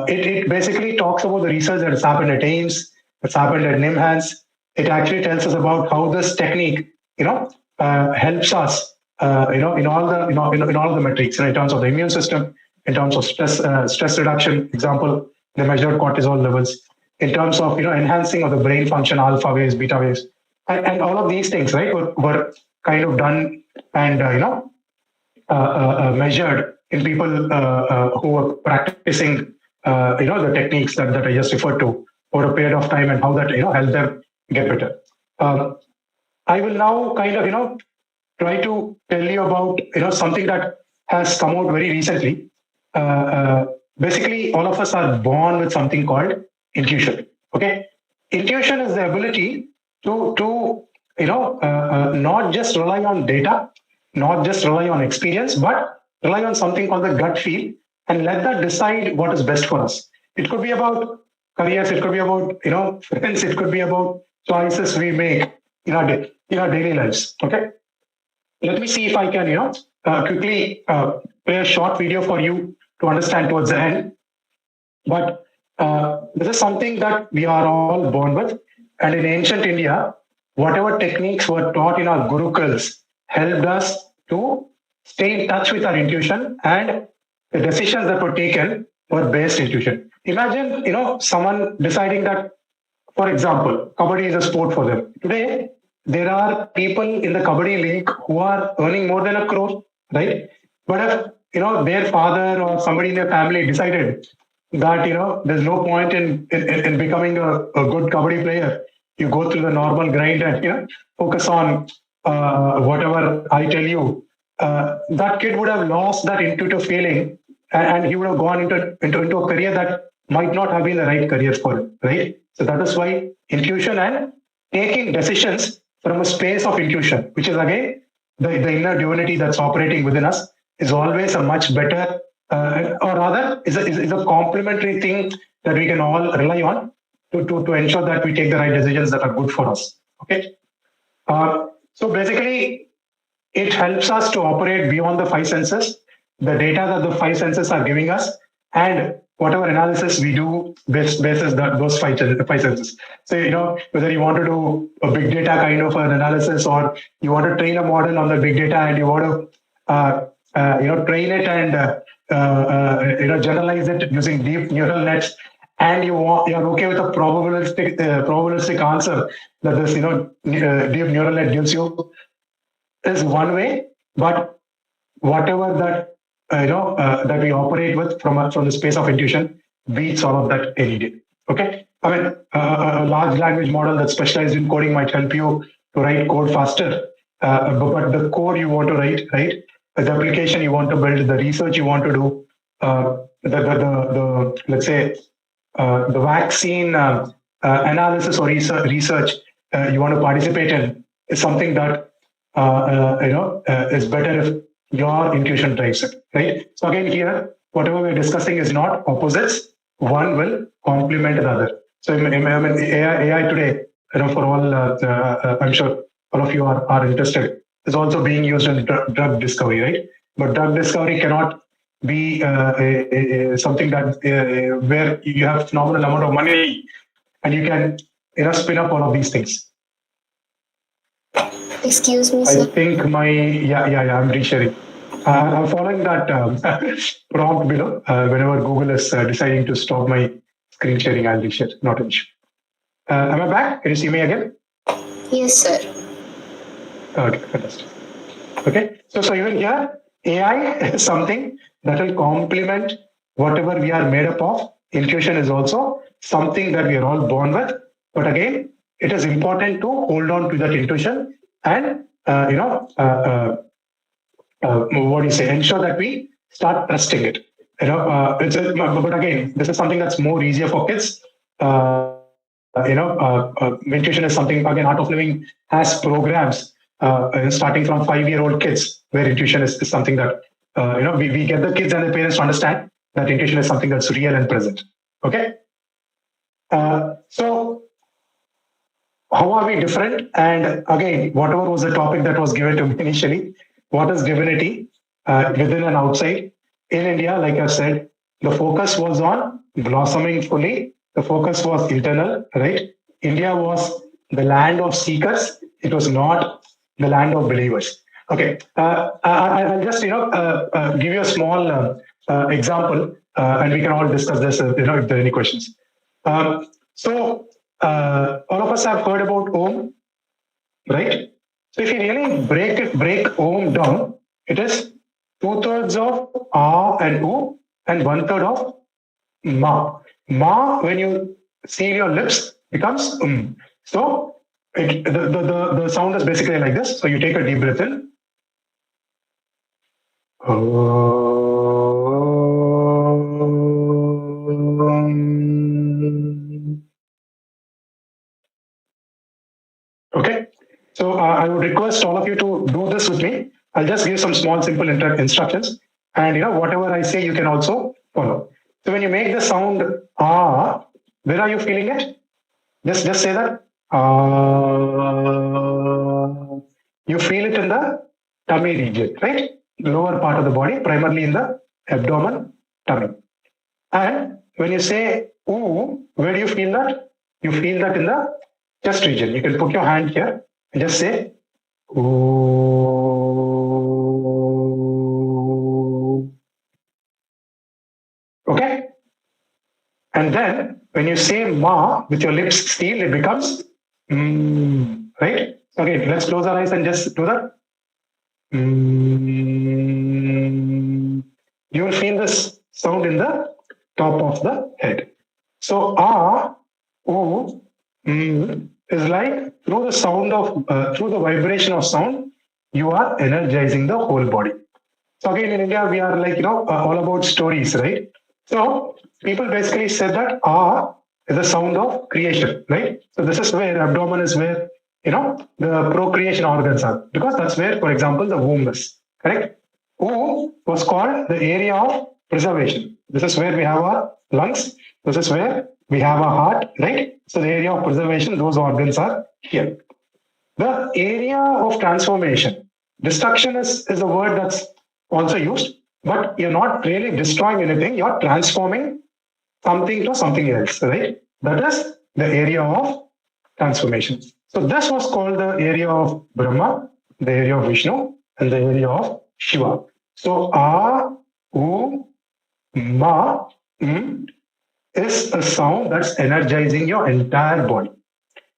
It basically talks about the research that has happened at AIMS, that's happened at NIMHANS. It actually tells us about how this technique, helps us, in all the metrics, in terms of the immune system, in terms of stress reduction. Example, they measured cortisol levels. In terms of enhancing of the brain function, alpha waves, beta waves, and all of these things, right, were kind of done and measured in people who were practicing the techniques that I just referred to over a period of time, and how that helped them get better. I will now kind of try to tell you about something that has come out very recently. Basically, all of us are born with something called intuition. Okay, intuition is the ability to not just rely on data, not just rely on experience, but rely on something called the gut feel, and let that decide what is best for us. It could be about careers, it could be about friends, it could be about choices we make in our daily lives. Okay, let me see if I can quickly play a short video for you to understand towards the end. But this is something that we are all born with, and in ancient India, whatever techniques were taught in our gurukuls helped us to stay in touch with our intuition, and the decisions that were taken were based intuition. Imagine, someone deciding that for example, kabaddi is a sport for them. Today, there are people in the kabaddi league who are earning more than 1 crore, right? But if their father or somebody in their family decided that there's no point in becoming a good kabaddi player, you go through the normal grind and focus on whatever I tell you. That kid would have lost that intuitive feeling, and he would have gone into a career that might not have been the right career for him, right? So that is why intuition and taking decisions from a space of intuition, which is again the inner divinity that's operating within us, is always a much better, or rather, is a complementary thing that we can all rely on to ensure that we take the right decisions that are good for us. Okay. So basically, it helps us to operate beyond the five senses, the data that the five senses are giving us, and whatever analysis we do basis those five senses. So, whether you want to do a big data kind of an analysis, or you want to train a model on the big data and you want to, train it and, generalize it using deep neural nets, and you're okay with a probabilistic answer that this, deep neural net gives you, is one way, but whatever that that we operate with from the space of intuition beats all of that any day. Okay, I mean a large language model that's specialized in coding might help you to write code faster, but the core you want to write, right? The application you want to build, the research you want to do, the let's say the vaccine analysis or research you want to participate in is something that is better if your intuition drives it, right? So again, here, whatever we're discussing is not opposites. One will complement the other. So I mean, AI today, for all, I'm sure all of you are interested, is also being used in drug discovery, right? But drug discovery cannot be something that where you have phenomenal amount of money and you can spin up all of these things. Excuse me, I sir. think I'm resharing. I'm following that prompt below. Whenever Google is deciding to stop my screen sharing, I'll reshare. Not an issue. Am I back? Can you see me again? Yes, sir. Okay, fantastic. Okay, so even here, AI is something that will complement whatever we are made up of. Intuition is also something that we are all born with. But again, it is important to hold on to that intuition and what do you say? Ensure that we start trusting it. But again, this is something that's more easier for kids. Intuition is something, again, Art of Living has programs starting from 5-year-old kids where intuition is something that we get the kids and the parents to understand that intuition is something that's real and present. Okay. So how are we different? And again, whatever was the topic that was given to me initially, what is divinity within and outside? In India, like I said, the focus was on blossoming fully. The focus was internal, right? India was the land of seekers. It was not the land of believers. Okay, I'll just give you a small example, and we can all discuss this. If there are any questions. So all of us have heard about Om, right? So if you really break Om down, it is 2/3 of A and U and 1/3 of Ma. Ma, when you seal your lips, becomes So the sound is basically like this. So you take a deep breath in. Okay. So I would request all of you to do this with me. I'll just give some small, simple instructions, and whatever I say, you can also follow. So when you make the sound ah, where are you feeling it? Just say that. You feel it in the tummy region, right? Lower part of the body, primarily in the abdomen, tummy. And when you say ooh, where do you feel that? You feel that in the chest region. You can put your hand here and just say ooh. Okay? And then When you say ma with your lips sealed, it becomes right? Okay, let's close our eyes and just do that. You will feel this sound in the top of the head. So oo, is like through the sound of through the vibration of sound, you are energizing the whole body. So again, in India, we are like all about stories, right? So people basically said that is the sound of creation, right? So this is where abdomen is where the procreation organs are, because that's where, for example, the womb is. Correct? Womb was called the area of preservation. This is where we have our lungs. This is where we have our heart, right? So the area of preservation, those organs are here. The area of transformation, destruction is a word that's also used, but you're not really destroying anything, you're transforming something to something else, right? That is the area of transformation. So this was called the area of Brahma, the area of Vishnu, and the area of Shiva. So U, Ma, is a sound that's energizing your entire body.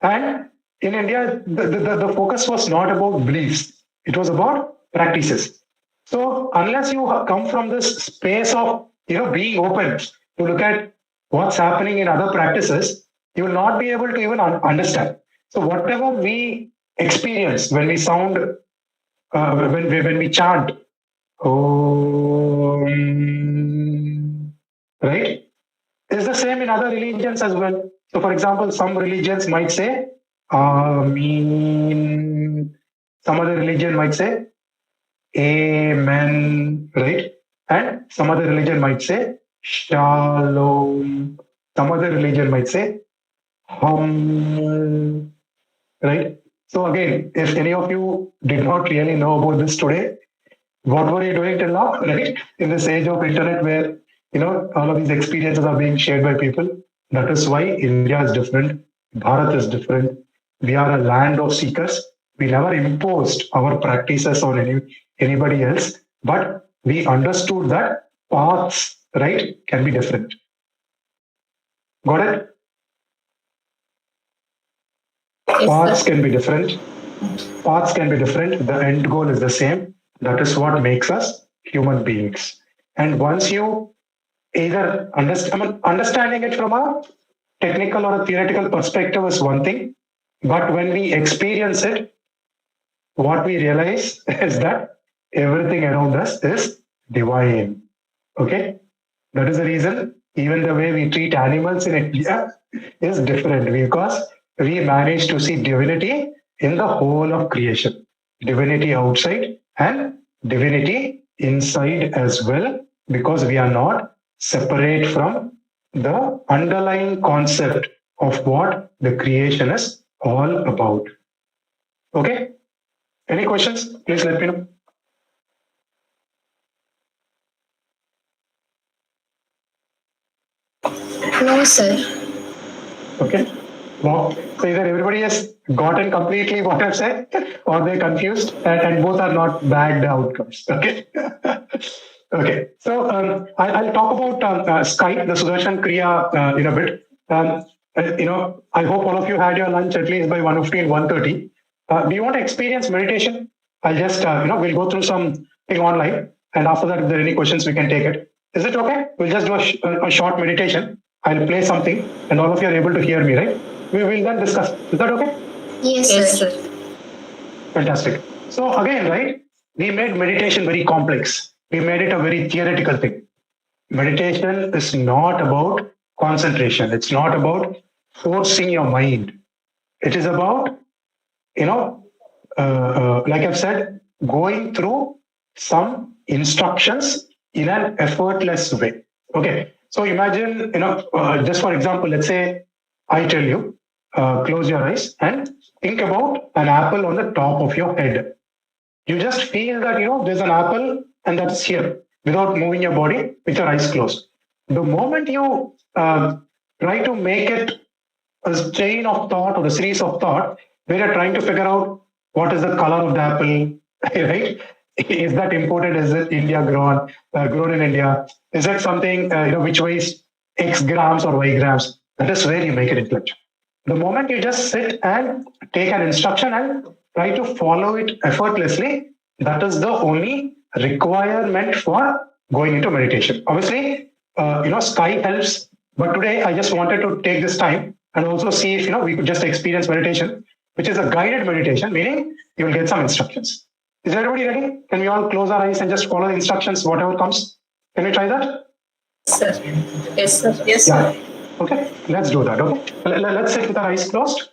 And in India, the focus was not about beliefs, it was about practices. So unless you come from this space of being open to look at what's happening in other practices, you will not be able to even understand. So whatever we experience when we sound, when we chant, right, is the same in other religions as well. So, for example, some religions might say Amen. Some other religion might say Amen, right? And some other religion might say Shalom. Some other religion might say Hum, right? So again, if any of you did not really know about this today, what were you doing till now, right? In this age of internet where all of these experiences are being shared by people. That is why India is different, Bharat is different. We are a land of seekers. We never imposed our practices on anybody else, but we understood that paths, right, can be different. Got it? Paths can be different. Paths can be different. The end goal is the same. That is what makes us human beings. And once you either understanding it from a technical or a theoretical perspective is one thing, but when we experience it, what we realize is that everything around us is divine. Okay? That is the reason even the way we treat animals in India is different, because we manage to see divinity in the whole of creation. Divinity outside and divinity inside as well, because we are not separate from the underlying concept of what the creation is all about. Okay? Any questions? Please let me know. No, sir. Okay. Wow. So either everybody has gotten completely what I've said, or they're confused, and both are not bad outcomes. Okay. Okay. So I'll talk about Skype, the Sudarshan Kriya, in a bit. I hope all of you had your lunch at least by 1:15, 1:30. Do you want to experience meditation? I'll just, we'll go through something online, and after that, if there are any questions, we can take it. Is it okay? We'll just do a short meditation. I'll play something, and all of you are able to hear me, right? We will then discuss. Is that okay? Yes, Yes, sir. sir. Fantastic. So again, right, we made meditation very complex. We made it a very theoretical thing. Meditation is not about concentration. It's not about forcing your mind. It is about, like I've said, going through some instructions in an effortless way. Okay. So imagine, just for example, let's say I tell you, close your eyes and think about an apple on the top of your head. You just feel that, there's an apple and that's here without moving your body with your eyes closed. The moment you try to make it a chain of thought or a series of thought where you're trying to figure out what is the color of the apple, right? Is that imported? Is it India grown in India? Is it something which weighs X grams or Y grams? That is where you make it intellectual. The moment you just sit and take an instruction and try to follow it effortlessly, that is the only requirement for going into meditation. Obviously, sky helps, but today I just wanted to take this time and also see if we could just experience meditation, which is a guided meditation, meaning you will get some instructions. Is everybody ready? Can we all close our eyes and just follow the instructions, whatever comes? Can we try that? Sir. Yes, sir. Yes, sir. Yeah. Okay, let's do that. Okay, let's sit with our eyes closed.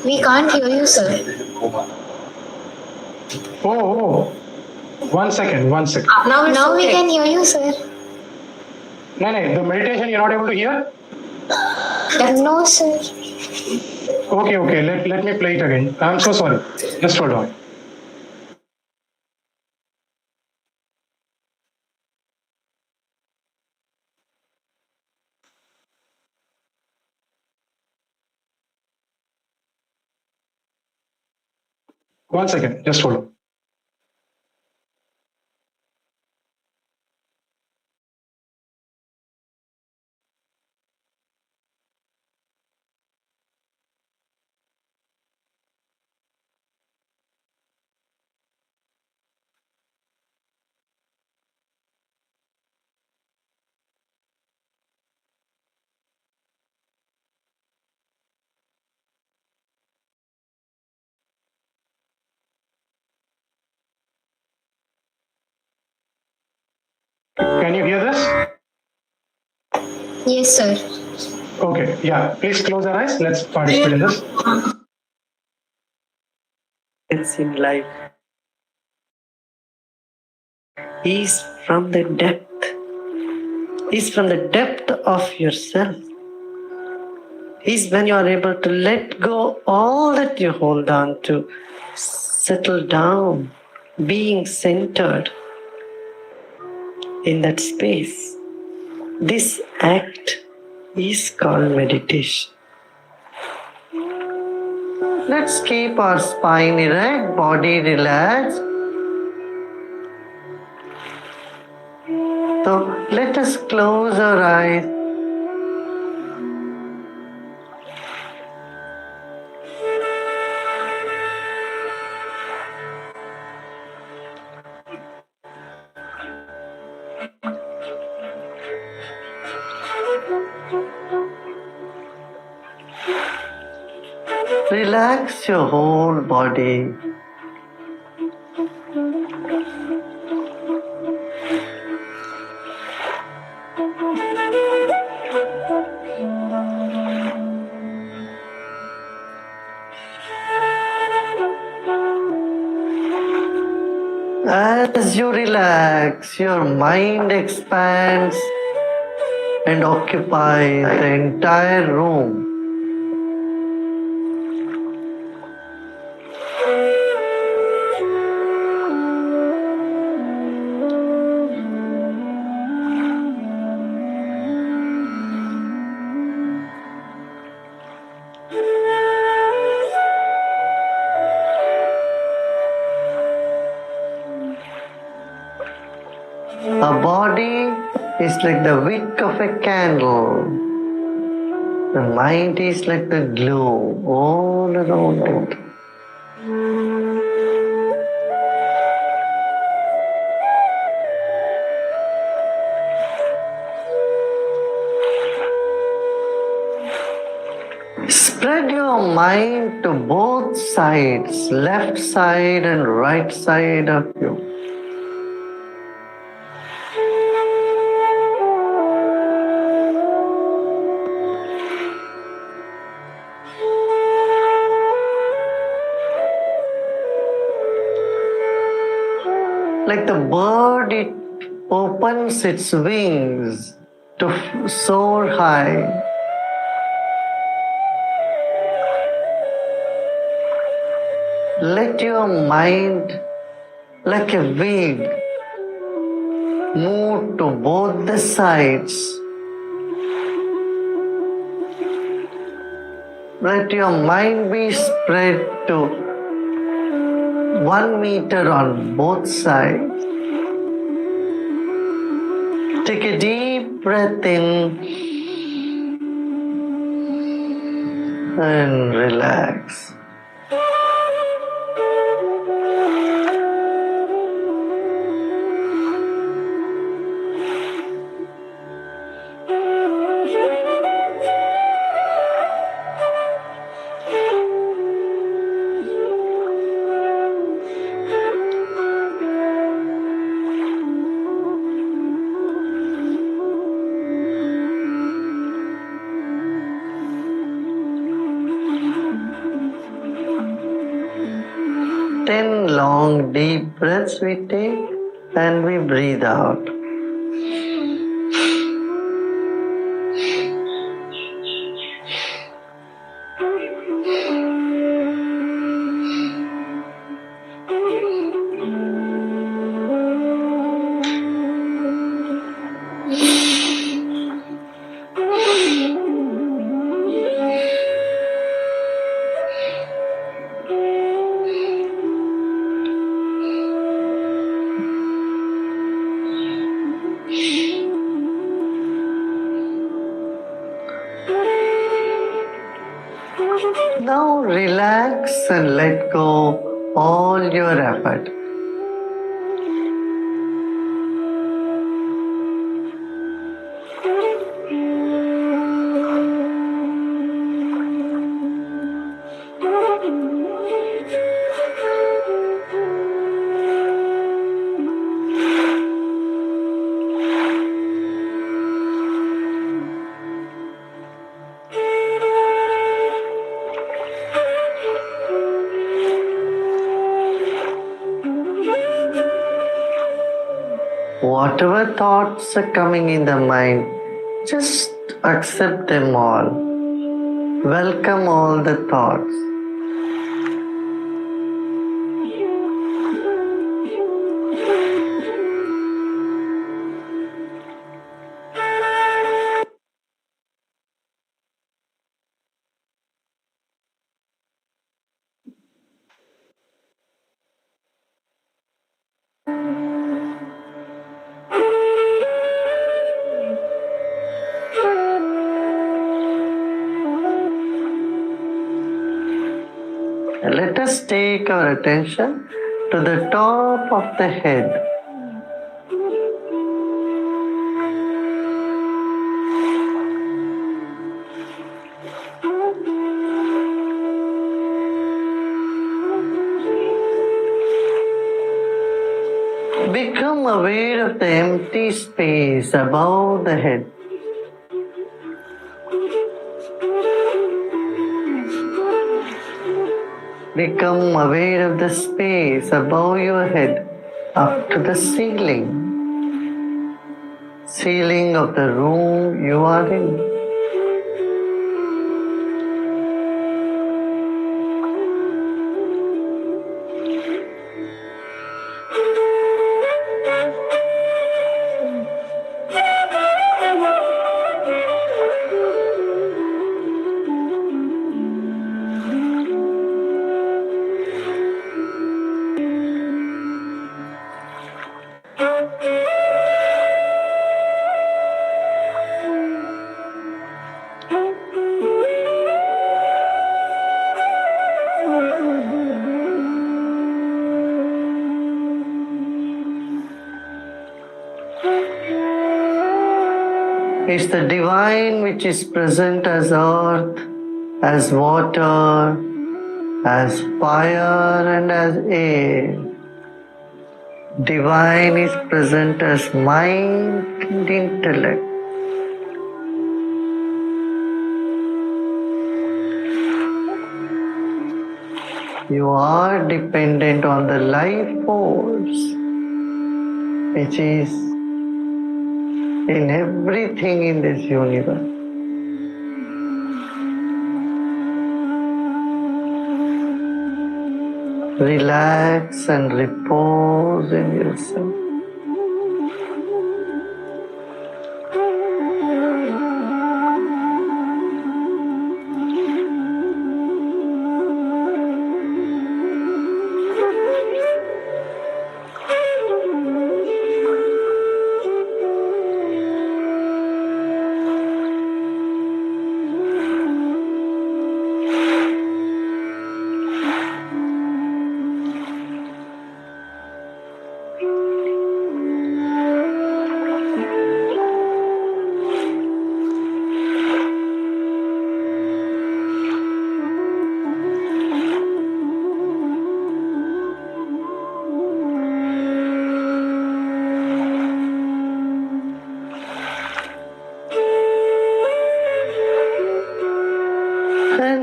We can't hear you, sir. Oh. One second. Now we can hear you, sir. No, the meditation you're not able to hear? No, sir. Okay. Let me play it again. I'm so sorry. Just hold on. One second. Just hold on. Can you hear this? Yes, sir. Okay. Yeah. Please close your eyes. Let's participate in this. It's in life. Is from the depth. Is from the depth of yourself. Is when you are able to let go all that you hold on to, settle down, being centered in that space. This act is called meditation. Let's keep our spine erect, body relaxed. So let us close our eyes. Relax your whole body. As you relax, your mind expands and occupies the entire room. A body is like the wick of a candle. The mind is like the glow all around it. Spread your mind to both sides, left side and right side of you. Like the bird, it opens its wings to soar high. Let your mind, like a wing, move to both the sides. Let your mind be spread to 1 meter on both sides. Take a deep breath in and relax. 10 long deep breaths we take and we breathe out. Now relax and let go all your effort. Whatever thoughts are coming in the mind, just accept them all. Welcome all the thoughts. And let us take our attention to the top of the head. Become aware of the empty space above the head. Become aware of the space above your head up to the ceiling of the room you are in. It's the divine which is present as earth, as water, as fire, and as air. Divine is present as mind and intellect. You are dependent on the life force, which is in everything in this universe. Relax and repose in yourself.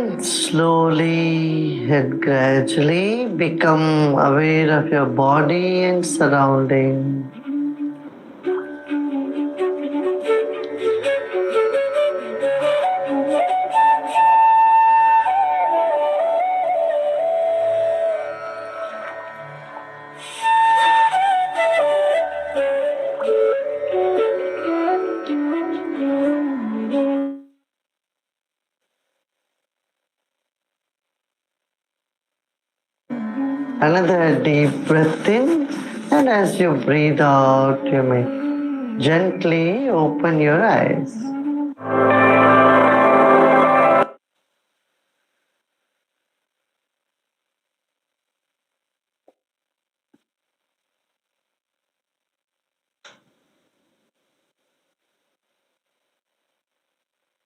And slowly and gradually become aware of your body and surrounding. Another deep breath in, and as you breathe out, you may gently open your eyes.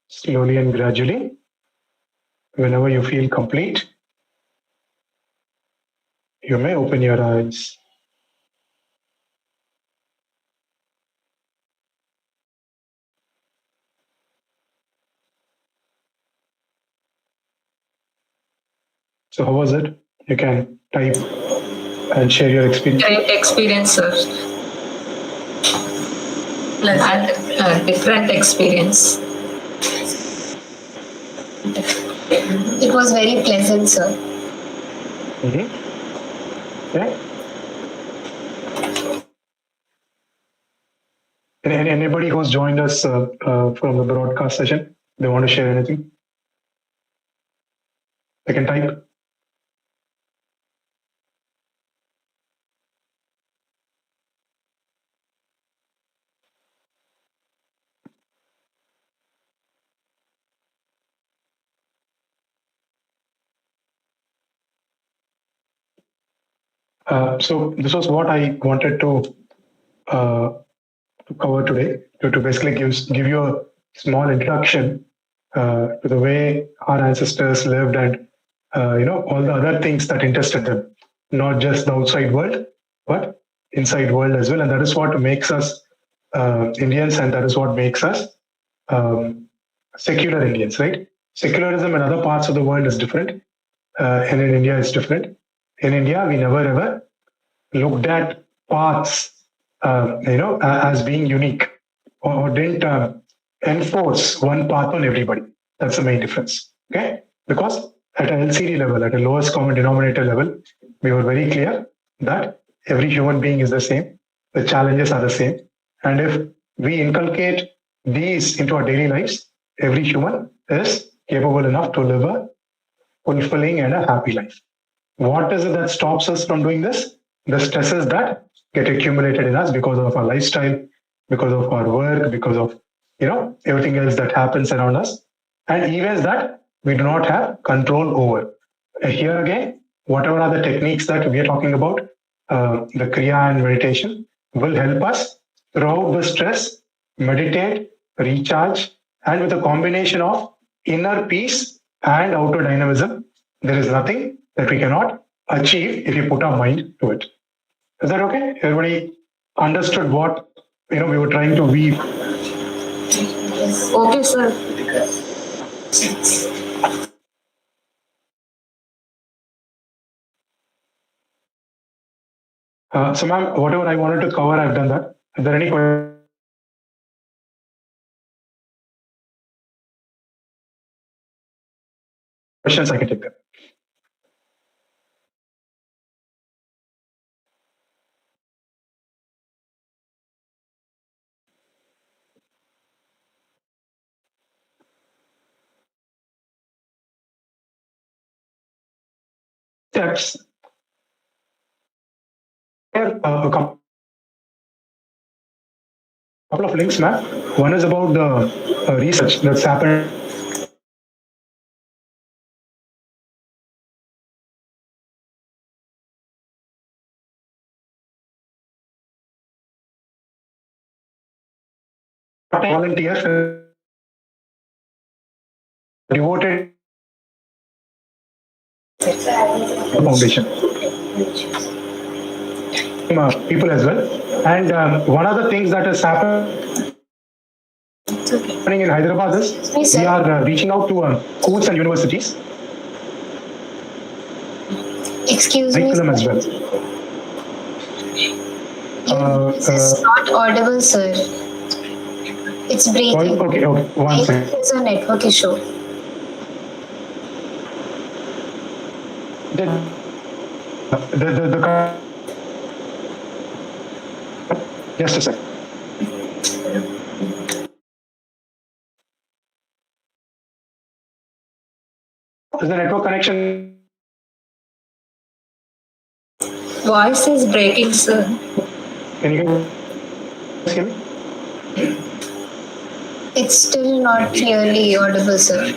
Slowly and gradually, whenever you feel complete, you may open your eyes. So, how was it? You can type and share your experience. Great experience, sir. Pleasant, different experience. It was very pleasant, sir. Okay. Anybody who's joined us from the broadcast session, they want to share anything? They can type. So this was what I wanted to cover today, to basically give you a small introduction to the way our ancestors lived and all the other things that interested them, not just the outside world, but inside world as well. And that is what makes us Indians, and that is what makes us secular Indians, right? Secularism in other parts of the world is different, and in India it's different. In India, we never ever looked at paths, as being unique, or didn't enforce one path on everybody. That's the main difference. Okay, because at an LCD level, at a lowest common denominator level, we were very clear that every human being is the same. The challenges are the same, and if we inculcate these into our daily lives, every human is capable enough to live a fulfilling and a happy life. What is it that stops us from doing this? The stresses that get accumulated in us because of our lifestyle, because of our work, because of everything else that happens around us, and events that we do not have control over. Here again, whatever are the techniques that we are talking about, the Kriya and meditation will help us throughout the stress, meditate, recharge, and with a combination of inner peace and outer dynamism, there is nothing that we cannot achieve if we put our mind to it. Is that okay? Everybody understood what we were trying to weave? Okay, sir. So, ma'am, whatever I wanted to cover, I've done that. Are there any questions? I can take them. Steps. Here, a couple of links, ma'am. One is about the research that's happened volunteers devoted foundation people as well. And one of the things that has happened in Hyderabad is we are reaching out to schools and universities Excuse me, curriculum as sir. well. Your voice is not audible, sir. It's breaking. Okay, one I think second. there's a network issue. The just a second. Is the network connection? Voice is breaking, sir. Can you guys hear me? It's still not clearly audible, sir.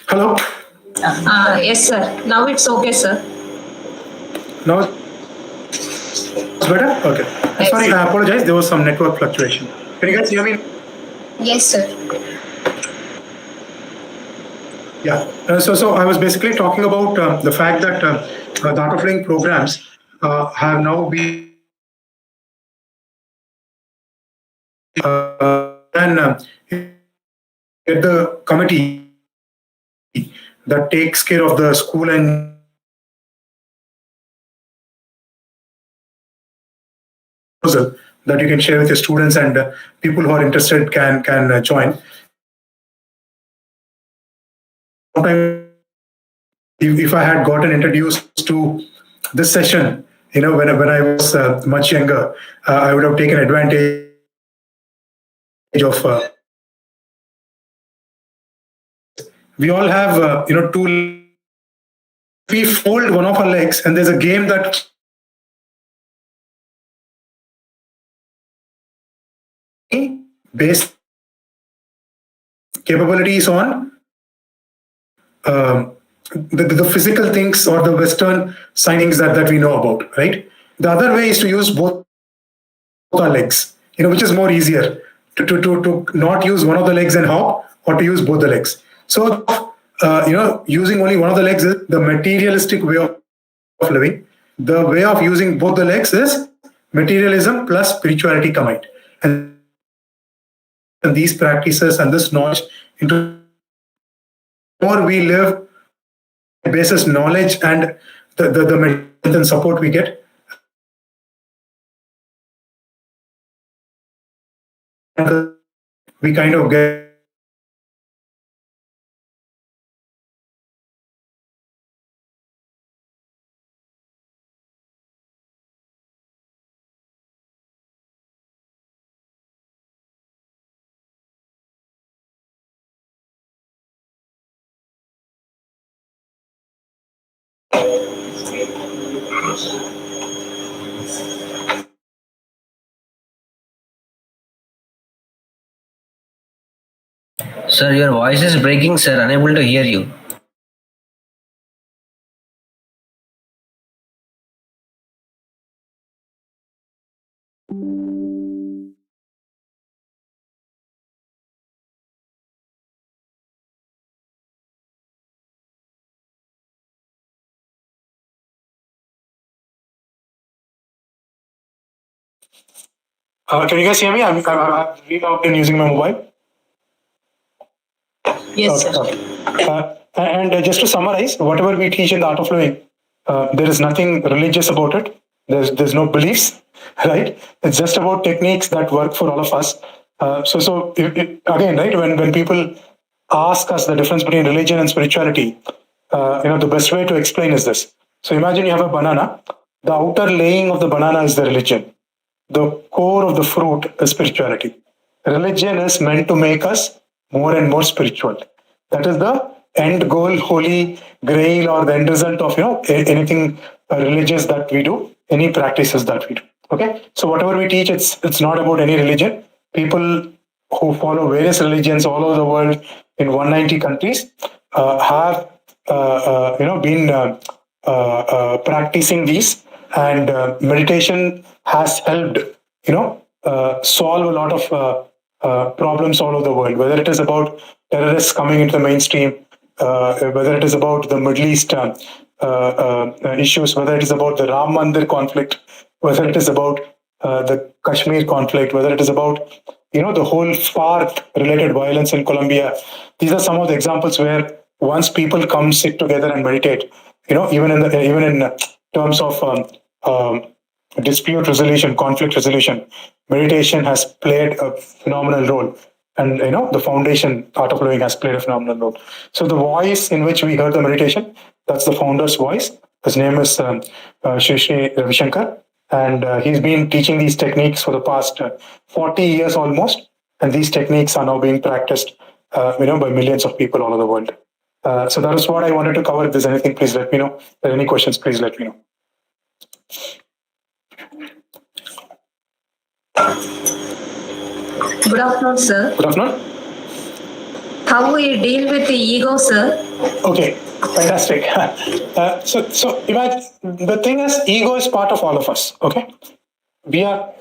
Hello. Yes, sir. Now it's okay, sir. Now it's better. Okay. Yes. Sorry, I apologize. There was some network fluctuation. Can you guys hear me? Yes, sir. Yeah. So I was basically talking about the fact that the Art of Living programs have now been and get the committee that takes care of the school and proposal that you can share with your students and people who are interested can join. Sometimes, if I had gotten introduced to this session, when I was much younger, I would have taken advantage of. We all have, two. We fold one of our legs, and there's a game that based capabilities on the physical things or the Western signings that we know about, right? The other way is to use both our legs, which is more easier to not use one of the legs and hop, or to use both the legs. So, using only one of the legs is the materialistic way of living. The way of using both the legs is materialism plus spirituality combined. And these practices and this knowledge, into more we live, basis knowledge and the and support we get, we kind of get. Sir, your voice is breaking, sir. Unable to hear you. Can you guys hear me? I've been using my mobile. Yes, Okay, sir. okay. And just to summarize, whatever we teach in the Art of Living, there is nothing religious about it. There's no beliefs, right? It's just about techniques that work for all of us. Again, right, when people ask us the difference between religion and spirituality, the best way to explain is this. So imagine you have a banana. The outer laying of the banana is the religion. The core of the fruit is spirituality. Religion is meant to make us more and more spiritual. That is the end goal, holy grail, or the end result of anything religious that we do, any practices that we do. Okay, so whatever we teach, it's not about any religion. People who follow various religions all over the world in 190 countries have been practicing these, and meditation has helped, solve a lot of problems all over the world, whether it is about terrorists coming into the mainstream, whether it is about the Middle East issues, whether it is about the Ram Mandir conflict, whether it is about the Kashmir conflict, whether it is about the whole FARC related violence in Colombia. These are some of the examples where once people come sit together and meditate, even in terms of dispute resolution, conflict resolution, meditation has played a phenomenal role. And the foundation Art of Living has played a phenomenal role. So the voice in which we heard the meditation, that's the founder's voice. His name is Shri Shri Ravi Shankar, and he's been teaching these techniques for the past 40 years almost, and these techniques are now being practiced by millions of people all over the world. So that is what I wanted to cover. If there's anything, please let me know. If there are any questions, please let me know. Good afternoon, sir. Good afternoon. How we deal with the ego, sir? Okay, fantastic. So imagine the thing is, ego is part of all of us. Okay,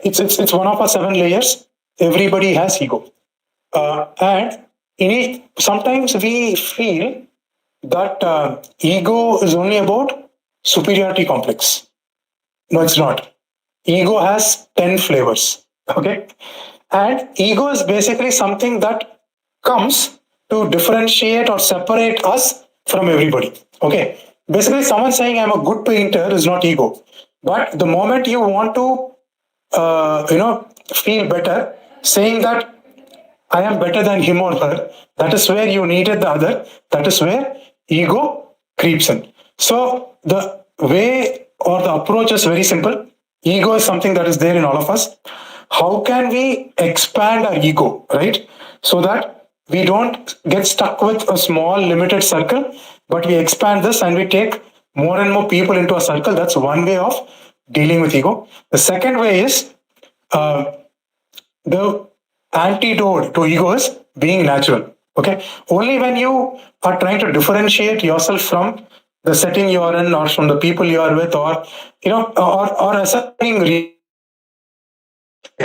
it's one of our 7 layers. Everybody has ego, and sometimes we feel that ego is only about superiority complex. No, it's not. Ego has 10 flavors. Okay, and ego is basically something that comes to differentiate or separate us from everybody. Okay, basically, someone saying I'm a good painter is not ego, but the moment you want to, feel better, saying that I am better than him or her, that is where you needed the other. That is where ego creeps in. So the way or the approach is very simple. Ego is something that is there in all of us. How can we expand our ego, right? So that we don't get stuck with a small limited circle, but we expand this and we take more and more people into a circle. That's one way of dealing with ego. The second way is the antidote to ego is being natural. Okay, only when you are trying to differentiate yourself from the setting you are in, or from the people you are with, or or assigning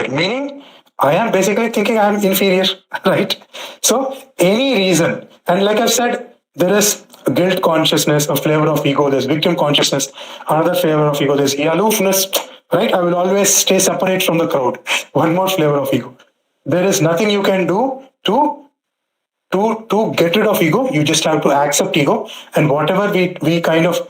meaning, I am basically thinking I am inferior, right? So any reason, and like I've said, there is guilt consciousness, a flavor of ego. There's victim consciousness, another flavor of ego. There's aloofness, right? I will always stay separate from the crowd. One more flavor of ego. There is nothing you can do to get rid of ego. You just have to accept ego, and whatever we kind of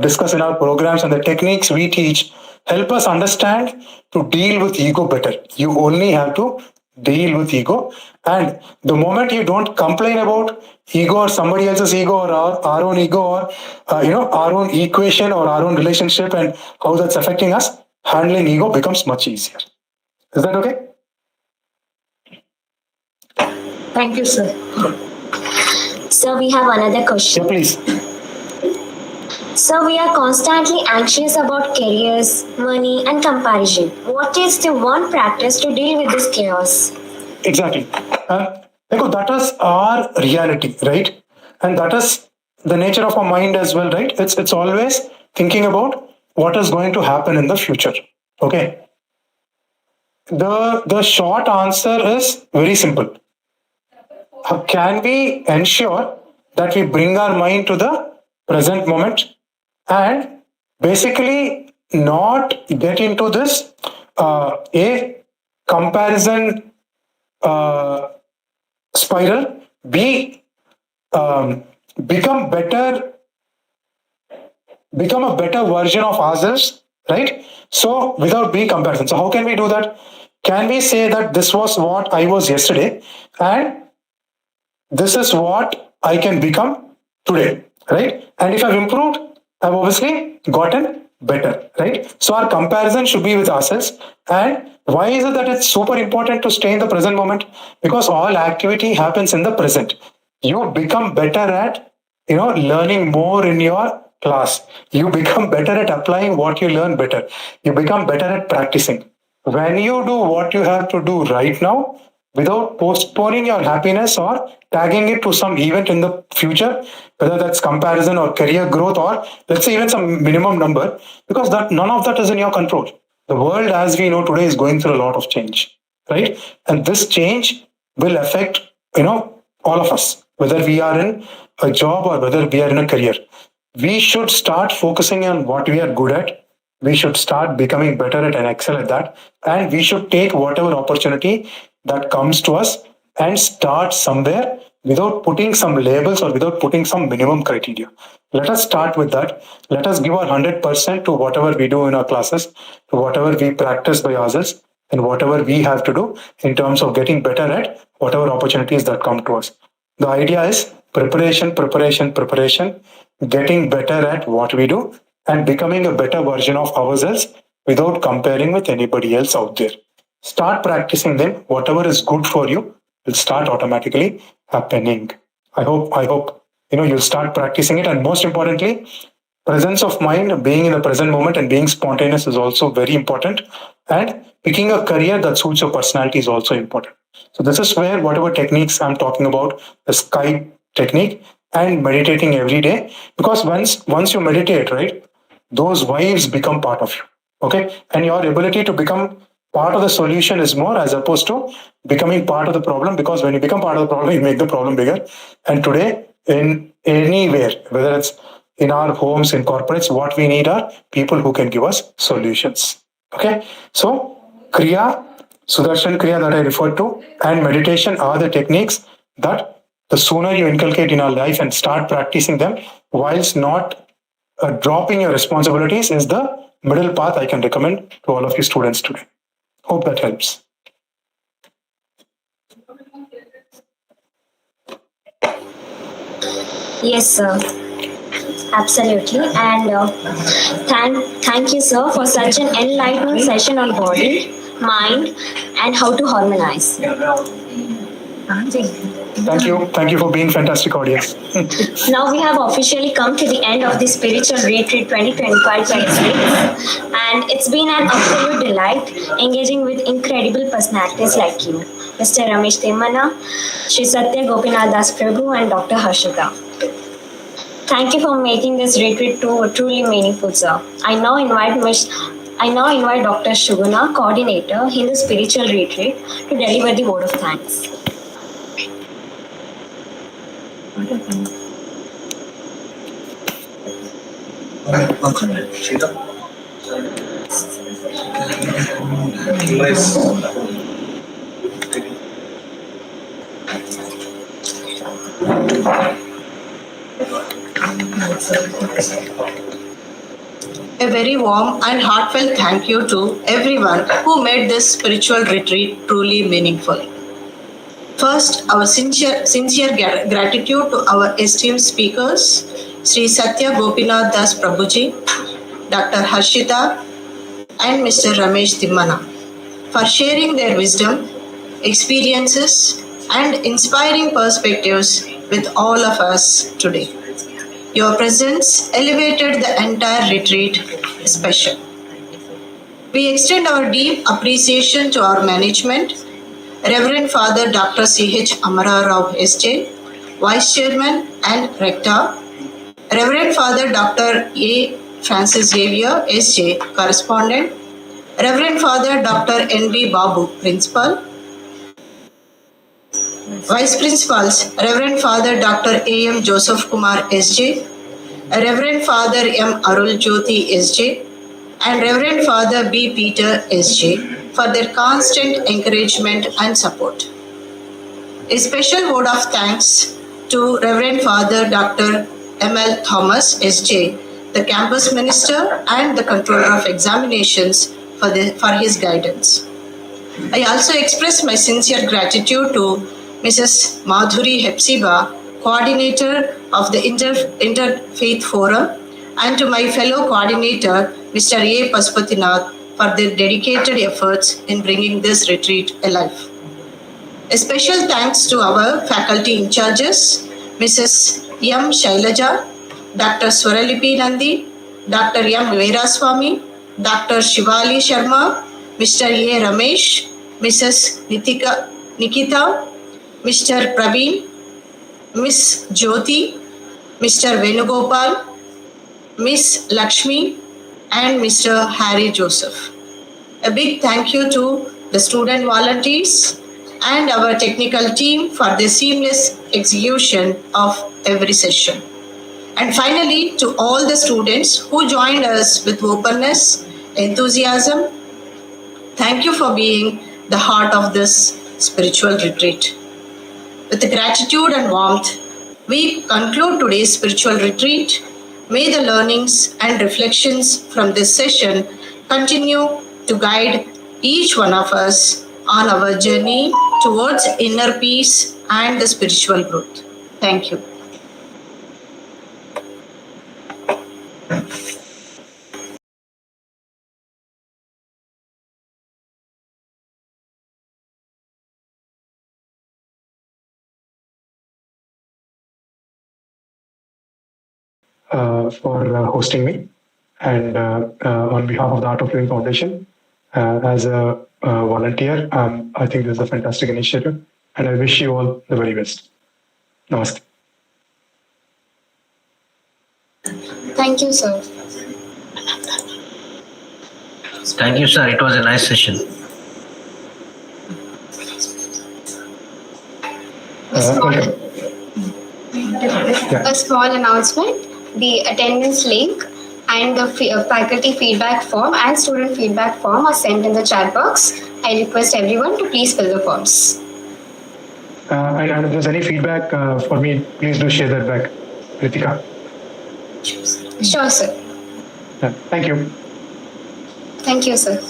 discuss in our programs and the techniques we teach help us understand to deal with ego better. You only have to deal with ego, and the moment you don't complain about ego or somebody else's ego or our own ego, or our own equation or our own relationship and how that's affecting us, handling ego becomes much easier. Is that okay? Thank you, sir. So we have another question. Yeah, please. So we are constantly anxious about careers, money, and comparison. What is the one practice to deal with this chaos? Exactly. That is our reality, right? And that is the nature of our mind as well, right? It's always thinking about what is going to happen in the future. Okay. The short answer is very simple. How can we ensure that we bring our mind to the present moment and basically not get into this a comparison spiral, b become better, become a better version of ourselves, right? So without being comparison. So how can we do that? Can we say that this was what I was yesterday and this is what I can become today, right? And if I've improved, I've obviously gotten better, right? So our comparison should be with ourselves. And why is it that it's super important to stay in the present moment? Because all activity happens in the present. You become better at, learning more in your class. You become better at applying what you learn better. You become better at practicing. When you do what you have to do right now, without postponing your happiness or tagging it to some event in the future, whether that's comparison or career growth or let's say even some minimum number, because that none of that is in your control. The world as we know today is going through a lot of change, right? And this change will affect, all of us, whether we are in a job or whether we are in a career. We should start focusing on what we are good at. We should start becoming better at and excel at that. And we should take whatever opportunity that comes to us and start somewhere without putting some labels or without putting some minimum criteria. Let us start with that. Let us give our 100% to whatever we do in our classes, to whatever we practice by ourselves, and whatever we have to do in terms of getting better at whatever opportunities that come to us. The idea is preparation, preparation, preparation, getting better at what we do, and becoming a better version of ourselves without comparing with anybody else out there. Start practicing them. Whatever is good for you will start automatically happening. I hope you'll start practicing it. And most importantly, presence of mind, being in the present moment and being spontaneous is also very important. And picking a career that suits your personality is also important. So this is where whatever techniques I'm talking about, the Skype technique and meditating every day, because once you meditate, right, those vibes become part of you. Okay. And your ability to become part of the solution is more as opposed to becoming part of the problem, because when you become part of the problem, you make the problem bigger. And today, in anywhere, whether it's in our homes, in corporates, what we need are people who can give us solutions. Okay. So, Kriya, Sudarshan Kriya that I referred to, and meditation are the techniques that the sooner you inculcate in our life and start practicing them, whilst not dropping your responsibilities, is the middle path I can recommend to all of you students today. Hope that helps. Yes, sir. Absolutely. And thank you, sir, for such an enlightening session on body, mind, and how to harmonize. Thank you for being fantastic audience. Now we have officially come to the end of the Spiritual Retreat 2025-26, and it's been an absolute delight engaging with incredible personalities like you, Mr. Ramesh Timmana, Sri Satya Gopinath Das Prabhu, and Dr. Harshita. Thank you for making this retreat truly meaningful, sir. I now invite Dr. Shuguna, coordinator, Hindu Spiritual Retreat, to deliver the word of thanks. A very warm and heartfelt thank you to everyone who made this spiritual retreat truly meaningful. First, our sincere gratitude to our esteemed speakers, Sri Satya Gopinath Das Prabhuji, Dr. Harshita, and Mr. Ramesh Timmana, for sharing their wisdom, experiences, and inspiring perspectives with all of us today. Your presence elevated the entire retreat special. We extend our deep appreciation to our management, Reverend Father Dr. C.H. Amara Rao S.J., Vice Chairman and Rector, Reverend Father Dr. A. Francis Xavier S.J., Correspondent, Reverend Father Dr. N.B. Babu, Principal, Vice Principals, Reverend Father Dr. A. M. Joseph Kumar S.J., Reverend Father M. Arul Jyoti S.J., and Reverend Father B. Peter S.J. for their constant encouragement and support. A special word of thanks to Reverend Father Dr. M.L. Thomas S.J., the campus minister and the controller of examinations for his guidance. I also express my sincere gratitude to Mrs. Madhuri Hepsiba, coordinator of the Interfaith Forum, and to my fellow coordinator, Mr. A. Pasupatinath, for their dedicated efforts in bringing this retreat alive. A special thanks to our faculty in charges, Mrs. M. Shailaja, Dr. Swaralipi Nandi, Dr. M. Veeraswamy, Dr. Shivali Sharma, Mr. A. Ramesh, Mrs. Nikita, Mr. Praveen, Miss Jyoti, Mr. Venugopal, Miss Lakshmi, and Mr. Harry Joseph. A big thank you to the student volunteers and our technical team for the seamless execution of every session. And finally, to all the students who joined us with openness, enthusiasm, thank you for being the heart of this spiritual retreat. With gratitude and warmth, we conclude today's spiritual retreat. May the learnings and reflections from this session continue to guide each one of us on our journey towards inner peace and the spiritual growth. Thank you. For hosting me, and on behalf of the Art of Living Foundation, as a volunteer, I think this is a fantastic initiative, and I wish you all the very best. Namaste. Thank you, sir. Thank you, sir. It was a nice session. Welcome. A small announcement. The attendance link and the faculty feedback form and student feedback form are sent in the chat box. I request everyone to please fill the forms. And if there's any feedback for me, please do share that back, Ritika. Sure, sir. Thank you. Thank you, sir.